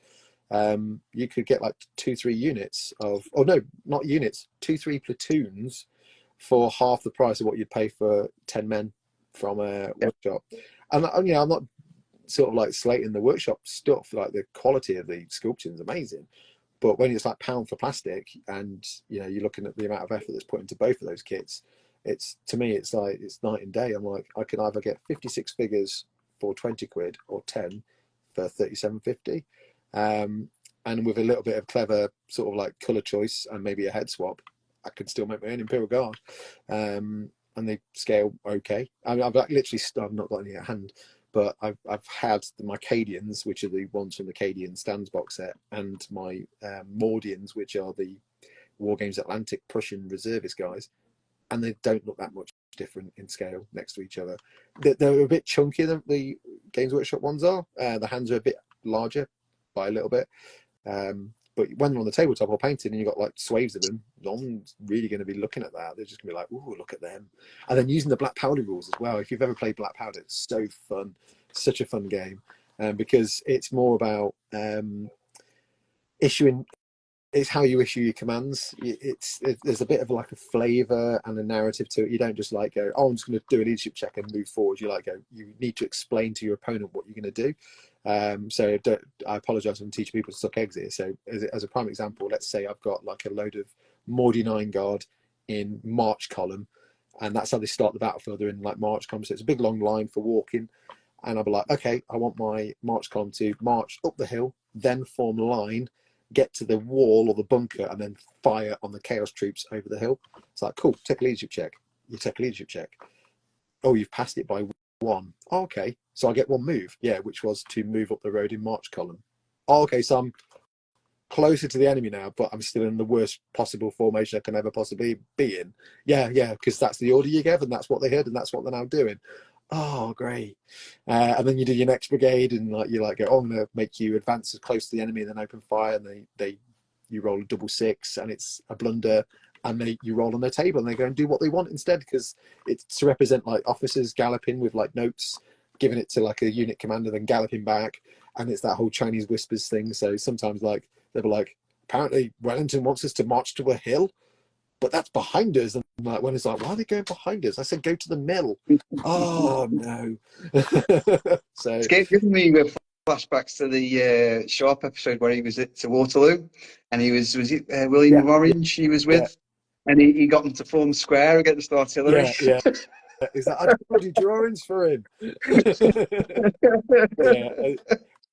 you could get like 2-3 units of, oh no, not units, 2-3 platoons for half the price of what you'd pay for 10 men from a workshop. And I'm not sort of like slating the workshop stuff. Like the quality of the sculpting is amazing, but when it's like pound for plastic, and you're looking at the amount of effort that's put into both of those kits, it's, to me, it's like it's night and day. I'm like, I can either get 56 figures for 20 quid or 10 for 37.50, and with a little bit of clever sort of like color choice and maybe a head swap, I can still make my own Imperial Guard. And they scale okay. I mean, I've not got any at hand, but I've had the Mycadians, which are the ones from the Cadian Stands box set, and my Mordians, which are the War Games Atlantic Prussian reservist guys, and they don't look that much different in scale next to each other. They're a bit chunkier than the Games Workshop ones are. The hands are a bit larger by a little bit. But when they're on the tabletop or painted and you've got like swaves of them, no one's really going to be looking at that. They're just going to be like, "Ooh, look at them." And then using the Black Powder rules as well. If you've ever played Black Powder, it's so fun. Such a fun game. Because it's more about issuing, it's how you issue your commands. There's a bit of like a flavor and a narrative to it. You don't just like go, "Oh, I'm just going to do a leadership check and move forward." You like go, you need to explain to your opponent what you're going to do. So I apologize when teaching people to suck eggs here. So as a prime example, let's say I've got like a load of Mordy 9 guard in march column, and that's how they start the battlefield. They're in like march column, so it's a big long line for walking. And I'll be like, okay, I want my march column to march up the hill, then form line, get to the wall or the bunker, and then fire on the chaos troops over the hill. It's like, cool, take a leadership check. You take a leadership check. Oh, you've passed it by one. Oh, okay, so I get one move. Yeah, which was to move up the road in march column. Oh, okay, so I'm closer to the enemy now, but I'm still in the worst possible formation I can ever possibly be in. Yeah, because that's the order you gave, and that's what they heard, and that's what they're now doing. Oh, great. And then you do your next brigade, and like you like go, oh, I'm gonna make you advance as close to the enemy and then open fire, and they you roll a double six and it's a blunder, and you roll on their table and they go and do what they want instead, because it's to represent like officers galloping with like notes, giving it to like a unit commander, then galloping back, and it's that whole Chinese whispers thing. So sometimes like they'll be like, apparently Wellington wants us to march to a hill, but that's behind us. And like when it's like, why are they going behind us? I said, go to the mill. Oh no. So It's giving me flashbacks to the Sharpe episode where he was at to Waterloo, and he was it William yeah, of yeah, Orange he was yeah, with, and he got them to form square against artillery. yeah. Is that I do drawings for him? Yeah,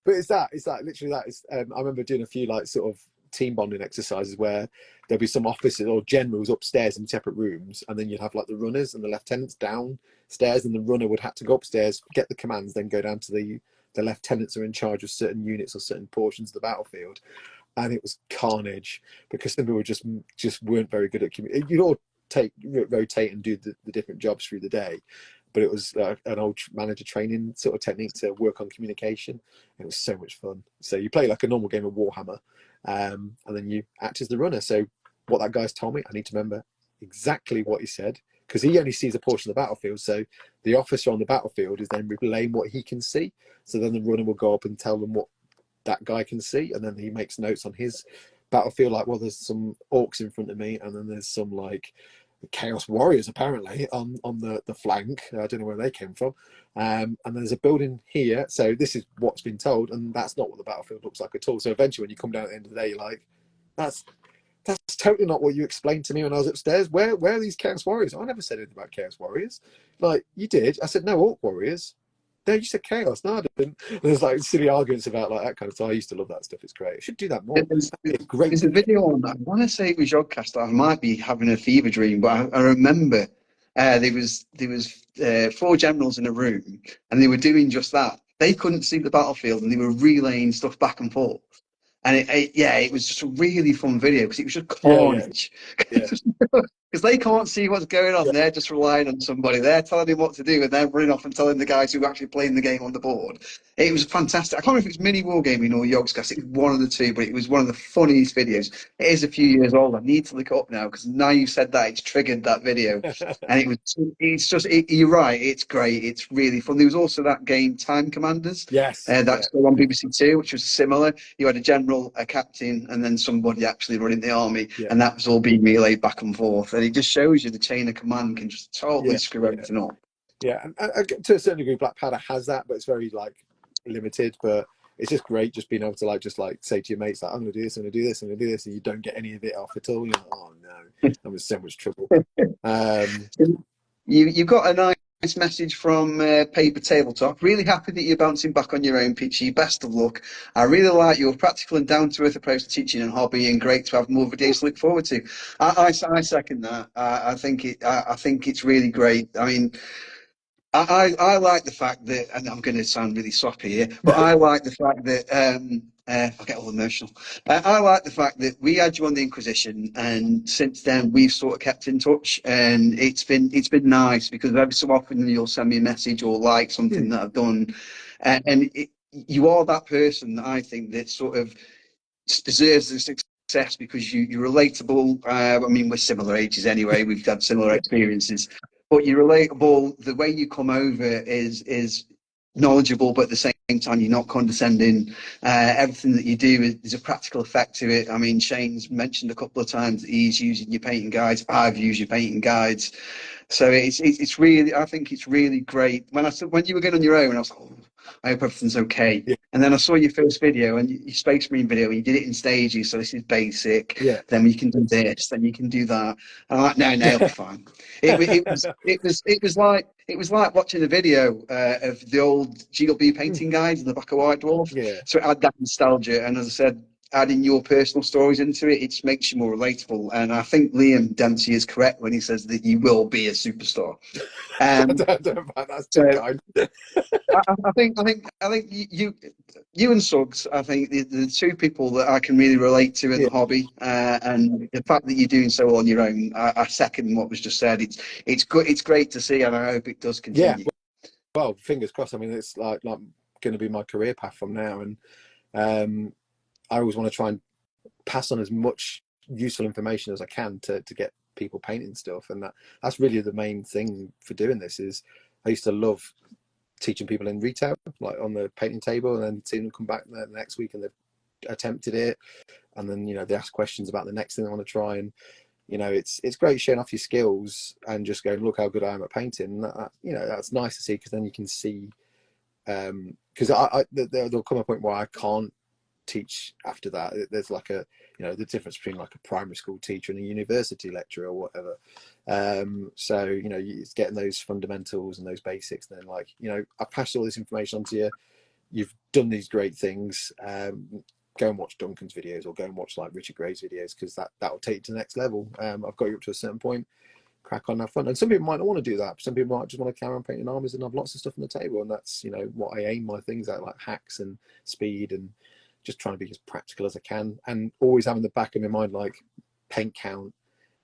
but it's that literally that is. I remember doing a few like sort of team bonding exercises where there'll be some officers or generals upstairs in separate rooms, and then you'd have like the runners and the lieutenants downstairs, and the runner would have to go upstairs, get the commands, then go down to the lieutenants are in charge of certain units or certain portions of the battlefield. And it was carnage because some people just weren't very good at communicating. You'd all rotate and do the different jobs through the day, but it was an old manager training sort of technique to work on communication. It was so much fun. So you play like a normal game of Warhammer, and then you act as the runner. So what that guy's told me, I need to remember exactly what he said, because he only sees a portion of the battlefield. So the officer on the battlefield is then relaying what he can see. So then the runner will go up and tell them what that guy can see, and then he makes notes on his battlefield, like, well, there's some orcs in front of me, and then there's some like chaos warriors apparently on the flank. I don't know where they came from, and there's a building here, so this is what's been told, and that's not what the battlefield looks like at all. So eventually when you come down at the end of the day, you're like, that's totally not what you explained to me when I was upstairs. Where are these chaos warriors? I never said anything about chaos warriors. Like, you did. I said no orc warriors. No, you said chaos. No, I didn't. There's like silly arguments about like that kind of stuff. I used to love that stuff. It's great. I should do that more. There's, That'd be a great there's a video. video on that. I want to say it was Yogcast. I might be having a fever dream, but I remember there was four generals in a room, and they were doing just that. They couldn't see the battlefield, and they were relaying stuff back and forth. And it was just a really fun video because it was just Yeah, yeah, carnage. yeah, Because they can't see what's going on. yeah. They're just relying on somebody. They're telling him what to do, and they're running off and telling the guys who are actually playing the game on the board. It was fantastic. I can't remember if it's Mini Wargaming or Yogscast. It was one of the two, but it was one of the funniest videos. It is a few years old. I need to look it up now because now you've said that, it's triggered that video. And you're right. It's great. It's really fun. There was also that game, Time Commanders. Yes, yeah, That's still on BBC Two, which was similar. You had a general, a captain, and then somebody actually running the army, yeah, and that was all being relayed back and forth. And it just shows you the chain of command can just totally yeah, screw yeah, everything up. yeah. And to a certain degree, Black Powder has that, but it's very like limited. But it's just great just being able to like just like say to your mates like, I'm gonna do this, I'm gonna do this, I'm gonna do this, and you don't get any of it off at all. You're like, oh no, I'm in so much trouble. Um, You got a nice message from Paper Tabletop. Really happy that you're bouncing back on your own, Peachy. Best of luck. I really like your practical and down-to-earth approach to teaching and hobby, and great to have more videos to look forward to. I second that. I think it's really great. I mean, I like the fact that, and I'm going to sound really soppy here, but I like the fact that I get all emotional. I like the fact that we had you on the Inquisition, and since then we've sort of kept in touch, and it's been nice because every so often you'll send me a message or like something that I've done, you are that person that I think that sort of deserves the success because you're relatable. I mean, we're similar ages anyway. We've had similar experiences, but you're relatable. The way you come over is knowledgeable, but at the same time, you're not condescending. Everything that you do is a practical effect to it. I mean, Shane's mentioned a couple of times that he's using your painting guides. I've used your painting guides. So it's really, I think it's really great. When you were going on your own, I was like, oh, I hope everything's okay. yeah, And then I saw your first video and your Space Marine video, and you did it in stages. So this is basic. yeah, Then you can do this. Then you can do that. And I'm like, no, it'll be fine. It was like watching a video of the old GW painting guides in the back of White Dwarf. yeah. So it had that nostalgia. And as I said, adding your personal stories into it, it makes you more relatable. And I think Liam Dempsey is correct when he says that you will be a superstar. Um, That's too so kind. I think you and Suggs, I think the two people that I can really relate to in Yeah. the hobby, and the fact that you're doing so on your own, I second what was just said. It's good. It's great to see, and I hope it does Yeah. continue. well, fingers crossed. I mean, it's like going to be my career path from now, and I always want to try and pass on as much useful information as I can to get people painting stuff, and that's really the main thing for doing this. Is I used to love teaching people in retail, like on the painting table, and then seeing them come back the next week and they've attempted it, and then they ask questions about the next thing they want to try, and it's great showing off your skills and just going, look how good I am at painting. That's nice to see, because then you can see, because there'll come a point where I can't teach after that. There's like the difference between like a primary school teacher and a university lecturer or whatever. So it's getting those fundamentals and those basics, and then I've passed all this information on to you, you've done these great things, go and watch Duncan's videos, or go and watch like Richard Gray's videos, because that will take you to the next level. I've got you up to a certain point, crack on, have fun. And some people might not want to do that. Some people might just want to carry on painting armies and have lots of stuff on the table, and that's what I aim my things at, like hacks and speed, and just trying to be as practical as I can, and always having the back of my mind like paint count,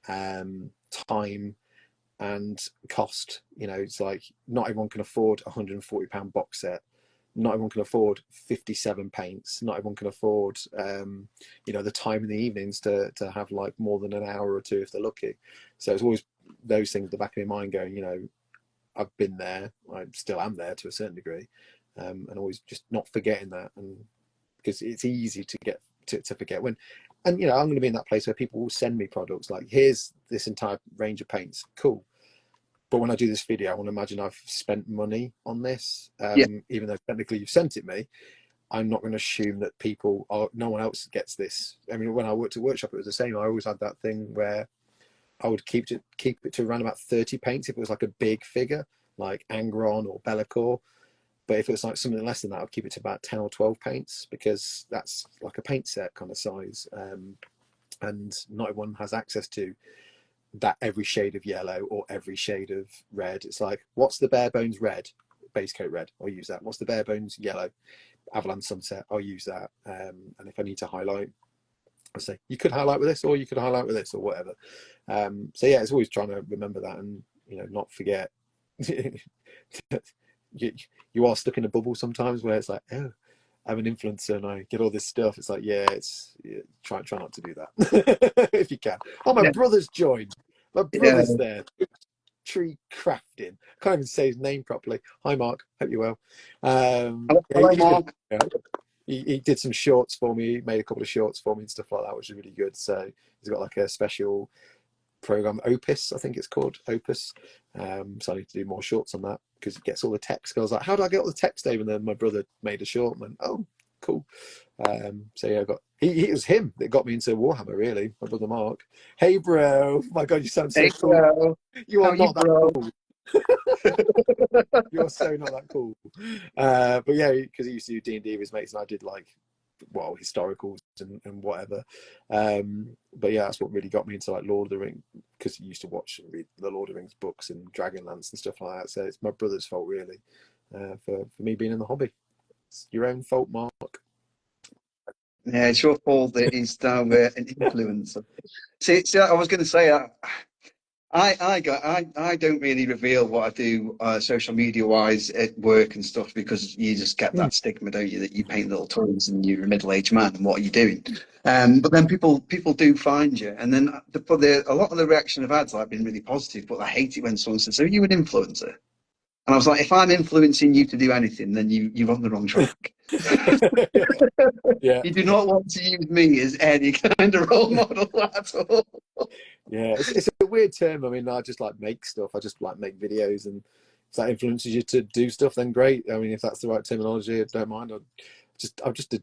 time, and cost. It's like not everyone can afford a £140 box set. Not everyone can afford 57 paints. Not everyone can afford the time in the evenings to have like more than an hour or two if they're lucky. So it's always those things at the back of my mind going, I've been there, I still am there to a certain degree, and always just not forgetting that. And because it's easy to get to forget when, and I'm going to be in that place where people will send me products like, here's this entire range of paints, cool, but when I do this video, I want to imagine I've spent money on this, even though technically you've sent it me. I'm not going to assume that no one else gets this. I mean, when I worked at Workshop, it was the same. I always had that thing where I would keep it to around about 30 paints if it was like a big figure like Angron or Bellicor. But if it was like something less than that, I'd keep it to about 10 or 12 paints, because that's like a paint set kind of size. And not everyone has access to that every shade of yellow or every shade of red. It's like, what's the bare bones red? Base coat red, I'll use that. What's the bare bones yellow? Avalanche Sunset, I'll use that. And if I need to highlight, I say, you could highlight with this, or you could highlight with this, or whatever. So yeah, it's always trying to remember that, and not forget. You are stuck in a bubble sometimes where it's like, oh, I'm an influencer and I get all this stuff. It's like, try not to do that if you can. Oh, my brother's joined. My brother's there. Tree Crafting. Can't even say his name properly. Hi, Mark. Hope you're well. Hello, Mark. He did some shorts for me. He made a couple of shorts for me and stuff like that, which is really good. So he's got like a special program, Opus, I think it's called, Opus. So I need to do more shorts on that, because it gets all the text. I was like, how do I get all the text over? And then my brother made a short and went, oh, cool. So yeah, it was him that got me into Warhammer, really, my brother Mark. Hey, bro. My God, you sound so cool. Bro. You are not that cool. You're so not that cool. But yeah, because he used to do D&D with his mates, and I did like, historicals and whatever. But yeah, that's what really got me into like Lord of the Rings, because he used to watch and read the Lord of the Rings books and Dragonlance and stuff like that. So it's my brother's fault, really, for me being in the hobby. It's your own fault, Mark. Yeah, it's your fault that he's now an influencer. See, I was going to say, I don't really reveal what I do social media wise at work and stuff, because you just get that stigma, don't you, that you paint little toys and you're a middle-aged man and what are you doing? But then people do find you, and then a lot of the reaction I've had's like been really positive, but I hate it when someone says, "Are you an influencer?" And I was like, if I'm influencing you to do anything, then you're on the wrong track. Yeah. You do not want to use me as any kind of role model at all. Yeah, it's a weird term. I mean, I just like make stuff. I just like make videos, and if that influences you to do stuff, then great. I mean, if that's the right terminology, I don't mind. I'm just a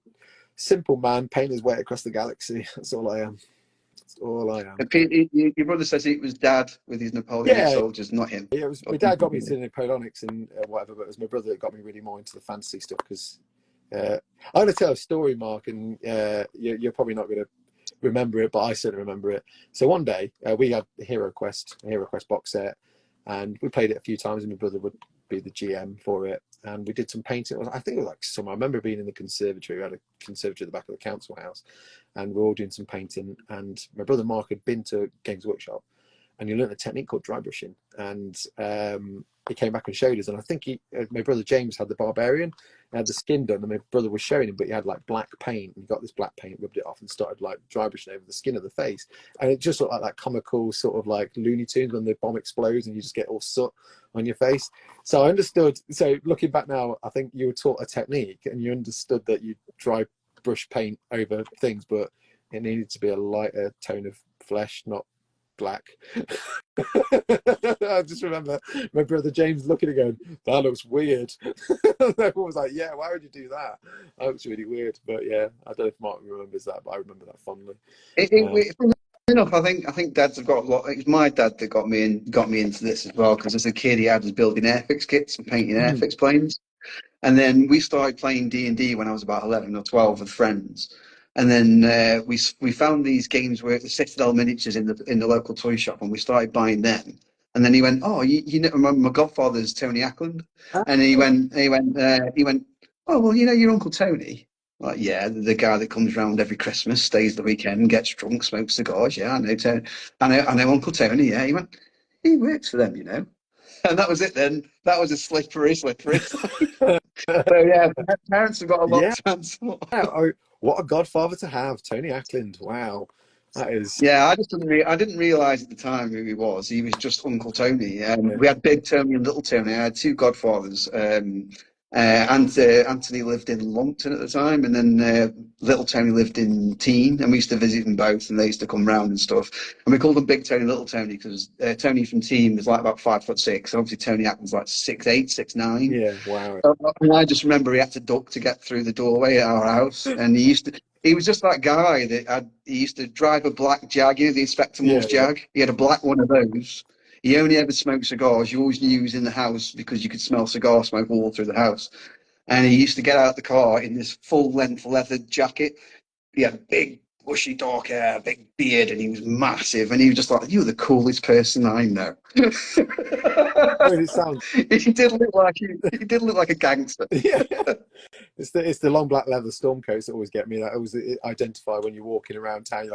simple man painting his way across the galaxy. That's all I am. That's all I am. And Pete, your brother says it was Dad with his Napoleonic soldiers, not him. Yeah, it was my dad got me into Napoleonics and whatever, but it was my brother that got me really more into the fantasy stuff, because I'm going to tell a story, Mark, and you're probably not going to remember it, but I certainly remember it. So one day we had a Hero Quest box set, and we played it a few times, and my brother would be the GM for it, and we did some painting. I think it was like summer. I remember being in the conservatory. We had a conservatory at the back of the council house, and we were all doing some painting, and my brother Mark had been to Games Workshop, and he learned a technique called dry brushing. And he came back and showed us. And I think my brother James had the barbarian, had the skin done, and my brother was showing him, but he had like black paint, and he got this black paint, rubbed it off, and started like dry brushing over the skin of the face, and it just looked like that comical sort of like Looney Tunes when the bomb explodes and you just get all soot on your face. So I understood. So looking back now, I think you were taught a technique, and you understood that you dry brush paint over things, but it needed to be a lighter tone of flesh, not black. I just remember my brother James looking and going, that looks weird. Everyone was like, yeah, why would you do that? That looks really weird. But yeah, I don't know if Martin remembers that, but I remember that fondly. Funnily enough, I think dads have got a lot. It was my dad that got me into this as well, because as a kid he had was building airfix kits and painting airfix planes. And then we started playing D&D when I was about 11 or 12 with friends. And then we found these games where the Citadel miniatures in the local toy shop, and we started buying them. And then he went, "Oh, you know, my godfather's Tony Ackland," and he went, "Oh, well, you know your Uncle Tony." Like, yeah, the guy that comes round every Christmas, stays the weekend, gets drunk, smokes cigars. Yeah, I know Tony. I know Uncle Tony. Yeah, he went. He works for them, you know. And that was it. Then that was a slippery. So yeah, parents have got a lot Yeah. to answer. Oh, what a godfather to have, Tony Ackland. Wow, that is. Yeah, I didn't realize at the time who he was. He was just Uncle Tony. Yeah. We had Big Tony and Little Tony. I had two godfathers. Anthony lived in Lumpton at the time, and then Little Tony lived in Teen, and we used to visit them both, and they used to come round and stuff. And we called them Big Tony and Little Tony because Tony from Teen was like about 5'6", and obviously Tony Atkins like 6'8", 6'9". Yeah. Wow. And I just remember he had to duck to get through the doorway at our house, and he was just that guy he used to drive a black Jag, you know, the Inspector Moore's Jag. He had a black one of those. He only ever smoked cigars. You always knew he was in the house because you could smell cigar smoke all through the house. And he used to get out of the car in this full-length leather jacket. He had big, bushy, dark hair, big beard, and he was massive. And he was just like, "You're the coolest person I know." I mean, it sounds. He did look like a gangster. Yeah. It's the long black leather storm coats that always get me. That always identify when you're walking around town.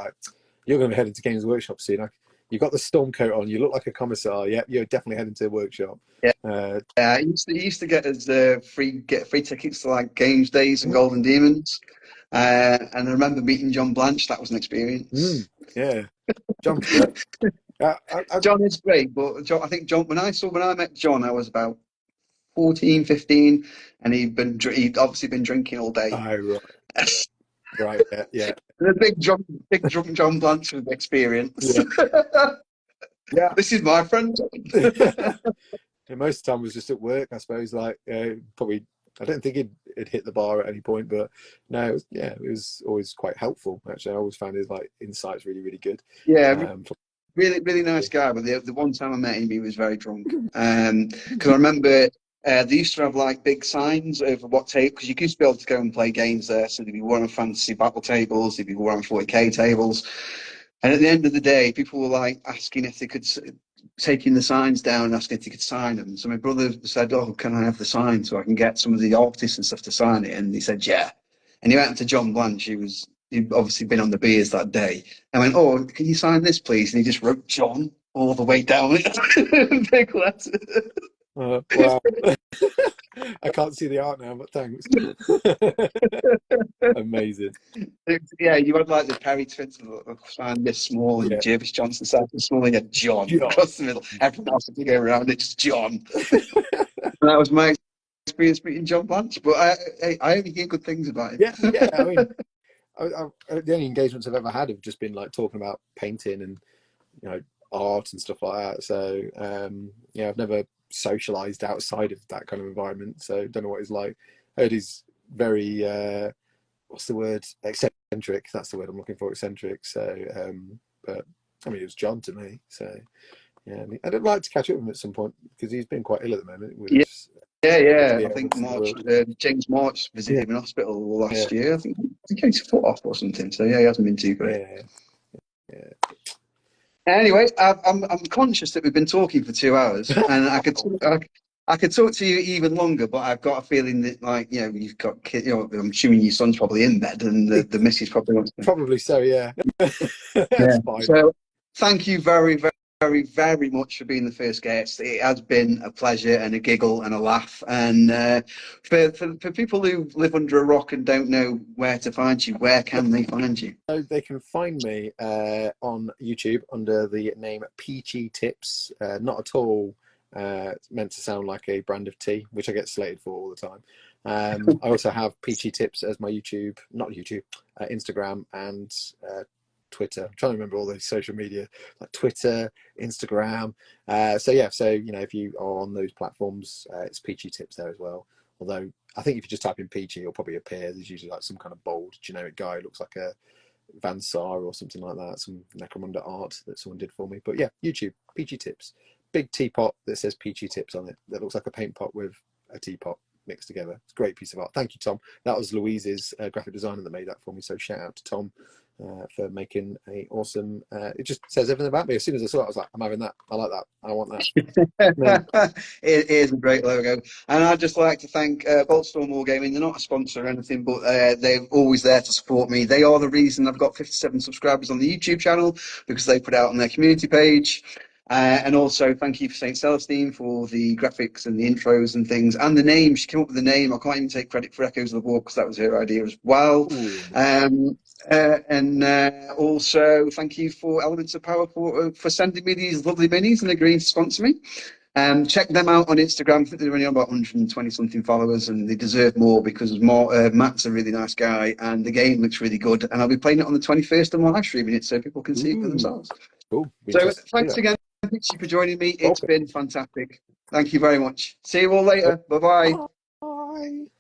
You're going to be heading to Games Workshop soon. You've got the storm coat on. You look like a commissar. Yeah, you're definitely heading to the workshop. Yeah, he used to get us free tickets to like Games Days and Golden Demons. And I remember meeting John Blanche. That was an experience. Yeah, John. John is great, but I think when I met John, I was about 14, 15, and he'd obviously been drinking all day. Oh, right. Right, yeah. The big drunk John Blanche experience. Yeah. This is my friend. And most of the time was just at work, I suppose. Like probably, I don't think he'd hit the bar at any point, but no, it was always quite helpful. Actually, I always found his like insights really, really good. Yeah. Really, really nice guy. But the one time I met him, he was very drunk. Because I remember they used to have like big signs over what table, because you used to be able to go and play games there. So there'd be Warhammer Fantasy battle tables, there'd be Warhammer 40k tables. And at the end of the day, people were like asking if they could, taking the signs down and asking if they could sign them. So my brother said, "Oh, can I have the sign so I can get some of the artists and stuff to sign it?" And he said, "Yeah." And he went to John Blanche. He'd obviously been on the beers that day. I went, "Oh, can you sign this, please?" And he just wrote John all the way down it. Big letters. Wow. I can't see the art now, but thanks. Amazing. Yeah, you had like the Perry twins signed this small, and Jervis Johnson signed this small, and you had John across the middle. Everyone else had to go around it, just John. And that was my experience meeting John Blanche, but I only hear good things about him. Yeah. I mean, the only engagements I've ever had have just been like talking about painting and art and stuff like that. So I've never socialized outside of that kind of environment, so don't know what he's like. Heard he's very what's the word, eccentric. That's the word I'm looking for, eccentric. So but I mean, it was John to me. So yeah, I'd like to catch up with him at some point because he's been quite ill at the moment. I think James March visited him in hospital last year. I think he came his foot off or something, so he hasn't been too great. Anyway, I'm conscious that we've been talking for 2 hours, and I could talk to you even longer, but I've got a feeling that you've got kids. I'm assuming your son's probably in bed, and the missus probably wants to. Probably so, yeah. That's fine. So thank you very, very very, very much for being the first guest. It has been a pleasure and a giggle and a laugh. And for people who live under a rock and don't know where to find you, where can they find you? So they can find me on YouTube under the name Peachy Tips. Not at all meant to sound like a brand of tea, which I get slated for all the time. I also have Peachy Tips as my YouTube, not YouTube, Instagram and Twitter. I'm trying to remember all the social media, like Twitter, Instagram. So yeah, so you know, if you are on those platforms, it's Peachy Tips there as well. Although I think if you just type in Peachy, it'll probably appear. There's usually like some kind of bold, generic guy who looks like a Van Sar or something like that, some Necromunda art that someone did for me. But yeah, YouTube, Peachy Tips. Big teapot that says Peachy Tips on it. That looks like a paint pot with a teapot mixed together. It's a great piece of art. Thank you, Tom. That was Louise's graphic designer that made that for me. So shout out to Tom for making a awesome. It just says everything about me. As soon as I saw it, I was like, I'm having that. I like that. I want that. It is a great logo, and I'd just like to thank Boltstorm Wargaming. They're not a sponsor or anything, but they're always there to support me. They are the reason I've got 57 subscribers on the YouTube channel, because they put out on their community page. And also, thank you for St. Celestine for the graphics and the intros and things, and the name. She came up with the name. I can't even take credit for Echoes of the War because that was her idea as well. And also, thank you for Elements of Power for sending me these lovely minis and agreeing to sponsor me. Check them out on Instagram. I think they're only on about 120 something followers, and they deserve more because Matt's a really nice guy, and the game looks really good. And I'll be playing it on the 21st and live streaming it so people can see it for themselves. Cool. So thanks again for joining me. It's Welcome. been fantastic. Thank you very much. See you all later. Bye-bye. Bye.